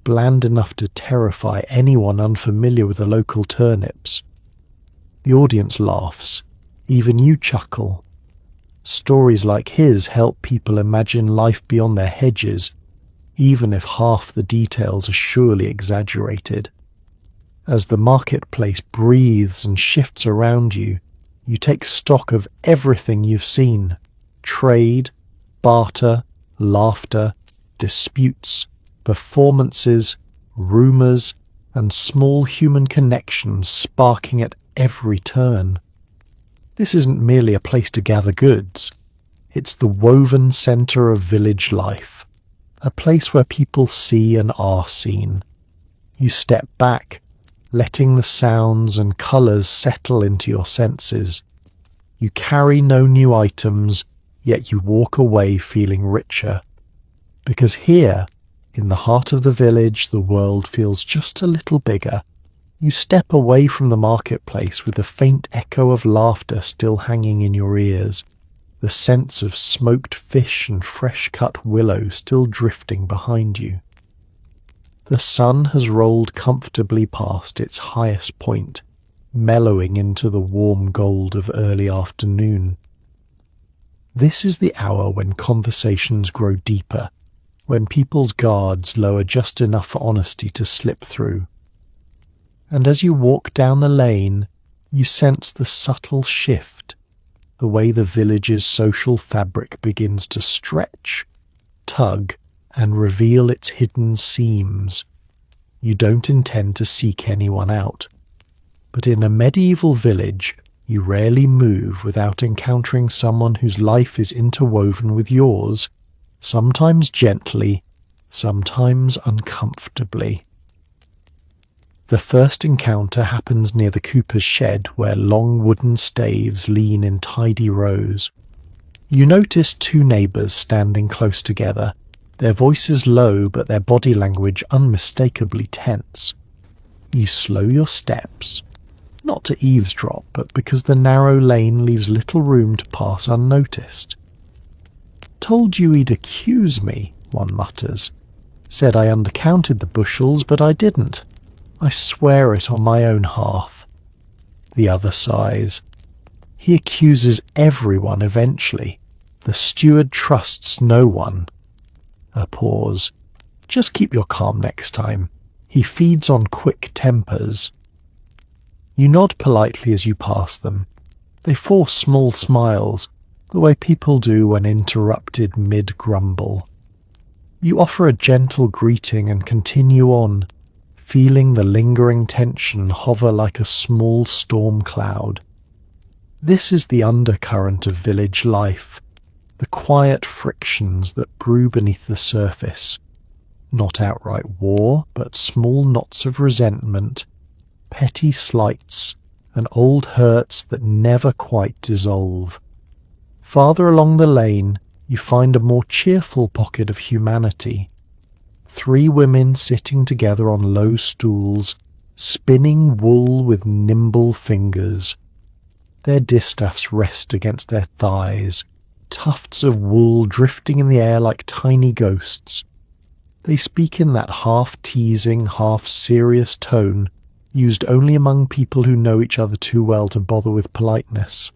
Speaker 1: bland enough to terrify anyone unfamiliar with the local turnips. The audience laughs. Even you chuckle. Stories like his help people imagine life beyond their hedges, even if half the details are surely exaggerated. As the marketplace breathes and shifts around you, you take stock of everything you've seen: trade, barter, laughter, disputes, performances, rumours, and small human connections sparking at every turn. This isn't merely a place to gather goods. It's the woven centre of village life, a place where people see and are seen. You step back, letting the sounds and colours settle into your senses. You carry no new items, yet you walk away feeling richer. Because here, in the heart of the village, the world feels just a little bigger. You step away from the marketplace with the faint echo of laughter still hanging in your ears, the sense of smoked fish and fresh-cut willow still drifting behind you. The sun has rolled comfortably past its highest point, mellowing into the warm gold of early afternoon. This is the hour when conversations grow deeper, when people's guards lower just enough for honesty to slip through. And as you walk down the lane, you sense the subtle shift, the way the village's social fabric begins to stretch, tug, and reveal its hidden seams. You don't intend to seek anyone out, but in a medieval village, you rarely move without encountering someone whose life is interwoven with yours, sometimes gently, sometimes uncomfortably. The first encounter happens near the cooper's shed, where long wooden staves lean in tidy rows. You notice two neighbours standing close together, their voices low but their body language unmistakably tense. You slow your steps, not to eavesdrop, but because the narrow lane leaves little room to pass unnoticed. "Told you he'd accuse me," one mutters. "Said I undercounted the bushels, but I didn't. I swear it on my own hearth." The other sighs. "He accuses everyone eventually. The steward trusts no one." A pause. "Just keep your calm next time. He feeds on quick tempers." You nod politely as you pass them. They force small smiles, the way people do when interrupted mid-grumble. You offer a gentle greeting and continue on, feeling the lingering tension hover like a small storm cloud. This is the undercurrent of village life, the quiet frictions that brew beneath the surface. Not outright war, but small knots of resentment, petty slights, and old hurts that never quite dissolve. Farther along the lane, you find a more cheerful pocket of humanity. 3 women sitting together on low stools, spinning wool with nimble fingers. Their distaffs rest against their thighs, tufts of wool drifting in the air like tiny ghosts. They speak in that half-teasing, half-serious tone used only among people who know each other too well to bother with politeness.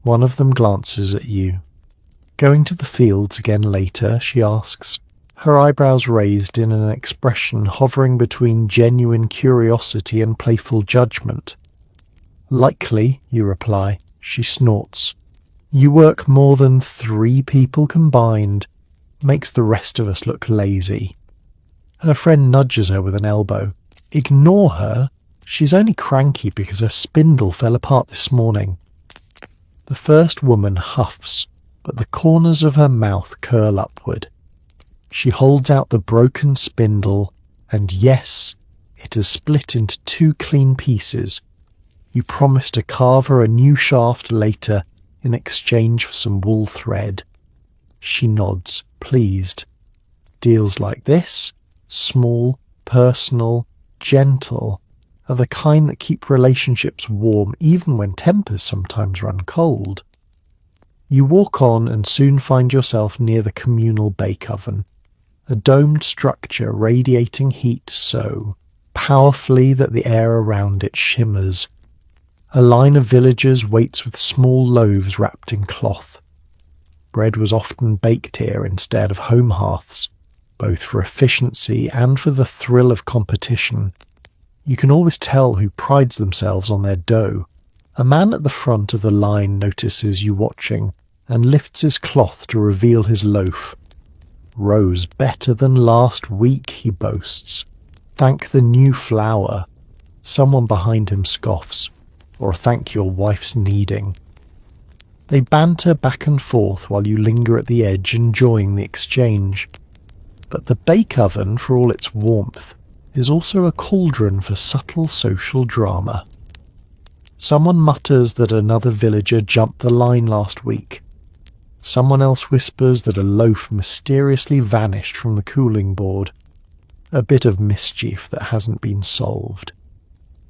Speaker 1: One of them glances at you. Going to the fields again later, she asks, her eyebrows raised in an expression hovering between genuine curiosity and playful judgment. Likely, you reply. She snorts. You work more than 3 people combined. Makes the rest of us look lazy. Her friend nudges her with an elbow. Ignore her. She's only cranky because her spindle fell apart this morning. The first woman huffs, but the corners of her mouth curl upward. She holds out the broken spindle, and yes, it has split into 2 clean pieces. You promise to carve her a new shaft later in exchange for some wool thread. She nods, pleased. Deals like this, small, personal, gentle, are the kind that keep relationships warm even when tempers sometimes run cold. You walk on and soon find yourself near the communal bake oven, a domed structure radiating heat so powerfully that the air around it shimmers. A line of villagers waits with small loaves wrapped in cloth. Bread was often baked here instead of home hearths, both for efficiency and for the thrill of competition. You can always tell who prides themselves on their dough. A man at the front of the line notices you watching and lifts his cloth to reveal his loaf. Rose better than last week, he boasts. Thank the new flour. Someone behind him scoffs. Or thank your wife's kneading. They banter back and forth while you linger at the edge enjoying the exchange. But the bake oven, for all its warmth, is also a cauldron for subtle social drama. Someone mutters that another villager jumped the line last week. Someone else whispers that a loaf mysteriously vanished from the cooling board. A bit of mischief that hasn't been solved.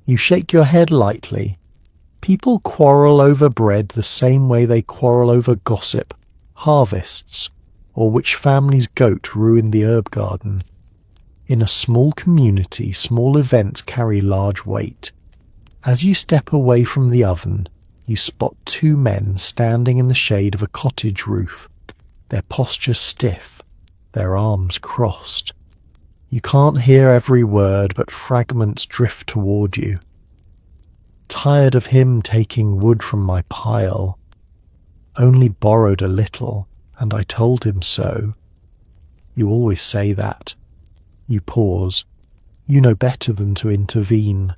Speaker 1: You shake your head lightly. People quarrel over bread the same way they quarrel over gossip, harvests, or which family's goat ruined the herb garden. In a small community, small events carry large weight. As you step away from the oven, you spot 2 men standing in the shade of a cottage roof, their posture stiff, their arms crossed. You can't hear every word, but fragments drift toward you. Tired of him taking wood from my pile. Only borrowed a little, and I told him so. You always say that. You pause. You know better than to intervene.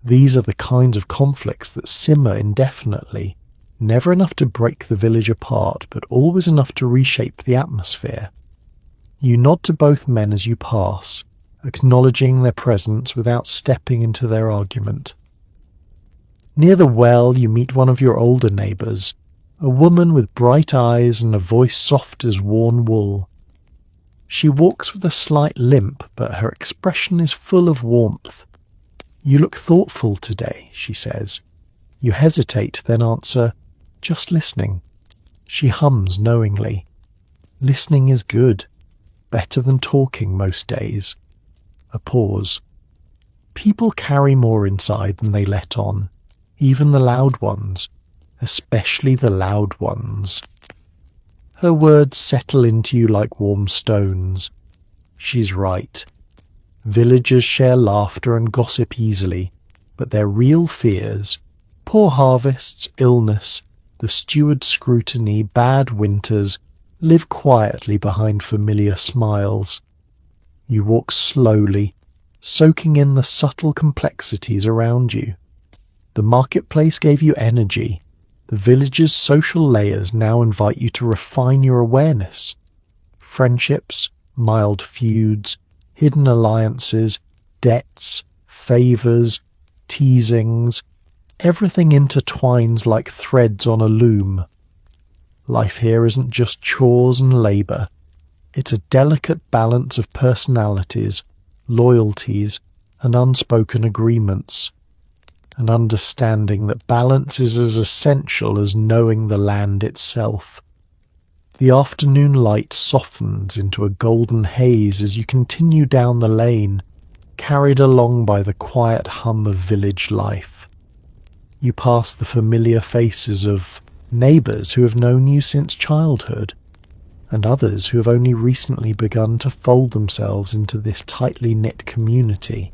Speaker 1: These are the kinds of conflicts that simmer indefinitely, never enough to break the village apart, but always enough to reshape the atmosphere. You nod to both men as you pass, acknowledging their presence without stepping into their argument. Near the well you meet one of your older neighbours, a woman with bright eyes and a voice soft as worn wool. She walks with a slight limp, but her expression is full of warmth. You look thoughtful today, she says. You hesitate, then answer, just listening. She hums knowingly. Listening is good, better than talking most days. A pause. People carry more inside than they let on, even the loud ones, especially the loud ones. Her words settle into you like warm stones. She's right. Villagers share laughter and gossip easily, but their real fears, poor harvests, illness, the steward's scrutiny, bad winters, live quietly behind familiar smiles. You walk slowly, soaking in the subtle complexities around you. The marketplace gave you energy. The village's social layers now invite you to refine your awareness. Friendships, mild feuds, hidden alliances, debts, favours, teasings, everything intertwines like threads on a loom. Life here isn't just chores and labour. It's a delicate balance of personalities, loyalties, and unspoken agreements. An understanding that balance is as essential as knowing the land itself. The afternoon light softens into a golden haze as you continue down the lane, carried along by the quiet hum of village life. You pass the familiar faces of neighbours who have known you since childhood, and others who have only recently begun to fold themselves into this tightly knit community.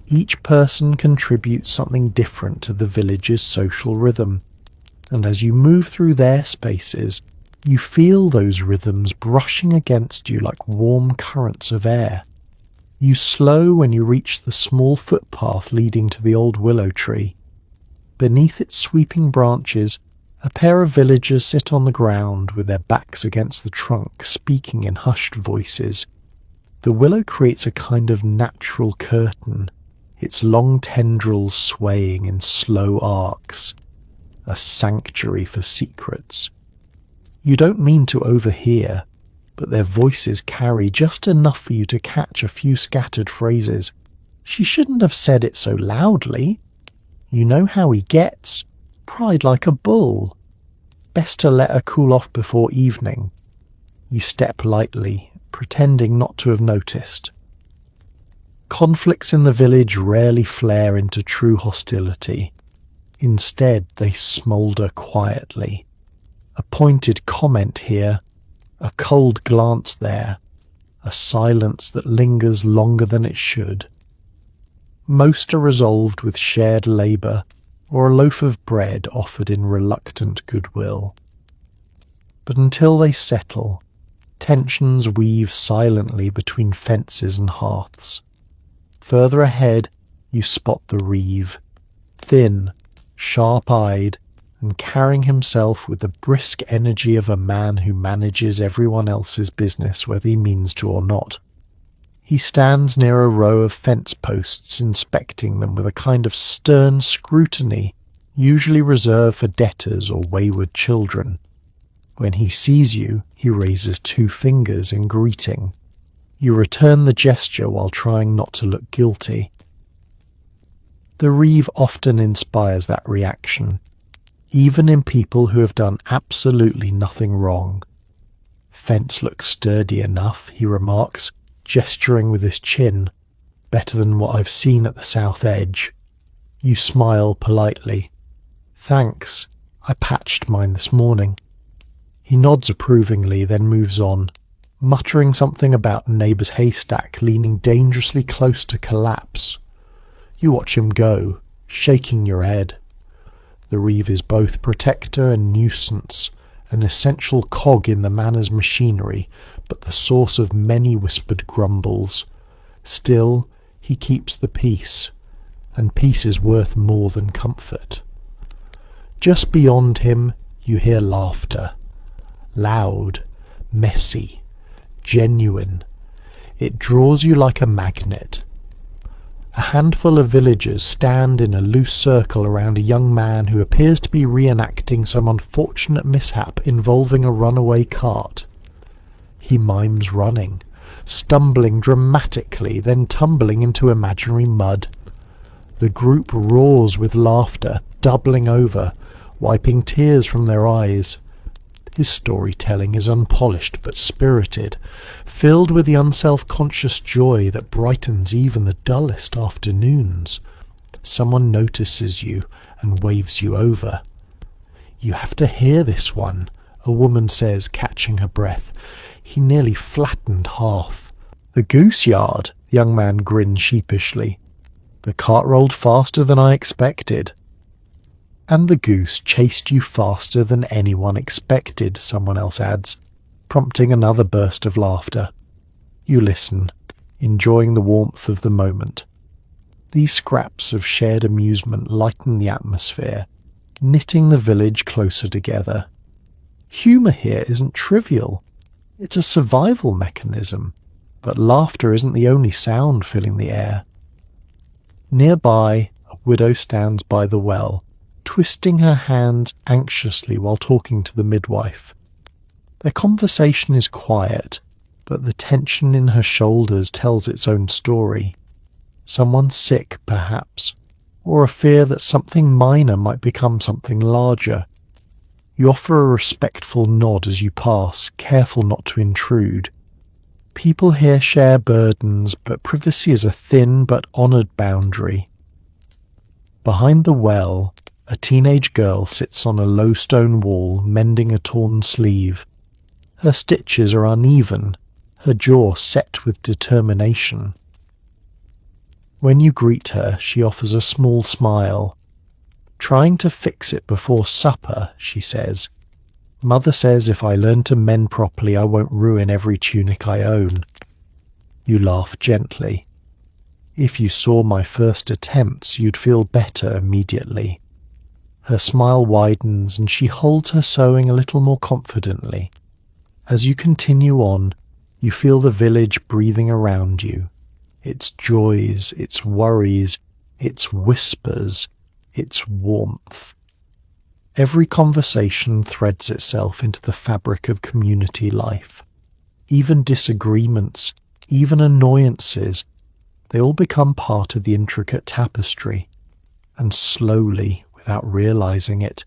Speaker 1: Each person contributes something different to the village's social rhythm, and as you move through their spaces, you feel those rhythms brushing against you like warm currents of air. You slow when you reach the small footpath leading to the old willow tree. Beneath its sweeping branches, a pair of villagers sit on the ground with their backs against the trunk, speaking in hushed voices. The willow creates a kind of natural curtain, its long tendrils swaying in slow arcs, a sanctuary for secrets. You don't mean to overhear, but their voices carry just enough for you to catch a few scattered phrases. She shouldn't have said it so loudly. You know how he gets. Pride like a bull. Best to let her cool off before evening. You step lightly, pretending not to have noticed. Conflicts in the village rarely flare into true hostility. Instead, they smoulder quietly. A pointed comment here, a cold glance there, a silence that lingers longer than it should. Most are resolved with shared labour or a loaf of bread offered in reluctant goodwill. But until they settle, tensions weave silently between fences and hearths. Further ahead, you spot the reeve, thin, sharp-eyed, and carrying himself with the brisk energy of a man who manages everyone else's business whether he means to or not. He stands near a row of fence posts, inspecting them with a kind of stern scrutiny usually reserved for debtors or wayward children. When he sees you, he raises 2 fingers in greeting. You return the gesture while trying not to look guilty. The reeve often inspires that reaction, even in people who have done absolutely nothing wrong. Fence looks sturdy enough, he remarks, gesturing with his chin. Better than what I've seen at the south edge. You smile politely. Thanks, I patched mine this morning. He nods approvingly, then moves on, muttering something about a neighbour's haystack leaning dangerously close to collapse. You watch him go, shaking your head. The reeve is both protector and nuisance, an essential cog in the manor's machinery, but the source of many whispered grumbles. Still, he keeps the peace, and peace is worth more than comfort. Just beyond him, you hear laughter. Loud, messy, genuine. It draws you like a magnet. A handful of villagers stand in a loose circle around a young man who appears to be reenacting some unfortunate mishap involving a runaway cart. He mimes running, stumbling dramatically, then tumbling into imaginary mud. The group roars with laughter, doubling over, wiping tears from their eyes. His storytelling is unpolished but spirited, filled with the unself-conscious joy that brightens even the dullest afternoons. Someone notices you and waves you over. You have to hear this one, a woman says, catching her breath. He nearly flattened half. The goose yard, the young man grinned sheepishly. The cart rolled faster than I expected. And the goose chased you faster than anyone expected, someone else adds, prompting another burst of laughter. You listen, enjoying the warmth of the moment. These scraps of shared amusement lighten the atmosphere, knitting the village closer together. Humour here isn't trivial. It's a survival mechanism, but laughter isn't the only sound filling the air. Nearby, a widow stands by the well, twisting her hands anxiously while talking to the midwife. Their conversation is quiet, but the tension in her shoulders tells its own story. Someone sick, perhaps, or a fear that something minor might become something larger. You offer a respectful nod as you pass, careful not to intrude. People here share burdens, but privacy is a thin but honoured boundary. Behind the well, a teenage girl sits on a low stone wall, mending a torn sleeve. Her stitches are uneven, her jaw set with determination. When you greet her, she offers a small smile. "Trying to fix it before supper," she says. "Mother says if I learn to mend properly, I won't ruin every tunic I own." You laugh gently. "If you saw my first attempts, you'd feel better immediately." Her smile widens and she holds her sewing a little more confidently. As you continue on, you feel the village breathing around you. Its joys, its worries, its whispers, its warmth. Every conversation threads itself into the fabric of community life. Even disagreements, even annoyances, they all become part of the intricate tapestry. And slowly, without realizing it,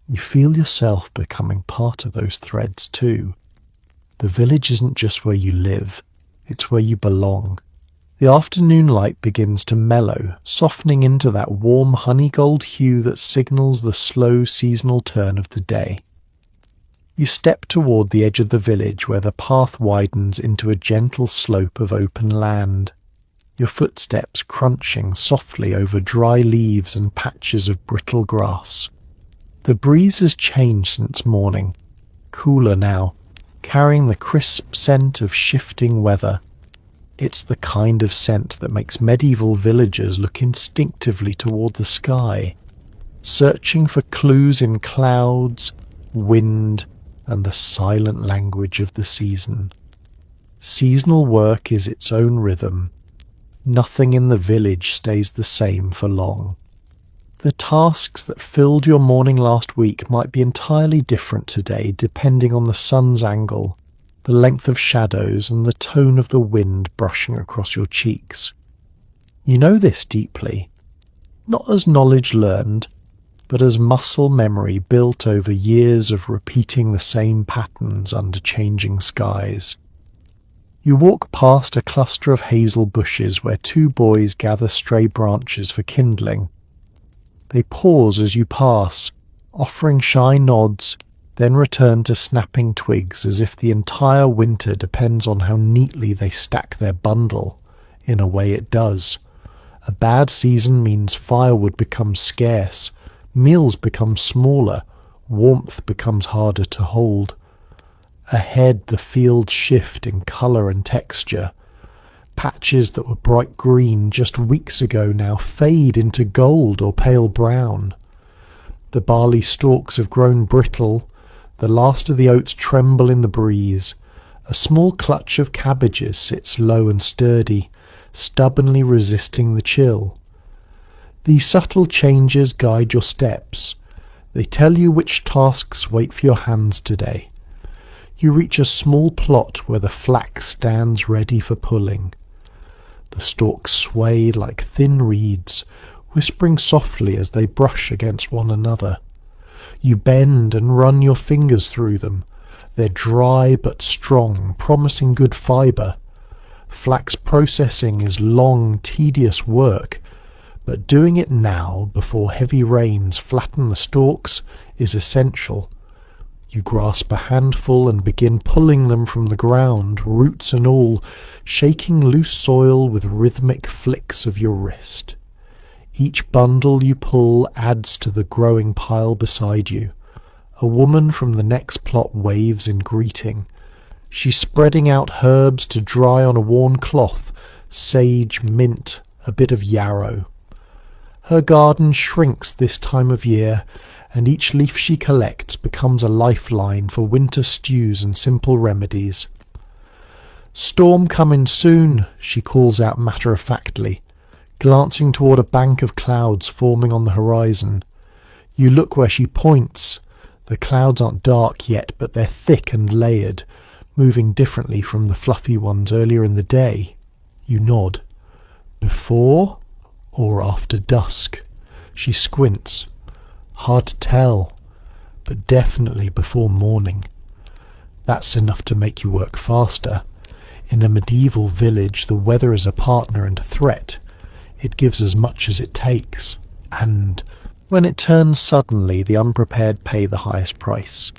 Speaker 1: you feel yourself becoming part of those threads too. The village isn't just where you live, it's where you belong. The afternoon light begins to mellow, softening into that warm honey-gold hue that signals the slow seasonal turn of the day. You step toward the edge of the village where the path widens into a gentle slope of open land, your footsteps crunching softly over dry leaves and patches of brittle grass. The breeze has changed since morning, cooler now, carrying the crisp scent of shifting weather. It's the kind of scent that makes medieval villagers look instinctively toward the sky, searching for clues in clouds, wind, and the silent language of the season. Seasonal work is its own rhythm. Nothing in the village stays the same for long. The tasks that filled your morning last week might be entirely different today, depending on the sun's angle, the length of shadows, and the tone of the wind brushing across your cheeks. You know this deeply, not as knowledge learned, but as muscle memory built over years of repeating the same patterns under changing skies. You walk past a cluster of hazel bushes where two boys gather stray branches for kindling. They pause as you pass, offering shy nods, then return to snapping twigs as if the entire winter depends on how neatly they stack their bundle. In a way it does. A bad season means firewood becomes scarce, meals become smaller, warmth becomes harder to hold. Ahead the fields shift in colour and texture. Patches that were bright green just weeks ago now fade into gold or pale brown. The barley stalks have grown brittle, the last of the oats tremble in the breeze. A small clutch of cabbages sits low and sturdy, stubbornly resisting the chill. These subtle changes guide your steps. They tell you which tasks wait for your hands today. You reach a small plot where the flax stands ready for pulling. The stalks sway like thin reeds, whispering softly as they brush against one another. You bend and run your fingers through them. They're dry but strong, promising good fibre. Flax processing is long, tedious work, but doing it now, before heavy rains flatten the stalks, is essential. You grasp a handful and begin pulling them from the ground, roots and all, shaking loose soil with rhythmic flicks of your wrist. Each bundle you pull adds to the growing pile beside you. A woman from the next plot waves in greeting. She's spreading out herbs to dry on a worn cloth, sage, mint, a bit of yarrow. Her garden shrinks this time of year, and each leaf she collects becomes a lifeline for winter stews and simple remedies. "Storm coming soon," she calls out matter-of-factly, glancing toward a bank of clouds forming on the horizon. You look where she points. The clouds aren't dark yet, but they're thick and layered, moving differently from the fluffy ones earlier in the day. You nod. Before or after dusk? She squints. Hard to tell, but definitely before morning. That's enough to make you work faster. In a medieval village, the weather is a partner and a threat. It gives as much as it takes. And when it turns suddenly, the unprepared pay the highest price.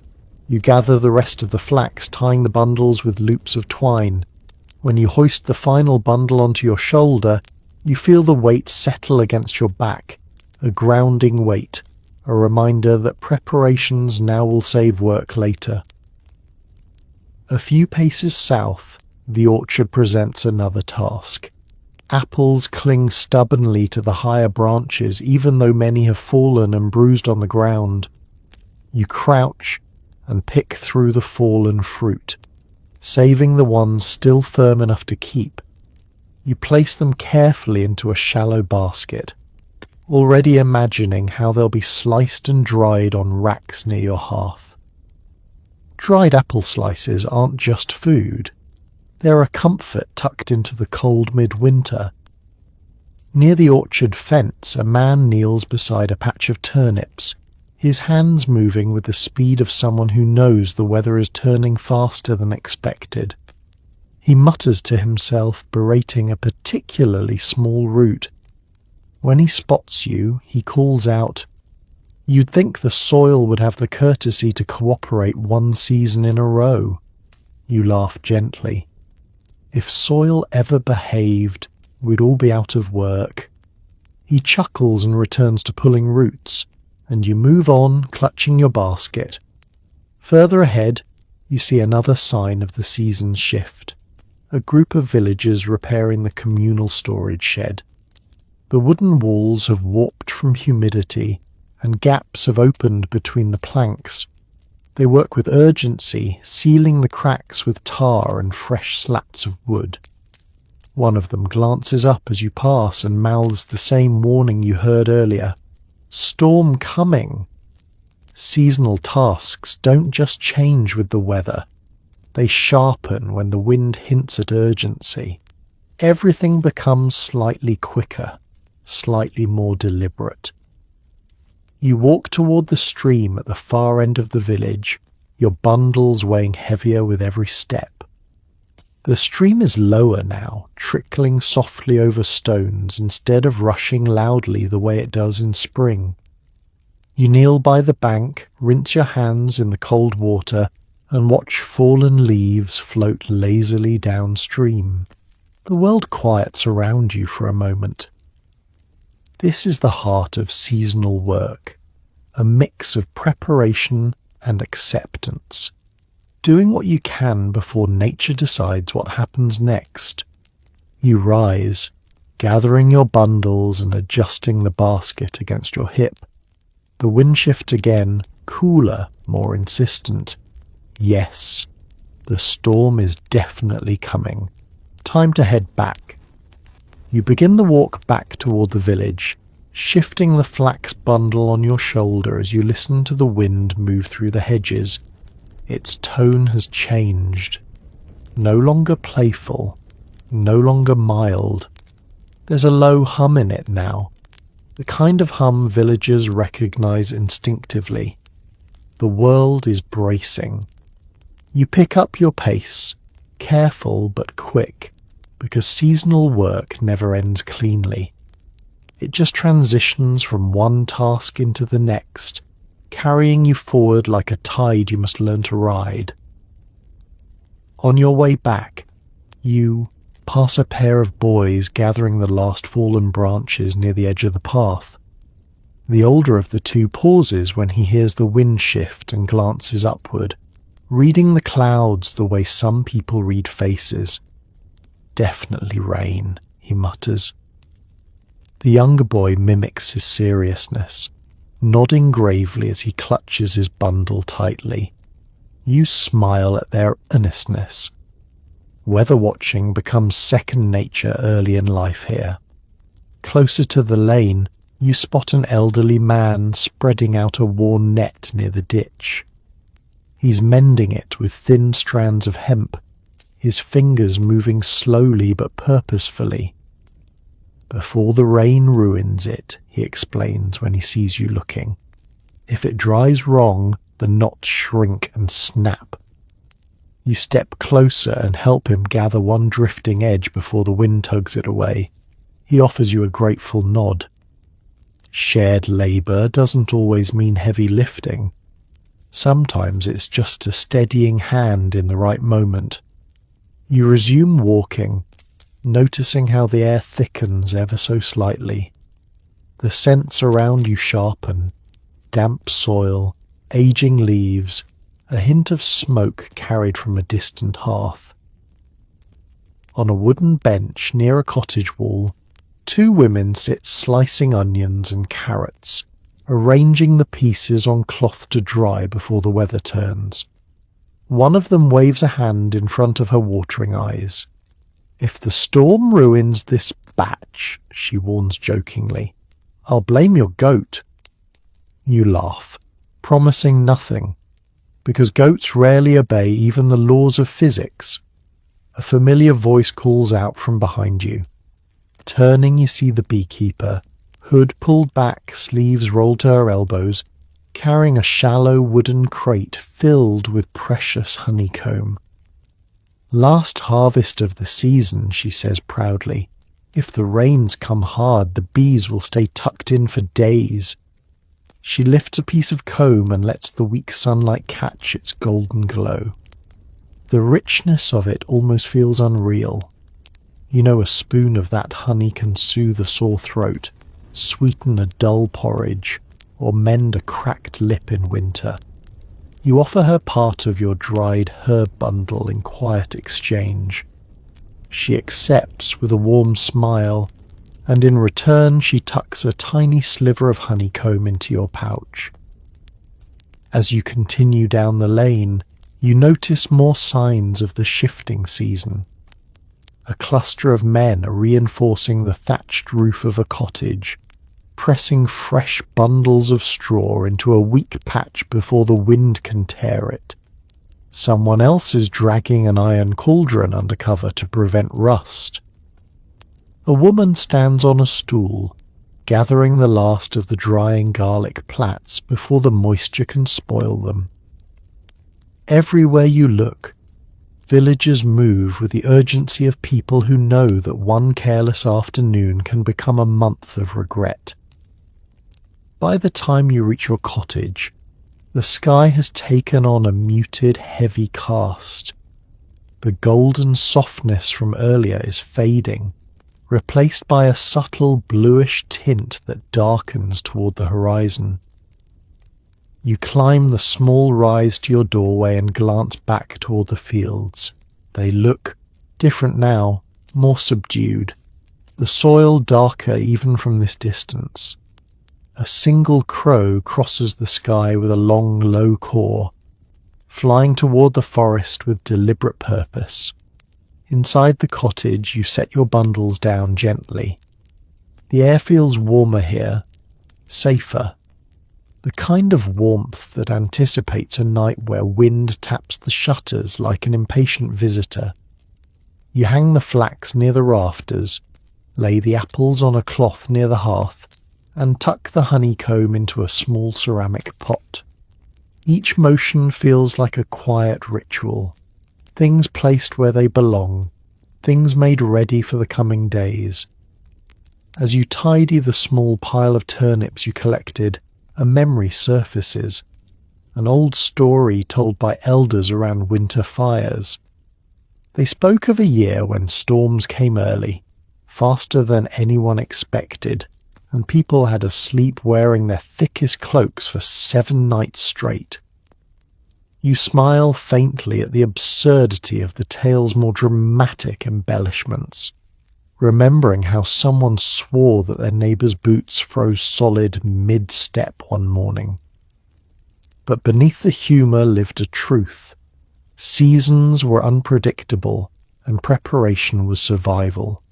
Speaker 1: You gather the rest of the flax, tying the bundles with loops of twine. When you hoist the final bundle onto your shoulder, you feel the weight settle against your back, a grounding weight, a reminder that preparations now will save work later. A few paces south, the orchard presents another task. Apples cling stubbornly to the higher branches, even though many have fallen and bruised on the ground. You crouch and pick through the fallen fruit, saving the ones still firm enough to keep. You place them carefully into a shallow basket, already imagining how they'll be sliced and dried on racks near your hearth. Dried apple slices aren't just food. They're a comfort tucked into the cold midwinter. Near the orchard fence, a man kneels beside a patch of turnips, his hands moving with the speed of someone who knows the weather is turning faster than expected. He mutters to himself, berating a particularly small root. When he spots you, he calls out, "You'd think the soil would have the courtesy to cooperate one season in a row." You laugh gently. If soil ever behaved, we'd all be out of work. He chuckles and returns to pulling roots, and you move on, clutching your basket. Further ahead, you see another sign of the season's shift. A group of villagers repairing the communal storage shed. The wooden walls have warped from humidity, and gaps have opened between the planks. They work with urgency, sealing the cracks with tar and fresh slats of wood. One of them glances up as you pass and mouths the same warning you heard earlier. Storm coming! Seasonal tasks don't just change with the weather. They sharpen when the wind hints at urgency. Everything becomes slightly quicker, slightly more deliberate. You walk toward the stream at the far end of the village, your bundles weighing heavier with every step. The stream is lower now, trickling softly over stones instead of rushing loudly the way it does in spring. You kneel by the bank, rinse your hands in the cold water, and watch fallen leaves float lazily downstream. The world quiets around you for a moment. This is the heart of seasonal work, a mix of preparation and acceptance. Doing what you can before nature decides what happens next. You rise, gathering your bundles and adjusting the basket against your hip. The wind shift again, cooler, more insistent. Yes, the storm is definitely coming. Time to head back. You begin the walk back toward the village, shifting the flax bundle on your shoulder as you listen to the wind move through the hedges. Its tone has changed. No longer playful, no longer mild. There's a low hum in it now, the kind of hum villagers recognize instinctively. The world is bracing. You pick up your pace, careful but quick, because seasonal work never ends cleanly. It just transitions from one task into the next, carrying you forward like a tide you must learn to ride. On your way back, you pass a pair of boys gathering the last fallen branches near the edge of the path. The older of the two pauses when he hears the wind shift and glances upward, reading the clouds the way some people read faces. "Definitely rain," he mutters. The younger boy mimics his seriousness, nodding gravely as he clutches his bundle tightly. You smile at their earnestness. Weather watching becomes second nature early in life here. Closer to the lane, you spot an elderly man spreading out a worn net near the ditch. He's mending it with thin strands of hemp, his fingers moving slowly but purposefully. "Before the rain ruins it," he explains when he sees you looking. "If it dries wrong, the knots shrink and snap." You step closer and help him gather one drifting edge before the wind tugs it away. He offers you a grateful nod. Shared labour doesn't always mean heavy lifting. Sometimes it's just a steadying hand in the right moment. You resume walking, noticing how the air thickens ever so slightly. The scents around you sharpen: damp soil, aging leaves, a hint of smoke carried from a distant hearth. On a wooden bench near a cottage wall, two women sit slicing onions and carrots, arranging the pieces on cloth to dry before the weather turns. One of them waves a hand in front of her watering eyes. "If the storm ruins this batch," she warns jokingly, "I'll blame your goat." You laugh, promising nothing, because goats rarely obey even the laws of physics. A familiar voice calls out from behind you. Turning, you see the beekeeper, hood pulled back, sleeves rolled to her elbows, carrying a shallow wooden crate filled with precious honeycomb. "Last harvest of the season," she says proudly. "If the rains come hard, the bees will stay tucked in for days." She lifts a piece of comb and lets the weak sunlight catch its golden glow. The richness of it almost feels unreal. You know a spoon of that honey can soothe a sore throat, sweeten a dull porridge, or mend a cracked lip in winter. You offer her part of your dried herb bundle in quiet exchange. She accepts with a warm smile, and in return she tucks a tiny sliver of honeycomb into your pouch. As you continue down the lane, you notice more signs of the shifting season. A cluster of men are reinforcing the thatched roof of a cottage, pressing fresh bundles of straw into a weak patch before the wind can tear it. Someone else is dragging an iron cauldron under cover to prevent rust. A woman stands on a stool, gathering the last of the drying garlic plats before the moisture can spoil them. Everywhere you look, villagers move with the urgency of people who know that one careless afternoon can become a month of regret. By the time you reach your cottage, the sky has taken on a muted, heavy cast. The golden softness from earlier is fading, replaced by a subtle bluish tint that darkens toward the horizon. You climb the small rise to your doorway and glance back toward the fields. They look different now, more subdued, the soil darker even from this distance. A single crow crosses the sky with a long, low caw, flying toward the forest with deliberate purpose. Inside the cottage, you set your bundles down gently. The air feels warmer here, safer. The kind of warmth that anticipates a night where wind taps the shutters like an impatient visitor. You hang the flax near the rafters, lay the apples on a cloth near the hearth, and tuck the honeycomb into a small ceramic pot. Each motion feels like a quiet ritual, things placed where they belong, things made ready for the coming days. As you tidy the small pile of turnips you collected, a memory surfaces, an old story told by elders around winter fires. They spoke of a year when storms came early, faster than anyone expected, and people had to sleep wearing their thickest cloaks for 7 nights straight. You smile faintly at the absurdity of the tale's more dramatic embellishments, remembering how someone swore that their neighbour's boots froze solid mid-step one morning. But beneath the humour lived a truth. Seasons were unpredictable, and preparation was survival.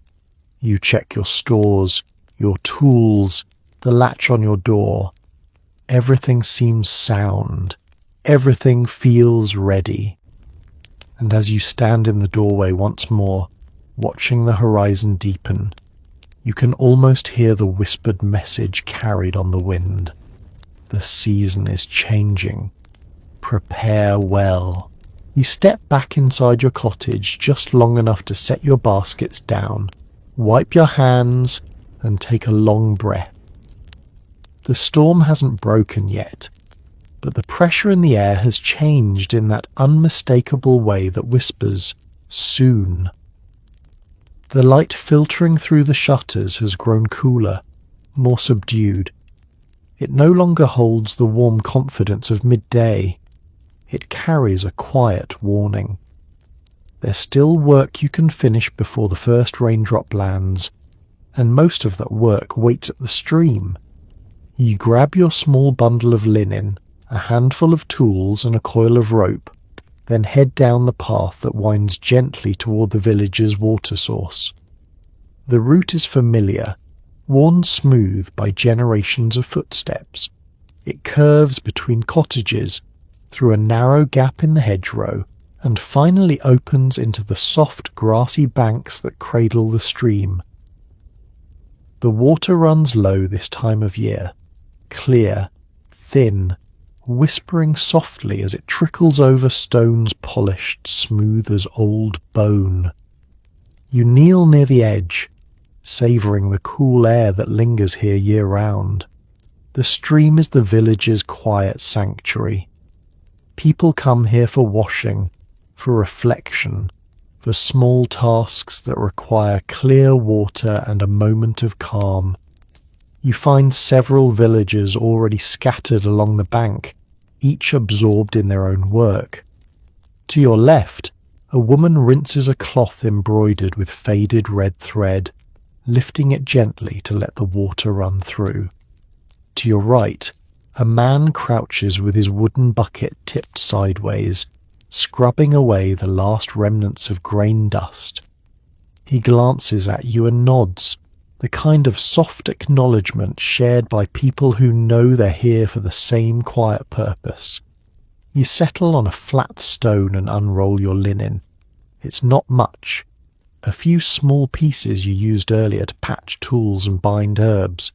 Speaker 1: You check your stores, your tools, the latch on your door. Everything seems sound. Everything feels ready. And as you stand in the doorway once more, watching the horizon deepen, you can almost hear the whispered message carried on the wind. The season is changing. Prepare well. You step back inside your cottage just long enough to set your baskets down, wipe your hands, and take a long breath. The storm hasn't broken yet, but the pressure in the air has changed in that unmistakable way that whispers, soon. The light filtering through the shutters has grown cooler, more subdued. It no longer holds the warm confidence of midday. It carries a quiet warning. There's still work you can finish before the first raindrop lands, and most of that work waits at the stream. You grab your small bundle of linen, a handful of tools and a coil of rope, then head down the path that winds gently toward the village's water source. The route is familiar, worn smooth by generations of footsteps. It curves between cottages, through a narrow gap in the hedgerow, and finally opens into the soft grassy banks that cradle the stream. The water runs low this time of year, clear, thin, whispering softly as it trickles over stones polished smooth as old bone. You kneel near the edge, savouring the cool air that lingers here year-round. The stream is the village's quiet sanctuary. People come here for washing, for reflection, for small tasks that require clear water and a moment of calm. You find several villagers already scattered along the bank, each absorbed in their own work. To your left, a woman rinses a cloth embroidered with faded red thread, lifting it gently to let the water run through. To your right, a man crouches with his wooden bucket tipped sideways, scrubbing away the last remnants of grain dust. He glances at you and nods, the kind of soft acknowledgement shared by people who know they're here for the same quiet purpose. You settle on a flat stone and unroll your linen. It's not much. A few small pieces you used earlier to patch tools and bind herbs.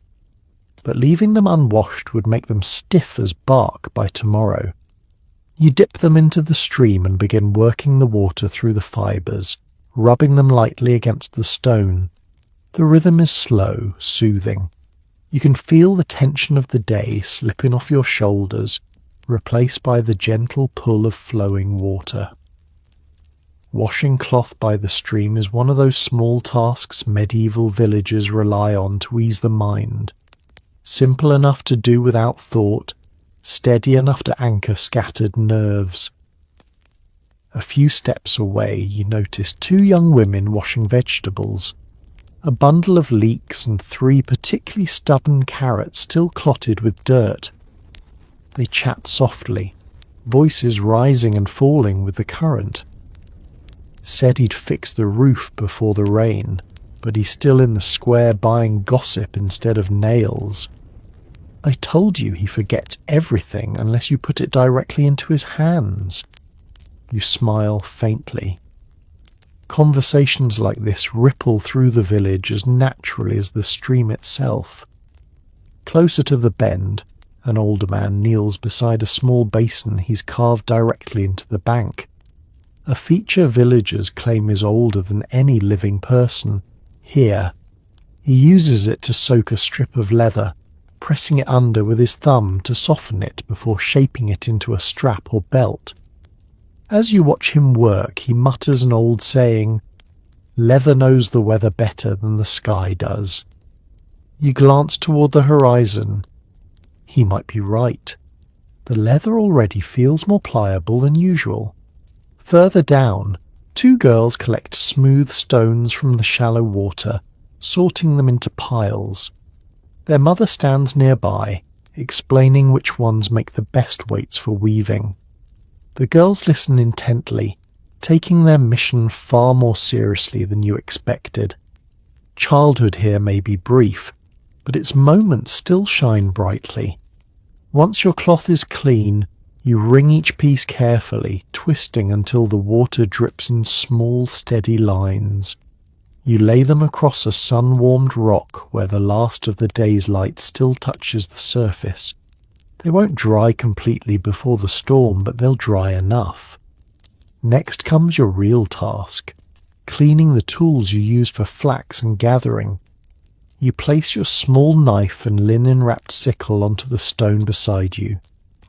Speaker 1: But leaving them unwashed would make them stiff as bark by tomorrow. You dip them into the stream and begin working the water through the fibres, rubbing them lightly against the stone. The rhythm is slow, soothing. You can feel the tension of the day slipping off your shoulders, replaced by the gentle pull of flowing water. Washing cloth by the stream is one of those small tasks medieval villagers rely on to ease the mind. Simple enough to do without thought, steady enough to anchor scattered nerves. A few steps away you notice two young women washing vegetables. A bundle of leeks and 3 particularly stubborn carrots still clotted with dirt. They chat softly, voices rising and falling with the current. Said he'd fix the roof before the rain, but he's still in the square buying gossip instead of nails. I told you he forgets everything unless you put it directly into his hands. You smile faintly. Conversations like this ripple through the village as naturally as the stream itself. Closer to the bend, an older man kneels beside a small basin he's carved directly into the bank. A feature villagers claim is older than any living person. Here, he uses it to soak a strip of leather, pressing it under with his thumb to soften it before shaping it into a strap or belt. As you watch him work, he mutters an old saying, "Leather knows the weather better than the sky does." You glance toward the horizon. He might be right. The leather already feels more pliable than usual. Further down, 2 girls collect smooth stones from the shallow water, sorting them into piles. Their mother stands nearby, explaining which ones make the best weights for weaving. The girls listen intently, taking their mission far more seriously than you expected. Childhood here may be brief, but its moments still shine brightly. Once your cloth is clean, you wring each piece carefully, twisting until the water drips in small, steady lines. You lay them across a sun-warmed rock where the last of the day's light still touches the surface. They won't dry completely before the storm, but they'll dry enough. Next comes your real task, cleaning the tools you use for flax and gathering. You place your small knife and linen-wrapped sickle onto the stone beside you,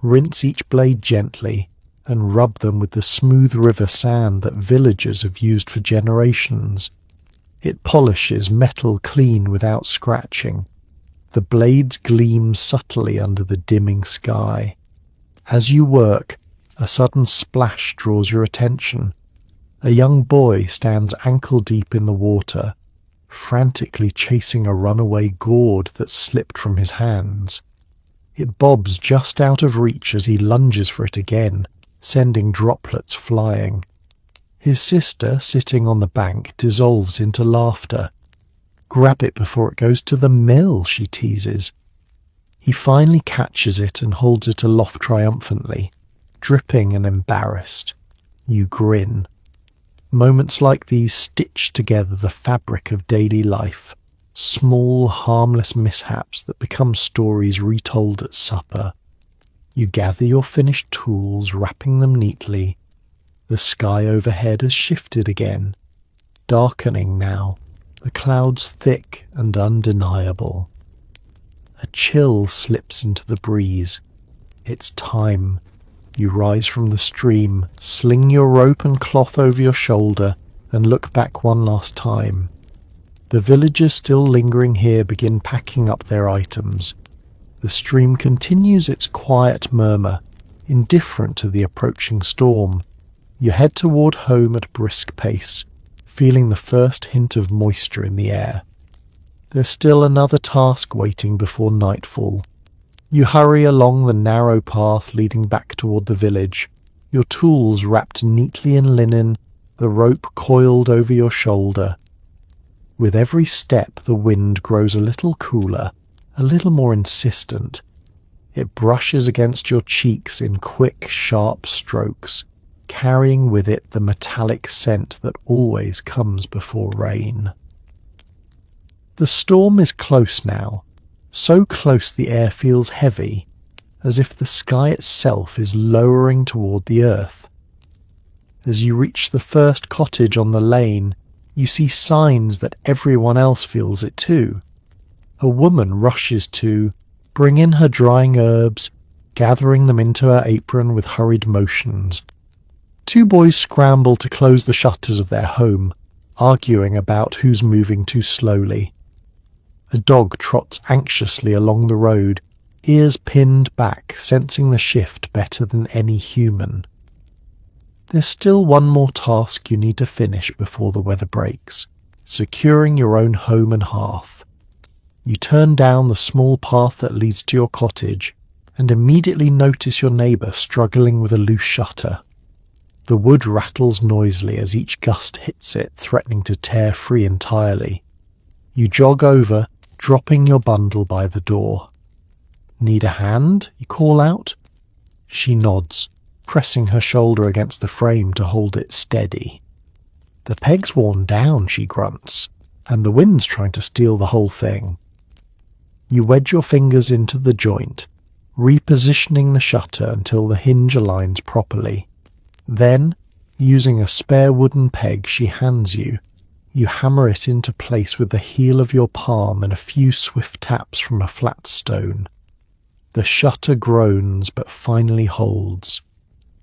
Speaker 1: rinse each blade gently, and rub them with the smooth river sand that villagers have used for generations. It polishes metal clean without scratching. The blades gleam subtly under the dimming sky. As you work, a sudden splash draws your attention. A young boy stands ankle-deep in the water, frantically chasing a runaway gourd that slipped from his hands. It bobs just out of reach as he lunges for it again, sending droplets flying. His sister, sitting on the bank, dissolves into laughter. "Grab it before it goes to the mill," she teases. He finally catches it and holds it aloft triumphantly, dripping and embarrassed. You grin. Moments like these stitch together the fabric of daily life, small, harmless mishaps that become stories retold at supper. You gather your finished tools, wrapping them neatly. The sky overhead has shifted again, darkening now, the clouds thick and undeniable. A chill slips into the breeze. It's time. You rise from the stream, sling your rope and cloth over your shoulder, and look back one last time. The villagers still lingering here begin packing up their items. The stream continues its quiet murmur, indifferent to the approaching storm. You head toward home at a brisk pace, feeling the first hint of moisture in the air. There's still another task waiting before nightfall. You hurry along the narrow path leading back toward the village, your tools wrapped neatly in linen, the rope coiled over your shoulder. With every step the wind grows a little cooler, a little more insistent. It brushes against your cheeks in quick, sharp strokes, carrying with it the metallic scent that always comes before rain. The storm is close now, so close the air feels heavy, as if the sky itself is lowering toward the earth. As you reach the first cottage on the lane, you see signs that everyone else feels it too. A woman rushes to bring in her drying herbs, gathering them into her apron with hurried motions. Two boys scramble to close the shutters of their home, arguing about who's moving too slowly. A dog trots anxiously along the road, ears pinned back, sensing the shift better than any human. There's still one more task you need to finish before the weather breaks, securing your own home and hearth. You turn down the small path that leads to your cottage, and immediately notice your neighbour struggling with a loose shutter. The wood rattles noisily as each gust hits it, threatening to tear free entirely. You jog over, dropping your bundle by the door. "Need a hand?" you call out. She nods, pressing her shoulder against the frame to hold it steady. "The peg's worn down," she grunts, "and the wind's trying to steal the whole thing." You wedge your fingers into the joint, repositioning the shutter until the hinge aligns properly. Then, using a spare wooden peg she hands you, you hammer it into place with the heel of your palm and a few swift taps from a flat stone. The shutter groans but finally holds.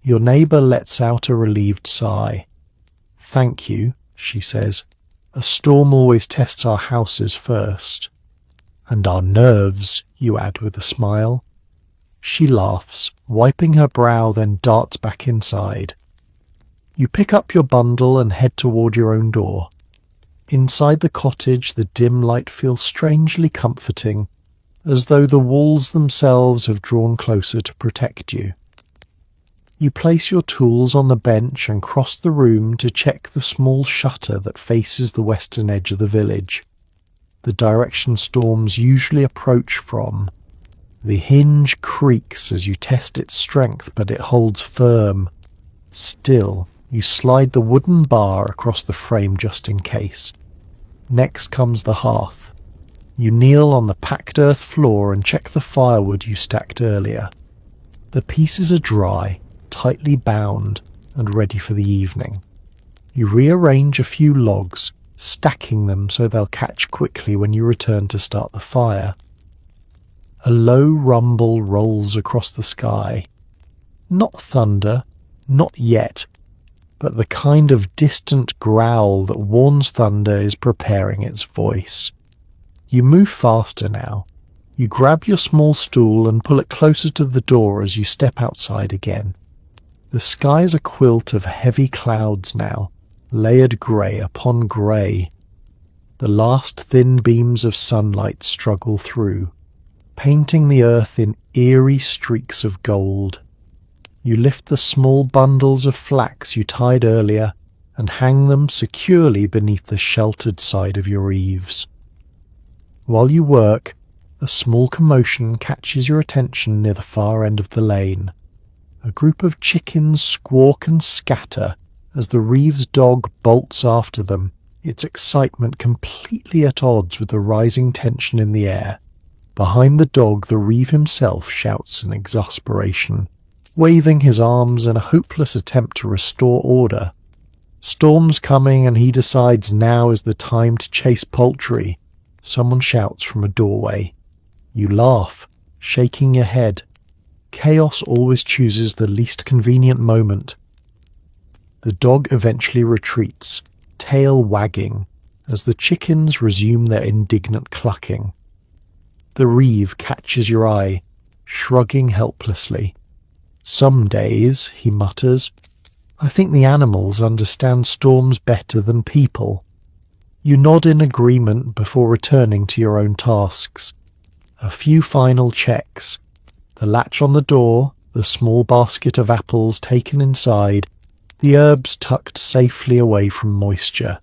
Speaker 1: Your neighbour lets out a relieved sigh. "Thank you," she says. "A storm always tests our houses first." "And our nerves," you add with a smile. She laughs, wiping her brow, then darts back inside. You pick up your bundle and head toward your own door. Inside the cottage, the dim light feels strangely comforting, as though the walls themselves have drawn closer to protect you. You place your tools on the bench and cross the room to check the small shutter that faces the western edge of the village, the direction storms usually approach from. The hinge creaks as you test its strength, but it holds firm. Still, you slide the wooden bar across the frame just in case. Next comes the hearth. You kneel on the packed earth floor and check the firewood you stacked earlier. The pieces are dry, tightly bound, and ready for the evening. You rearrange a few logs, stacking them so they'll catch quickly when you return to start the fire. A low rumble rolls across the sky. Not thunder, not yet, but the kind of distant growl that warns thunder is preparing its voice. You move faster now. You grab your small stool and pull it closer to the door as you step outside again. The sky is a quilt of heavy clouds now, layered grey upon grey. The last thin beams of sunlight struggle through, painting the earth in eerie streaks of gold. You lift the small bundles of flax you tied earlier and hang them securely beneath the sheltered side of your eaves. While you work, a small commotion catches your attention near the far end of the lane. A group of chickens squawk and scatter as the Reeves dog bolts after them, its excitement completely at odds with the rising tension in the air. Behind the dog, the Reeve himself shouts in exasperation, waving his arms in a hopeless attempt to restore order. Storm's coming and he decides now is the time to chase poultry. Someone shouts from a doorway. You laugh, shaking your head. Chaos always chooses the least convenient moment. The dog eventually retreats, tail wagging, as the chickens resume their indignant clucking. The Reeve catches your eye, shrugging helplessly. Some days, he mutters, I think the animals understand storms better than people. You nod in agreement before returning to your own tasks. A few final checks. The latch on the door, the small basket of apples taken inside, the herbs tucked safely away from moisture.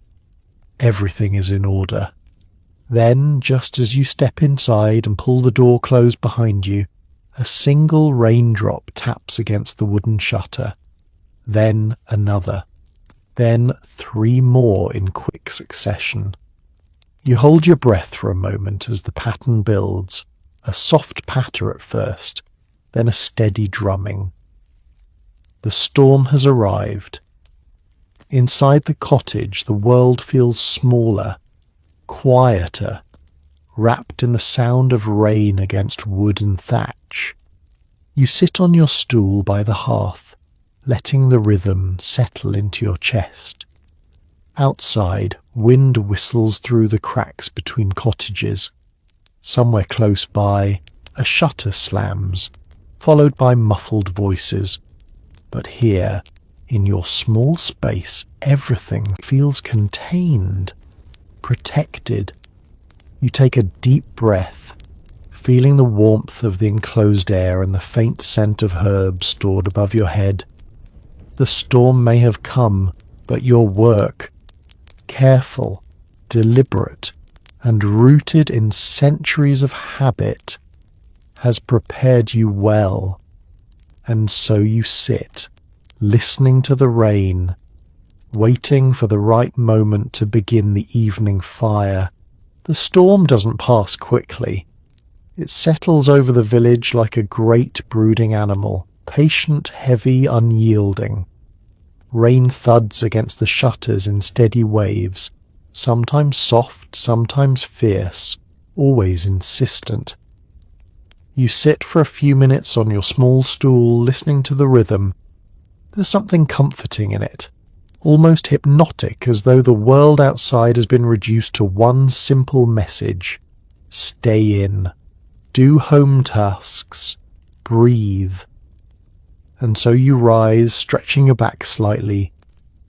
Speaker 1: Everything is in order. Then, just as you step inside and pull the door closed behind you, a single raindrop taps against the wooden shutter. Then another. Then 3 more in quick succession. You hold your breath for a moment as the pattern builds, a soft patter at first, then a steady drumming. The storm has arrived. Inside the cottage, the world feels smaller, quieter, wrapped in the sound of rain against wood and thatch. You sit on your stool by the hearth, letting the rhythm settle into your chest. Outside, wind whistles through the cracks between cottages. Somewhere close by, a shutter slams, followed by muffled voices. But here, in your small space, everything feels contained, protected. You take a deep breath, feeling the warmth of the enclosed air and the faint scent of herbs stored above your head. The storm may have come, but your work, careful, deliberate, and rooted in centuries of habit, has prepared you well. And so you sit, listening to the rain, waiting for the right moment to begin the evening fire. The storm doesn't pass quickly. It settles over the village like a great brooding animal, patient, heavy, unyielding. Rain thuds against the shutters in steady waves, sometimes soft, sometimes fierce, always insistent. You sit for a few minutes on your small stool, listening to the rhythm. There's something comforting in it, almost hypnotic, as though the world outside has been reduced to one simple message. Stay in. Do home tasks. Breathe. And so you rise, stretching your back slightly,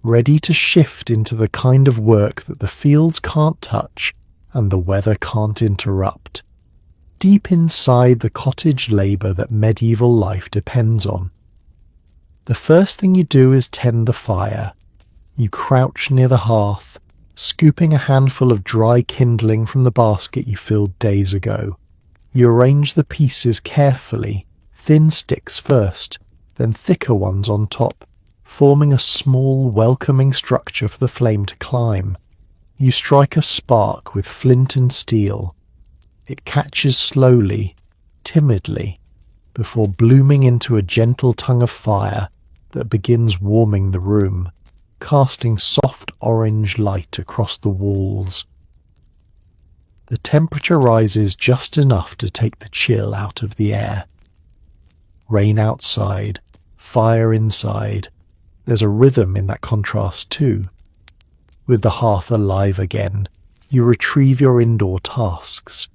Speaker 1: ready to shift into the kind of work that the fields can't touch and the weather can't interrupt. Deep inside the cottage labour that medieval life depends on. The first thing you do is tend the fire. You crouch near the hearth, scooping a handful of dry kindling from the basket you filled days ago. You arrange the pieces carefully, thin sticks first, then thicker ones on top, forming a small, welcoming structure for the flame to climb. You strike a spark with flint and steel. It catches slowly, timidly, before blooming into a gentle tongue of fire, that begins warming the room, casting soft orange light across the walls. The temperature rises just enough to take the chill out of the air. Rain outside, fire inside. There's a rhythm in that contrast too. With the hearth alive again, you retrieve your indoor tasks.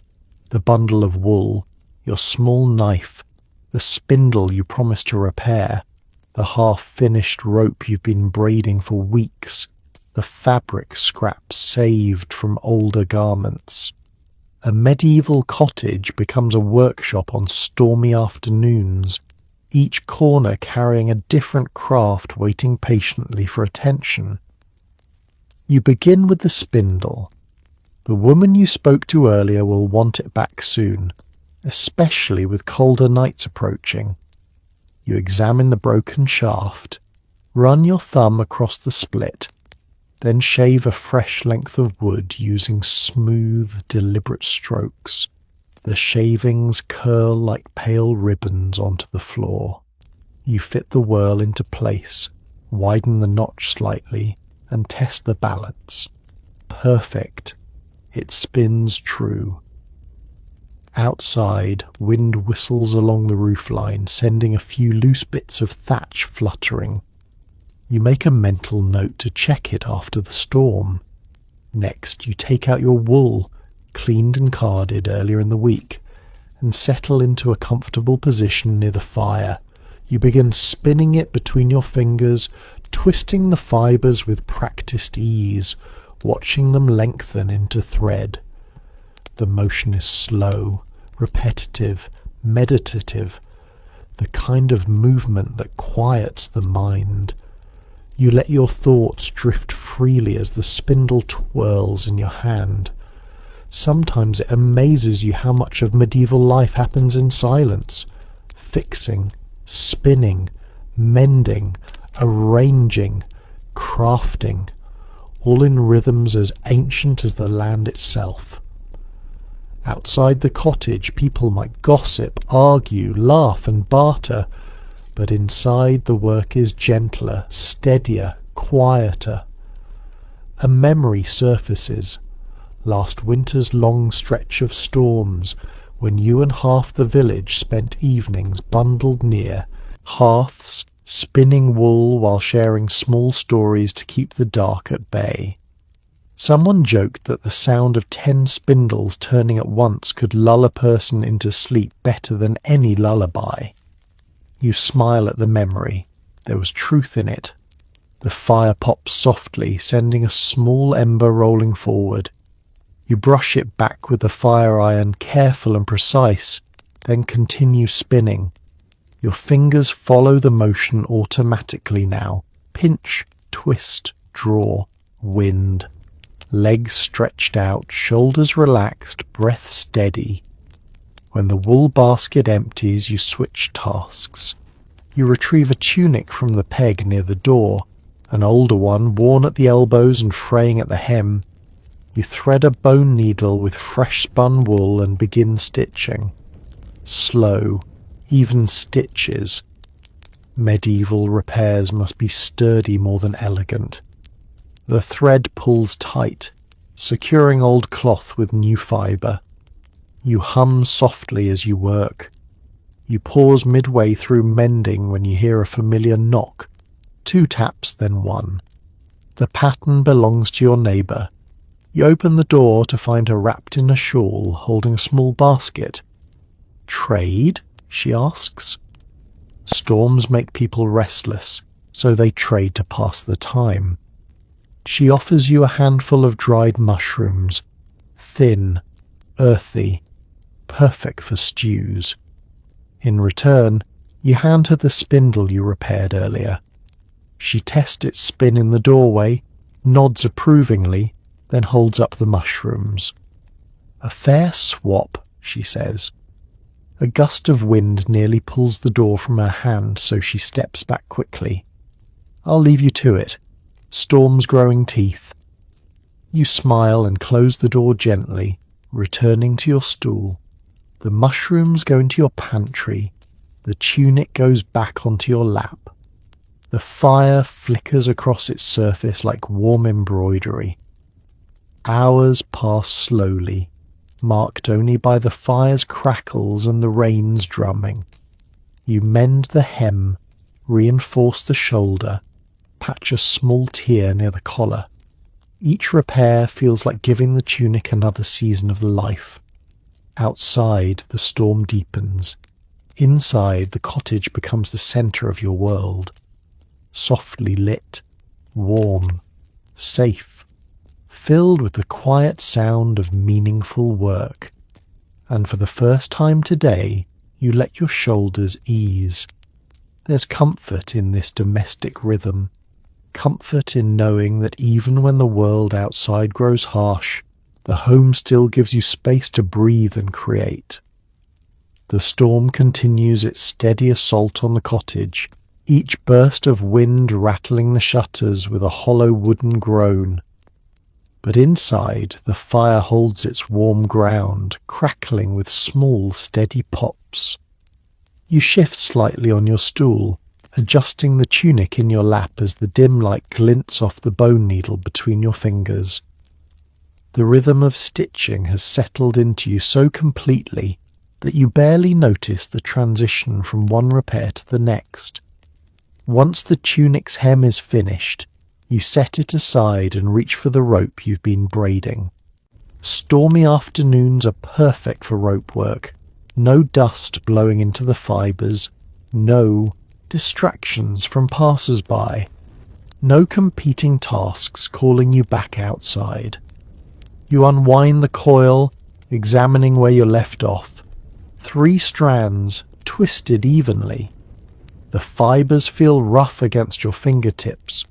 Speaker 1: The bundle of wool, your small knife, the spindle you promised to repair, the half-finished rope you've been braiding for weeks, the fabric scraps saved from older garments. A medieval cottage becomes a workshop on stormy afternoons, each corner carrying a different craft waiting patiently for attention. You begin with the spindle. The woman you spoke to earlier will want it back soon, especially with colder nights approaching. You examine the broken shaft, run your thumb across the split, then shave a fresh length of wood using smooth, deliberate strokes. The shavings curl like pale ribbons onto the floor. You fit the whirl into place, widen the notch slightly, and test the balance. Perfect. It spins true. Outside, wind whistles along the roofline, sending a few loose bits of thatch fluttering. You make a mental note to check it after the storm. Next, you take out your wool, cleaned and carded earlier in the week, and settle into a comfortable position near the fire. You begin spinning it between your fingers, twisting the fibres with practiced ease, watching them lengthen into thread. The motion is slow, repetitive, meditative, the kind of movement that quiets the mind. You let your thoughts drift freely as the spindle twirls in your hand. Sometimes it amazes you how much of medieval life happens in silence. Fixing, spinning, mending, arranging, crafting, all in rhythms as ancient as the land itself. Outside the cottage, people might gossip, argue, laugh and barter, but inside the work is gentler, steadier, quieter. A memory surfaces, last winter's long stretch of storms, when you and half the village spent evenings bundled near, hearths, spinning wool while sharing small stories to keep the dark at bay. Someone joked that the sound of 10 spindles turning at once could lull a person into sleep better than any lullaby. You smile at the memory. There was truth in it. The fire pops softly, sending a small ember rolling forward. You brush it back with the fire iron, careful and precise, then continue spinning. Your fingers follow the motion automatically now. Pinch, twist, draw, wind. Legs stretched out, shoulders relaxed, breath steady. When the wool basket empties, you switch tasks. You retrieve a tunic from the peg near the door, an older one worn at the elbows and fraying at the hem. You thread a bone needle with fresh spun wool and begin stitching. Slow, even stitches. Medieval repairs must be sturdy more than elegant. The thread pulls tight, securing old cloth with new fibre. You hum softly as you work. You pause midway through mending when you hear a familiar knock. 2 taps, then 1. The pattern belongs to your neighbour. You open the door to find her wrapped in a shawl, holding a small basket. "Trade?" she asks. Storms make people restless, so they trade to pass the time. She offers you a handful of dried mushrooms, thin, earthy, perfect for stews. In return, you hand her the spindle you repaired earlier. She tests its spin in the doorway, nods approvingly, then holds up the mushrooms. "A fair swap," she says. A gust of wind nearly pulls the door from her hand, so she steps back quickly. "I'll leave you to it. Storm's growing teeth." You smile and close the door gently, returning to your stool. The mushrooms go into your pantry. The tunic goes back onto your lap. The fire flickers across its surface like warm embroidery. Hours pass slowly, marked only by the fire's crackles and the rain's drumming. You mend the hem, reinforce the shoulder, patch a small tear near the collar. Each repair feels like giving the tunic another season of life. Outside, the storm deepens. Inside, the cottage becomes the centre of your world. Softly lit, warm, safe, filled with the quiet sound of meaningful work. And for the first time today, you let your shoulders ease. There's comfort in this domestic rhythm, comfort in knowing that even when the world outside grows harsh, the home still gives you space to breathe and create. The storm continues its steady assault on the cottage, each burst of wind rattling the shutters with a hollow wooden groan. But inside, the fire holds its warm ground, crackling with small, steady pops. You shift slightly on your stool, adjusting the tunic in your lap as the dim light glints off the bone needle between your fingers. The rhythm of stitching has settled into you so completely that you barely notice the transition from one repair to the next. Once the tunic's hem is finished, you set it aside and reach for the rope you've been braiding. Stormy afternoons are perfect for rope work. No dust blowing into the fibres, no distractions from passers-by, no competing tasks calling you back outside. You unwind the coil, examining where you're left off. 3 strands, twisted evenly. The fibres feel rough against your fingertips,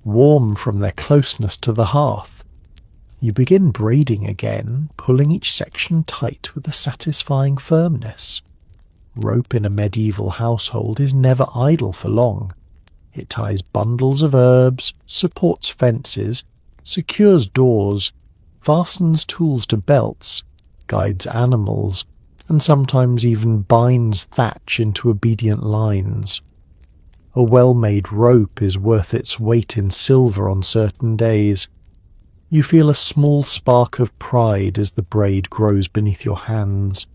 Speaker 1: warm from their closeness to the hearth. You begin braiding again, pulling each section tight with a satisfying firmness. Rope in a medieval household is never idle for long. It ties bundles of herbs, supports fences, secures doors, fastens tools to belts, guides animals, and sometimes even binds thatch into obedient lines. A well-made rope is worth its weight in silver on certain days. You feel a small spark of pride as the braid grows beneath your hands.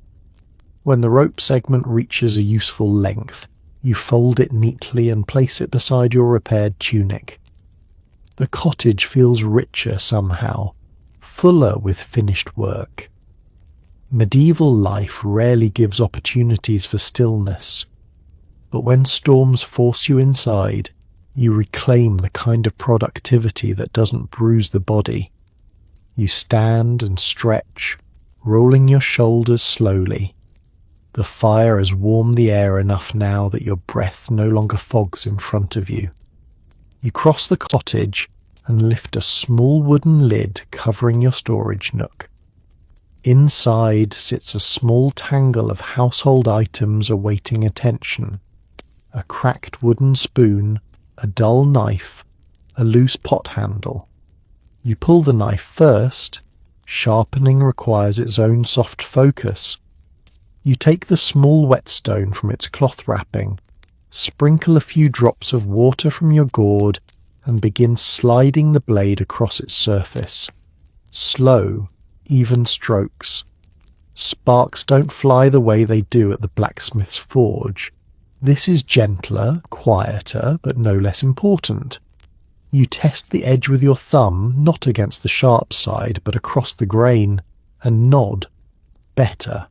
Speaker 1: When the rope segment reaches a useful length, you fold it neatly and place it beside your repaired tunic. The cottage feels richer somehow, fuller with finished work. Medieval life rarely gives opportunities for stillness, but when storms force you inside, you reclaim the kind of productivity that doesn't bruise the body. You stand and stretch, rolling your shoulders slowly. The fire has warmed the air enough now that your breath no longer fogs in front of you. You cross the cottage and lift a small wooden lid covering your storage nook. Inside sits a small tangle of household items awaiting attention. A cracked wooden spoon, a dull knife, a loose pot handle. You pull the knife first. Sharpening requires its own soft focus. You take the small whetstone from its cloth wrapping, sprinkle a few drops of water from your gourd, and begin sliding the blade across its surface. Slow, even strokes. Sparks don't fly the way they do at the blacksmith's forge. This is gentler, quieter, but no less important. You test the edge with your thumb, not against the sharp side, but across the grain, and nod. Better.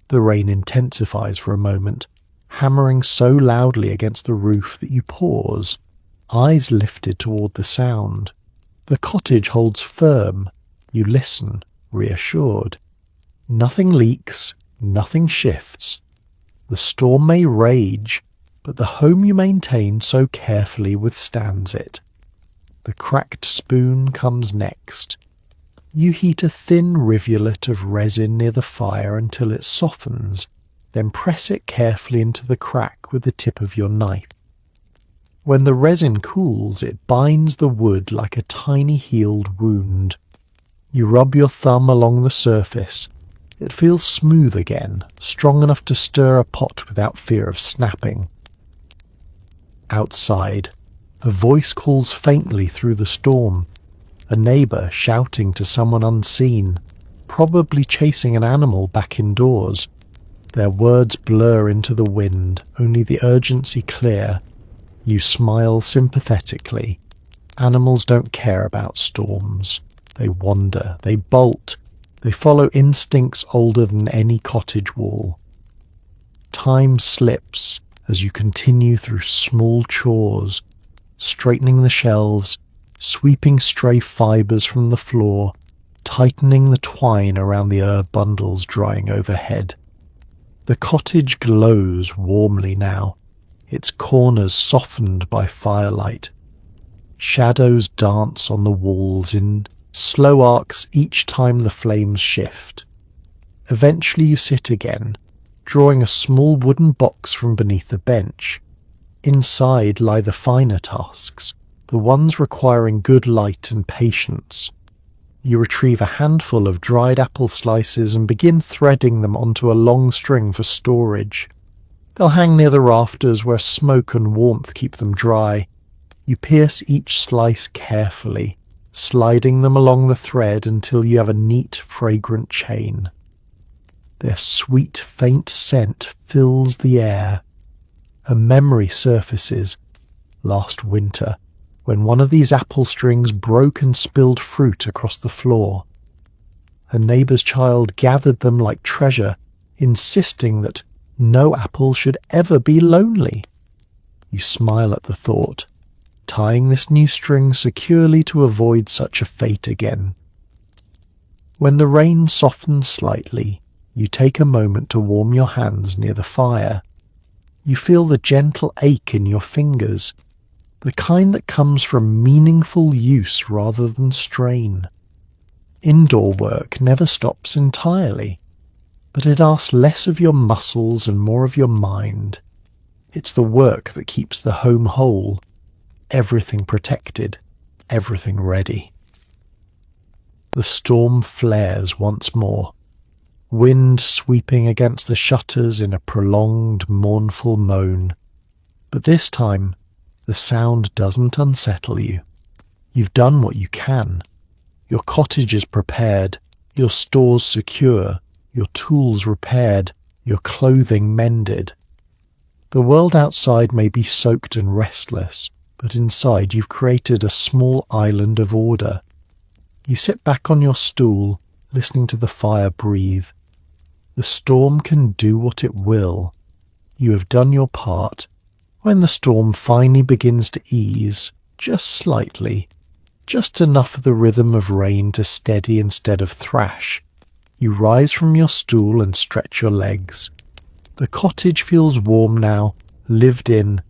Speaker 1: The rain intensifies for a moment, hammering so loudly against the roof that you pause, eyes lifted toward the sound. The cottage holds firm. You listen, reassured. Nothing leaks, nothing shifts. The storm may rage, but the home you maintain so carefully withstands it. The cracked spoon comes next. You heat a thin rivulet of resin near the fire until it softens, then press it carefully into the crack with the tip of your knife. When the resin cools, it binds the wood like a tiny healed wound. You rub your thumb along the surface. It feels smooth again, strong enough to stir a pot without fear of snapping. Outside, a voice calls faintly through the storm, a neighbour shouting to someone unseen, probably chasing an animal back indoors. Their words blur into the wind, only the urgency clear. You smile sympathetically. Animals don't care about storms. They wander, they bolt, they follow instincts older than any cottage wall. Time slips as you continue through small chores, straightening the shelves, sweeping stray fibres from the floor, tightening the twine around the herb bundles drying overhead. The cottage glows warmly now, its corners softened by firelight. Shadows dance on the walls in slow arcs each time the flames shift. Eventually you sit again, drawing a small wooden box from beneath the bench. Inside lie the finer tasks, the ones requiring good light and patience. You retrieve a handful of dried apple slices and begin threading them onto a long string for storage. They'll hang near the rafters where smoke and warmth keep them dry. You pierce each slice carefully, sliding them along the thread until you have a neat, fragrant chain. Their sweet, faint scent fills the air. A memory surfaces. Last winter, when one of these apple strings broke and spilled fruit across the floor. A neighbour's child gathered them like treasure, insisting that no apple should ever be lonely. You smile at the thought, tying this new string securely to avoid such a fate again. When the rain softens slightly, you take a moment to warm your hands near the fire. You feel the gentle ache in your fingers, the kind that comes from meaningful use rather than strain. Indoor work never stops entirely, but it asks less of your muscles and more of your mind. It's the work that keeps the home whole, everything protected, everything ready. The storm flares once more, wind sweeping against the shutters in a prolonged, mournful moan. But this time, the sound doesn't unsettle you. You've done what you can. Your cottage is prepared, your stores secure, your tools repaired, your clothing mended. The world outside may be soaked and restless, but inside you've created a small island of order. You sit back on your stool, listening to the fire breathe. The storm can do what it will. You have done your part. When the storm finally begins to ease, just slightly, just enough of the rhythm of rain to steady instead of thrash, you rise from your stool and stretch your legs. The cottage feels warm now, lived in,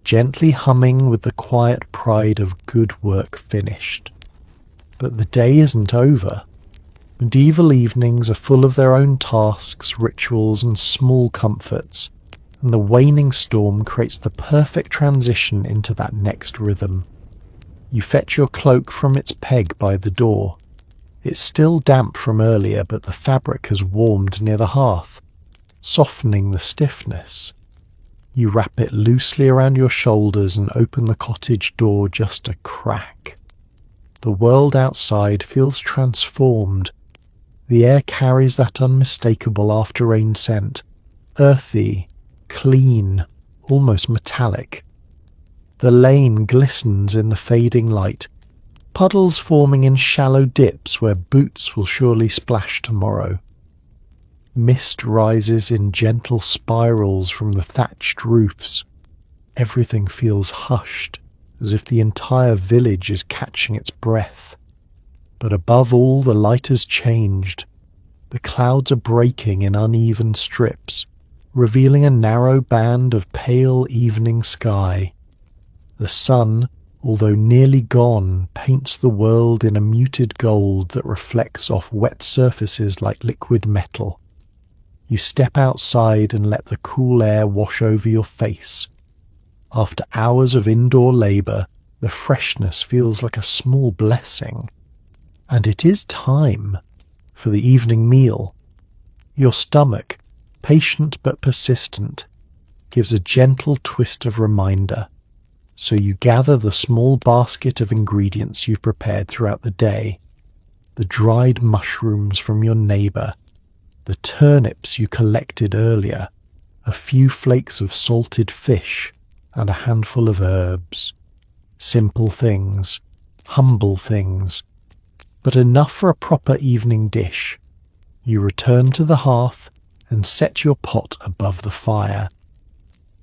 Speaker 1: gently humming with the quiet pride of good work finished. But the day isn't over. Medieval evenings are full of their own tasks, rituals, and small comforts, and the waning storm creates the perfect transition into that next rhythm. You fetch your cloak from its peg by the door. It's still damp from earlier, but the fabric has warmed near the hearth, softening the stiffness. You wrap it loosely around your shoulders and open the cottage door just a crack. The world outside feels transformed. The air carries that unmistakable after-rain scent, earthy, clean, almost metallic. The lane glistens in the fading light, puddles forming in shallow dips where boots will surely splash tomorrow. Mist rises in gentle spirals from the thatched roofs. Everything feels hushed, as if the entire village is catching its breath. But above all, the light has changed. The clouds are breaking in uneven strips, revealing a narrow band of pale evening sky. The sun, although nearly gone, paints the world in a muted gold that reflects off wet surfaces like liquid metal. You step outside and let the cool air wash over your face. After hours of indoor labour, the freshness feels like a small blessing. And it is time for the evening meal. Your stomach, patient but persistent, gives a gentle twist of reminder. So you gather the small basket of ingredients you've prepared throughout the day, the dried mushrooms from your neighbour, the turnips you collected earlier, a few flakes of salted fish, and a handful of herbs. Simple things, humble things, but enough for a proper evening dish. You return to the hearth and set your pot above the fire.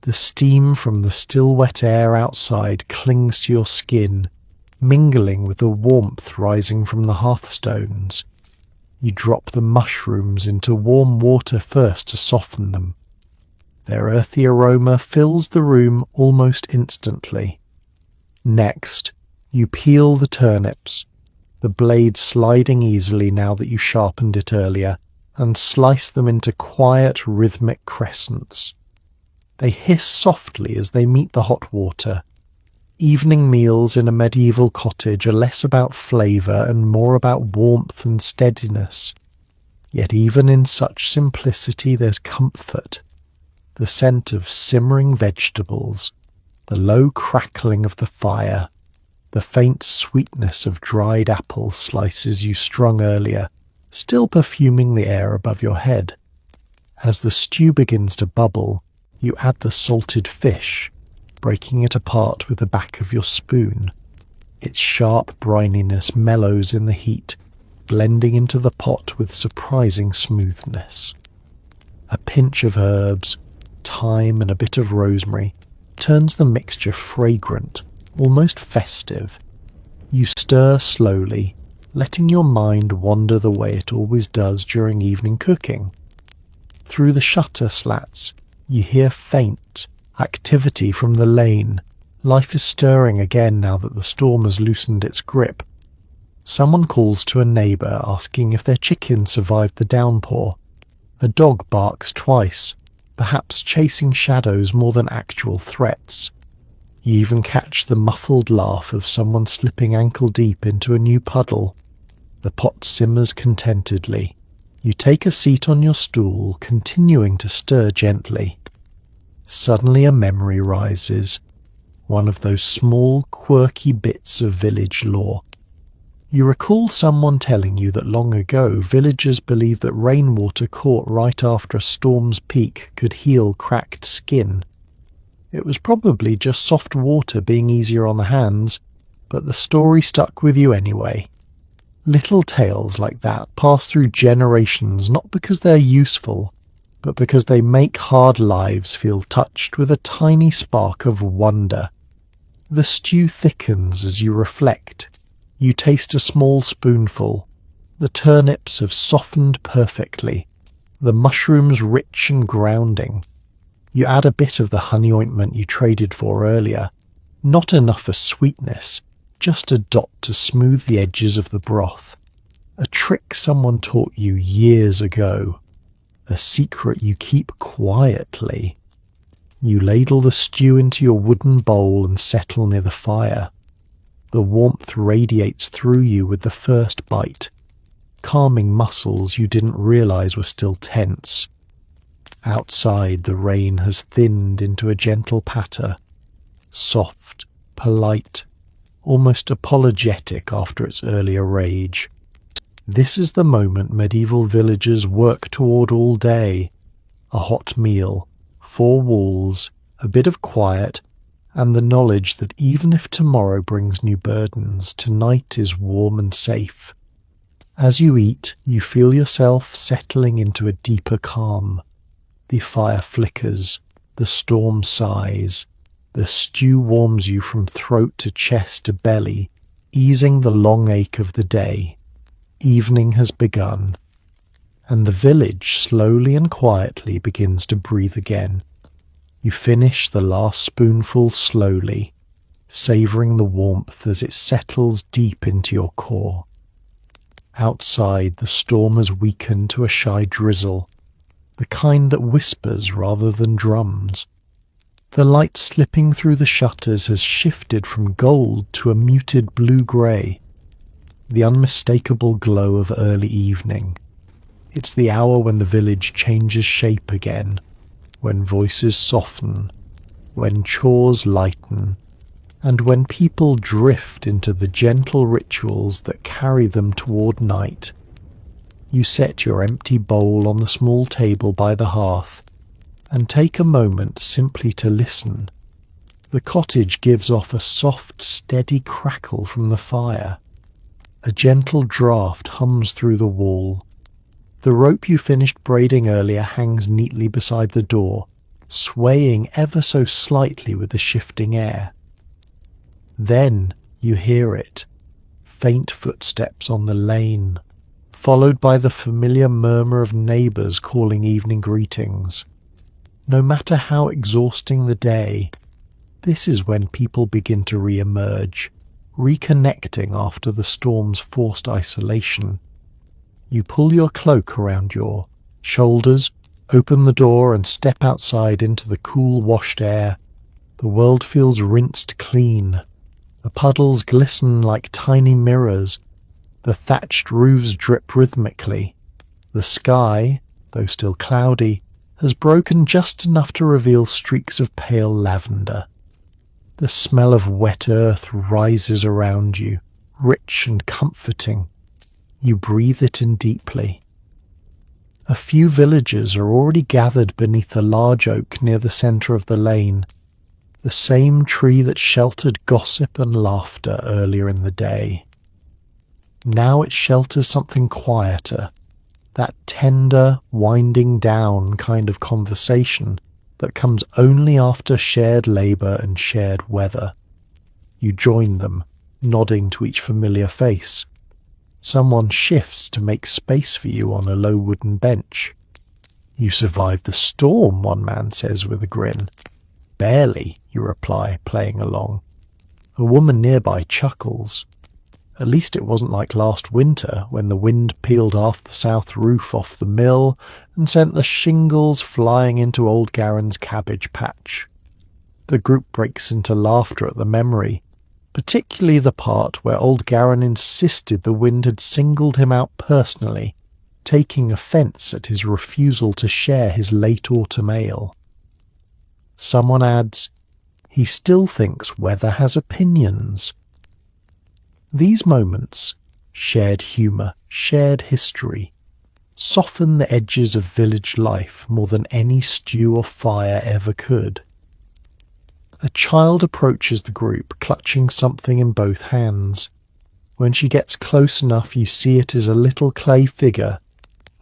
Speaker 1: The steam from the still wet air outside clings to your skin, mingling with the warmth rising from the hearthstones. You drop the mushrooms into warm water first to soften them. Their earthy aroma fills the room almost instantly. Next, you peel the turnips, the blade sliding easily now that you sharpened it earlier, and slice them into quiet, rhythmic crescents. They hiss softly as they meet the hot water. Evening meals in a medieval cottage are less about flavour and more about warmth and steadiness. Yet even in such simplicity there's comfort. The scent of simmering vegetables, the low crackling of the fire, the faint sweetness of dried apple slices you strung earlier, still perfuming the air above your head. As the stew begins to bubble, you add the salted fish, breaking it apart with the back of your spoon. Its sharp brininess mellows in the heat, blending into the pot with surprising smoothness. A pinch of herbs, thyme and a bit of rosemary turns the mixture fragrant, almost festive. You stir slowly, letting your mind wander the way it always does during evening cooking. Through the shutter slats, you hear faint activity from the lane. Life is stirring again now that the storm has loosened its grip. Someone calls to a neighbour asking if their chicken survived the downpour. A dog barks twice, perhaps chasing shadows more than actual threats. You even catch the muffled laugh of someone slipping ankle-deep into a new puddle. The pot simmers contentedly. You take a seat on your stool, continuing to stir gently. Suddenly a memory rises, one of those small, quirky bits of village lore. You recall someone telling you that long ago villagers believed that rainwater caught right after a storm's peak could heal cracked skin. It was probably just soft water being easier on the hands, but the story stuck with you anyway. Little tales like that pass through generations not because they're useful, but because they make hard lives feel touched with a tiny spark of wonder. The stew thickens as you reflect. You taste a small spoonful. The turnips have softened perfectly, the mushrooms rich and grounding. You add a bit of the honey ointment you traded for earlier. Not enough for sweetness, just a dot to smooth the edges of the broth. A trick someone taught you years ago. A secret you keep quietly. You ladle the stew into your wooden bowl and settle near the fire. The warmth radiates through you with the first bite, calming muscles you didn't realize were still tense. Outside, the rain has thinned into a gentle patter, soft, polite, almost apologetic after its earlier rage. This is the moment medieval villagers work toward all day. A hot meal, 4 walls, a bit of quiet, and the knowledge that even if tomorrow brings new burdens, tonight is warm and safe. As you eat, you feel yourself settling into a deeper calm. The fire flickers, the storm sighs, the stew warms you from throat to chest to belly, easing the long ache of the day. Evening has begun, and the village slowly and quietly begins to breathe again. You finish the last spoonful slowly, savouring the warmth as it settles deep into your core. Outside, the storm has weakened to a shy drizzle, the kind that whispers rather than drums. The light slipping through the shutters has shifted from gold to a muted blue-grey, the unmistakable glow of early evening. It's the hour when the village changes shape again, when voices soften, when chores lighten, And when people drift into the gentle rituals that carry them toward night, you set your empty bowl on the small table by the hearth and take a moment simply to listen. The cottage gives off a soft, steady crackle from the fire. A gentle draught hums through the wall. The rope you finished braiding earlier hangs neatly beside the door, swaying ever so slightly with the shifting air. Then you hear it, faint footsteps on the lane, followed by the familiar murmur of neighbours calling evening greetings. No matter how exhausting the day, this is when people begin to re-emerge, reconnecting after the storm's forced isolation. You pull your cloak around your shoulders, open the door and step outside into the cool, washed air. The world feels rinsed clean. The puddles glisten like tiny mirrors. The thatched roofs drip rhythmically. The sky, though still cloudy, has broken just enough to reveal streaks of pale lavender. The smell of wet earth rises around you, rich and comforting. You breathe it in deeply. A few villagers are already gathered beneath a large oak near the centre of the lane, the same tree that sheltered gossip and laughter earlier in the day. Now it shelters something quieter, that tender, winding down kind of conversation that comes only after shared labour and shared weather. You join them, nodding to each familiar face. Someone shifts to make space for you on a low wooden bench. "You survived the storm," one man says with a grin. "Barely," you reply, playing along. A woman nearby chuckles. "At least it wasn't like last winter when the wind peeled half the south roof off the mill and sent the shingles flying into old Garen's cabbage patch." The group breaks into laughter at the memory, particularly the part where old Garen insisted the wind had singled him out personally, taking offence at his refusal to share his late autumn ale. Someone adds, "He still weather weather has opinions." These moments, shared humour, shared history, soften the edges of village life more than any stew or fire ever could. A child approaches the group, clutching something in both hands. When she gets close enough, you see it is a little clay figure,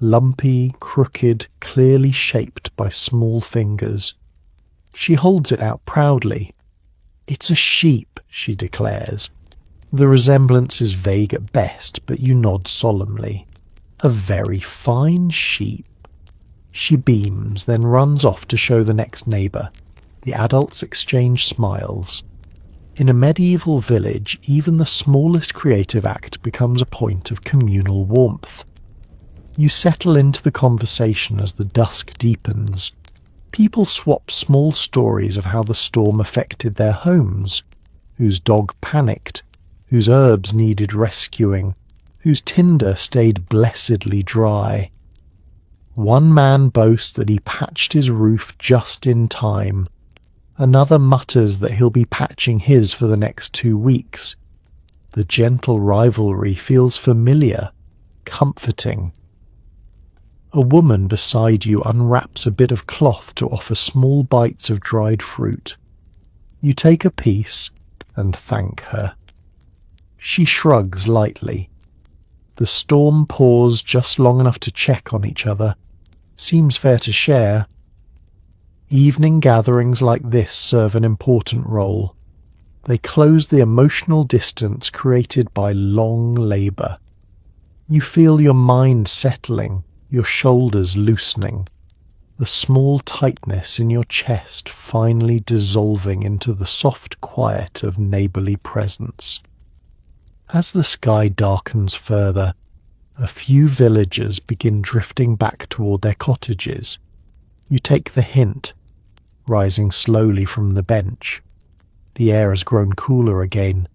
Speaker 1: lumpy, crooked, clearly shaped by small fingers. She holds it out proudly. "It's a sheep," she declares. The resemblance is vague at best, but you nod solemnly. "A very fine sheep." She beams, then runs off to show the next neighbour. The adults exchange smiles. In a medieval village, even the smallest creative act becomes a point of communal warmth. You settle into the conversation as the dusk deepens. People swap small stories of how the storm affected their homes, whose dog panicked, whose herbs needed rescuing, whose tinder stayed blessedly dry. One man boasts that he patched his roof just in time. Another mutters that he'll be patching his for the next 2 weeks. The gentle rivalry feels familiar, comforting. A woman beside you unwraps a bit of cloth to offer small bites of dried fruit. You take a piece and thank her. She shrugs lightly. The storm pours just long enough to check on each other. Seems fair to share. Evening gatherings like this serve an important role. They close the emotional distance created by long labour. You feel your mind settling, your shoulders loosening, the small tightness in your chest finally dissolving into the soft quiet of neighbourly presence. As the sky darkens further, a few villagers begin drifting back toward their cottages. You take the hint, rising slowly from the bench. The air has grown cooler again,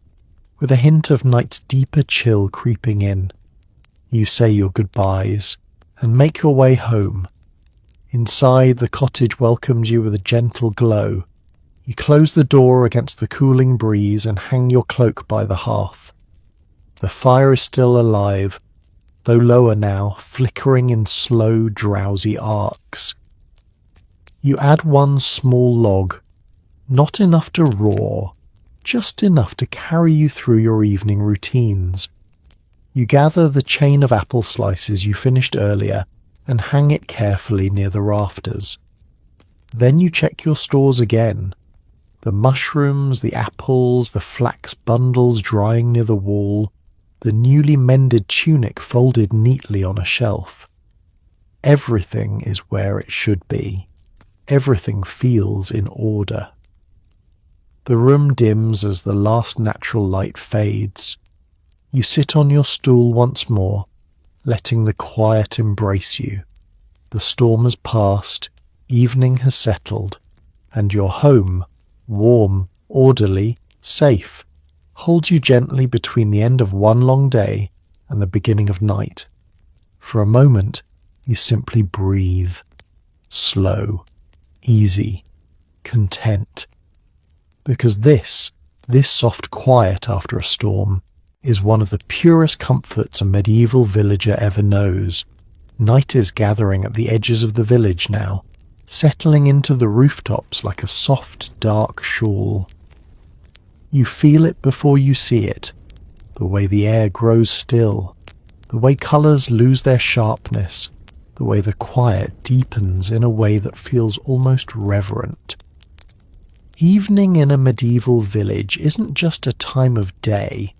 Speaker 1: with a hint of night's deeper chill creeping in. You say your goodbyes and make your way home. Inside, the cottage welcomes you with a gentle glow. You close the door against the cooling breeze and hang your cloak by the hearth. The fire is still alive, though lower now, flickering in slow, drowsy arcs. You add one small log, not enough to roar, just enough to carry you through your evening routines. You gather the chain of apple slices you finished earlier and hang it carefully near the rafters. Then you check your stores again. The mushrooms, the apples, the flax bundles drying near the wall, the newly mended tunic folded neatly on a shelf. Everything is where it should be. Everything feels in order. The room dims as the last natural light fades. You sit on your stool once more, letting the quiet embrace you. The storm has passed, evening has settled, and your home, warm, orderly, safe, holds you gently between the end of one long day and the beginning of night. For a moment, you simply breathe. Slow, easy, content. Because this soft quiet after a storm, is one of the purest comforts a medieval villager ever knows. Night is gathering at the edges of the village now, settling into the rooftops like a soft, dark shawl. You feel it before you see it, the way the air grows still, the way colours lose their sharpness, the way the quiet deepens in a way that feels almost reverent. Evening in a medieval village isn't just a time of day,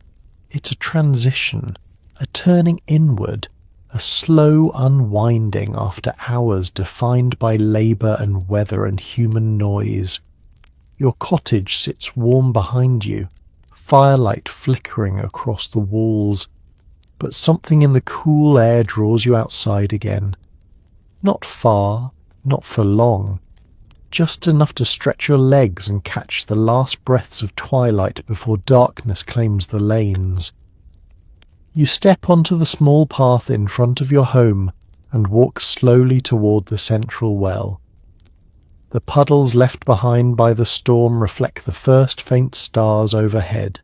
Speaker 1: it's a transition, a turning inward, a slow unwinding after hours defined by labour and weather and human noise. Your cottage sits warm behind you, firelight flickering across the walls, but something in the cool air draws you outside again. Not far, not for long, just enough to stretch your legs and catch the last breaths of twilight before darkness claims the lanes. You step onto the small path in front of your home and walk slowly toward the central well. The puddles left behind by the storm reflect the first faint stars overhead,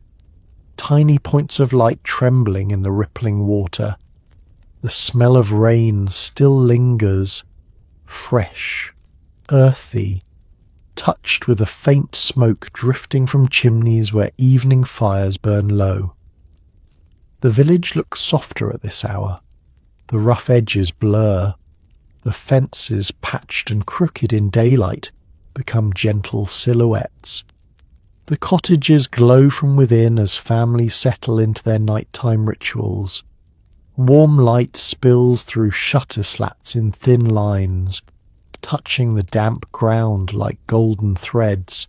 Speaker 1: tiny points of light trembling in the rippling water. The smell of rain still lingers, fresh, earthy, touched with a faint smoke drifting from chimneys where evening fires burn low. The village looks softer at this hour. The rough edges blur. The fences, patched and crooked in daylight, become gentle silhouettes. The cottages glow from within as families settle into their nighttime rituals. Warm light spills through shutter slats in thin lines, touching the damp ground like golden threads.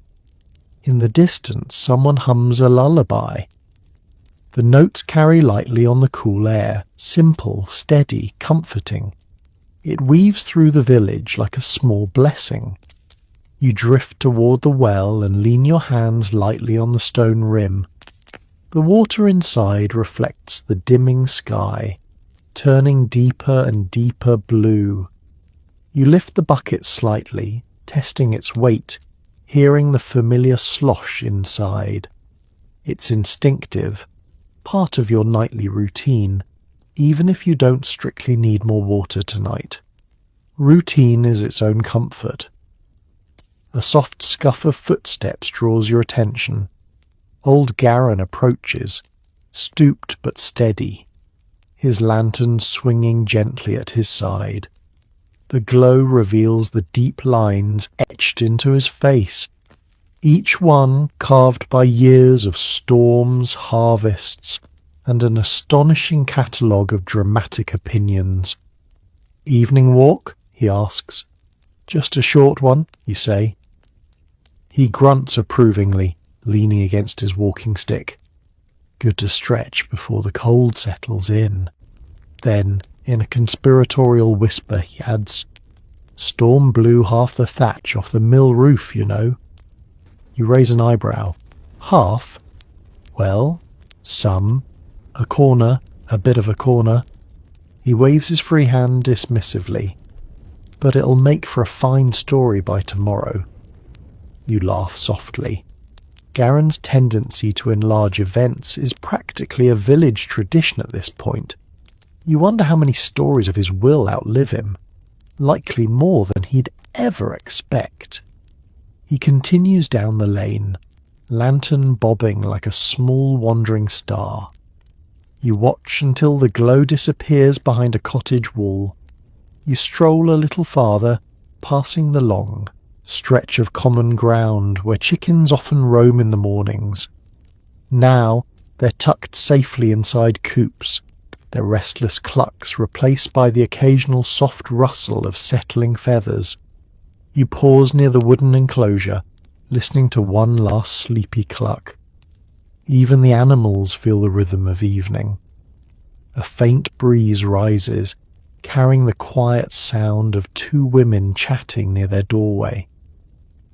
Speaker 1: In the distance, someone hums a lullaby. The notes carry lightly on the cool air, simple, steady, comforting. It weaves through the village like a small blessing. You drift toward the well and lean your hands lightly on the stone rim. The water inside reflects the dimming sky, turning deeper and deeper blue. You lift the bucket slightly, testing its weight, hearing the familiar slosh inside. It's instinctive, part of your nightly routine, even if you don't strictly need more water tonight. Routine is its own comfort. A soft scuff of footsteps draws your attention. Old Garin approaches, stooped but steady, his lantern swinging gently at his side. The glow reveals the deep lines etched into his face, each one carved by years of storms, harvests, and an astonishing catalogue of dramatic opinions. "Evening walk?" he asks. "Just a short one," you say. He grunts approvingly, leaning against his walking stick. Good to stretch before the cold settles in. Then, in a conspiratorial whisper, he adds, "Storm blew half the thatch off the mill roof, you know." You raise an eyebrow. "Half? Well, some. A corner, a bit of a corner." He waves his free hand dismissively. "But it'll make for a fine story by tomorrow." You laugh softly. Garen's tendency to enlarge events is practically a village tradition at this point. You wonder how many stories of his will outlive him, likely more than he'd ever expect. He continues down the lane, lantern bobbing like a small wandering star. You watch until the glow disappears behind a cottage wall. You stroll a little farther, passing the long stretch of common ground where chickens often roam in the mornings. Now they're tucked safely inside coops, their restless clucks replaced by the occasional soft rustle of settling feathers. You pause near the wooden enclosure, listening to one last sleepy cluck. Even the animals feel the rhythm of evening. A faint breeze rises, carrying the quiet sound of two women chatting near their doorway.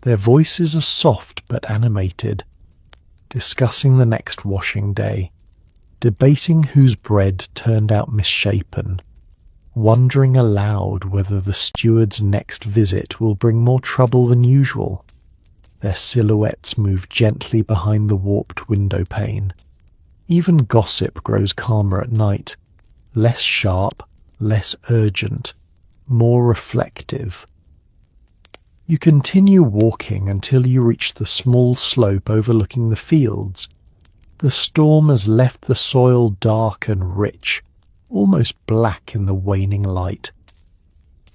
Speaker 1: Their voices are soft but animated, discussing the next washing day, debating whose bread turned out misshapen, wondering aloud whether the steward's next visit will bring more trouble than usual. Their silhouettes move gently behind the warped window pane. Even gossip grows calmer at night, less sharp, less urgent, more reflective. You continue walking until you reach the small slope overlooking the fields. The storm has left the soil dark and rich, almost black in the waning light.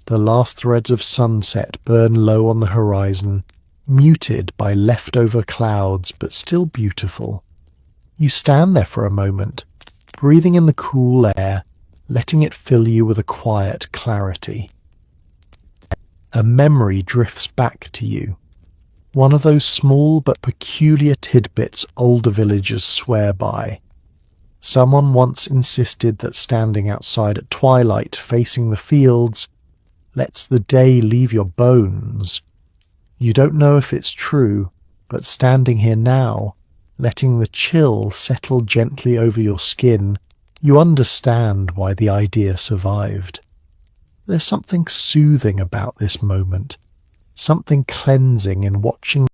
Speaker 1: The last threads of sunset burn low on the horizon, muted by leftover clouds but still beautiful. You stand there for a moment, breathing in the cool air, letting it fill you with a quiet clarity. A memory drifts back to you, one of those small but peculiar tidbits older villagers swear by. Someone once insisted that standing outside at twilight facing the fields lets the day leave your bones. You don't know if it's true, but standing here now, letting the chill settle gently over your skin, you understand why the idea survived. There's something soothing about this moment, something cleansing in watching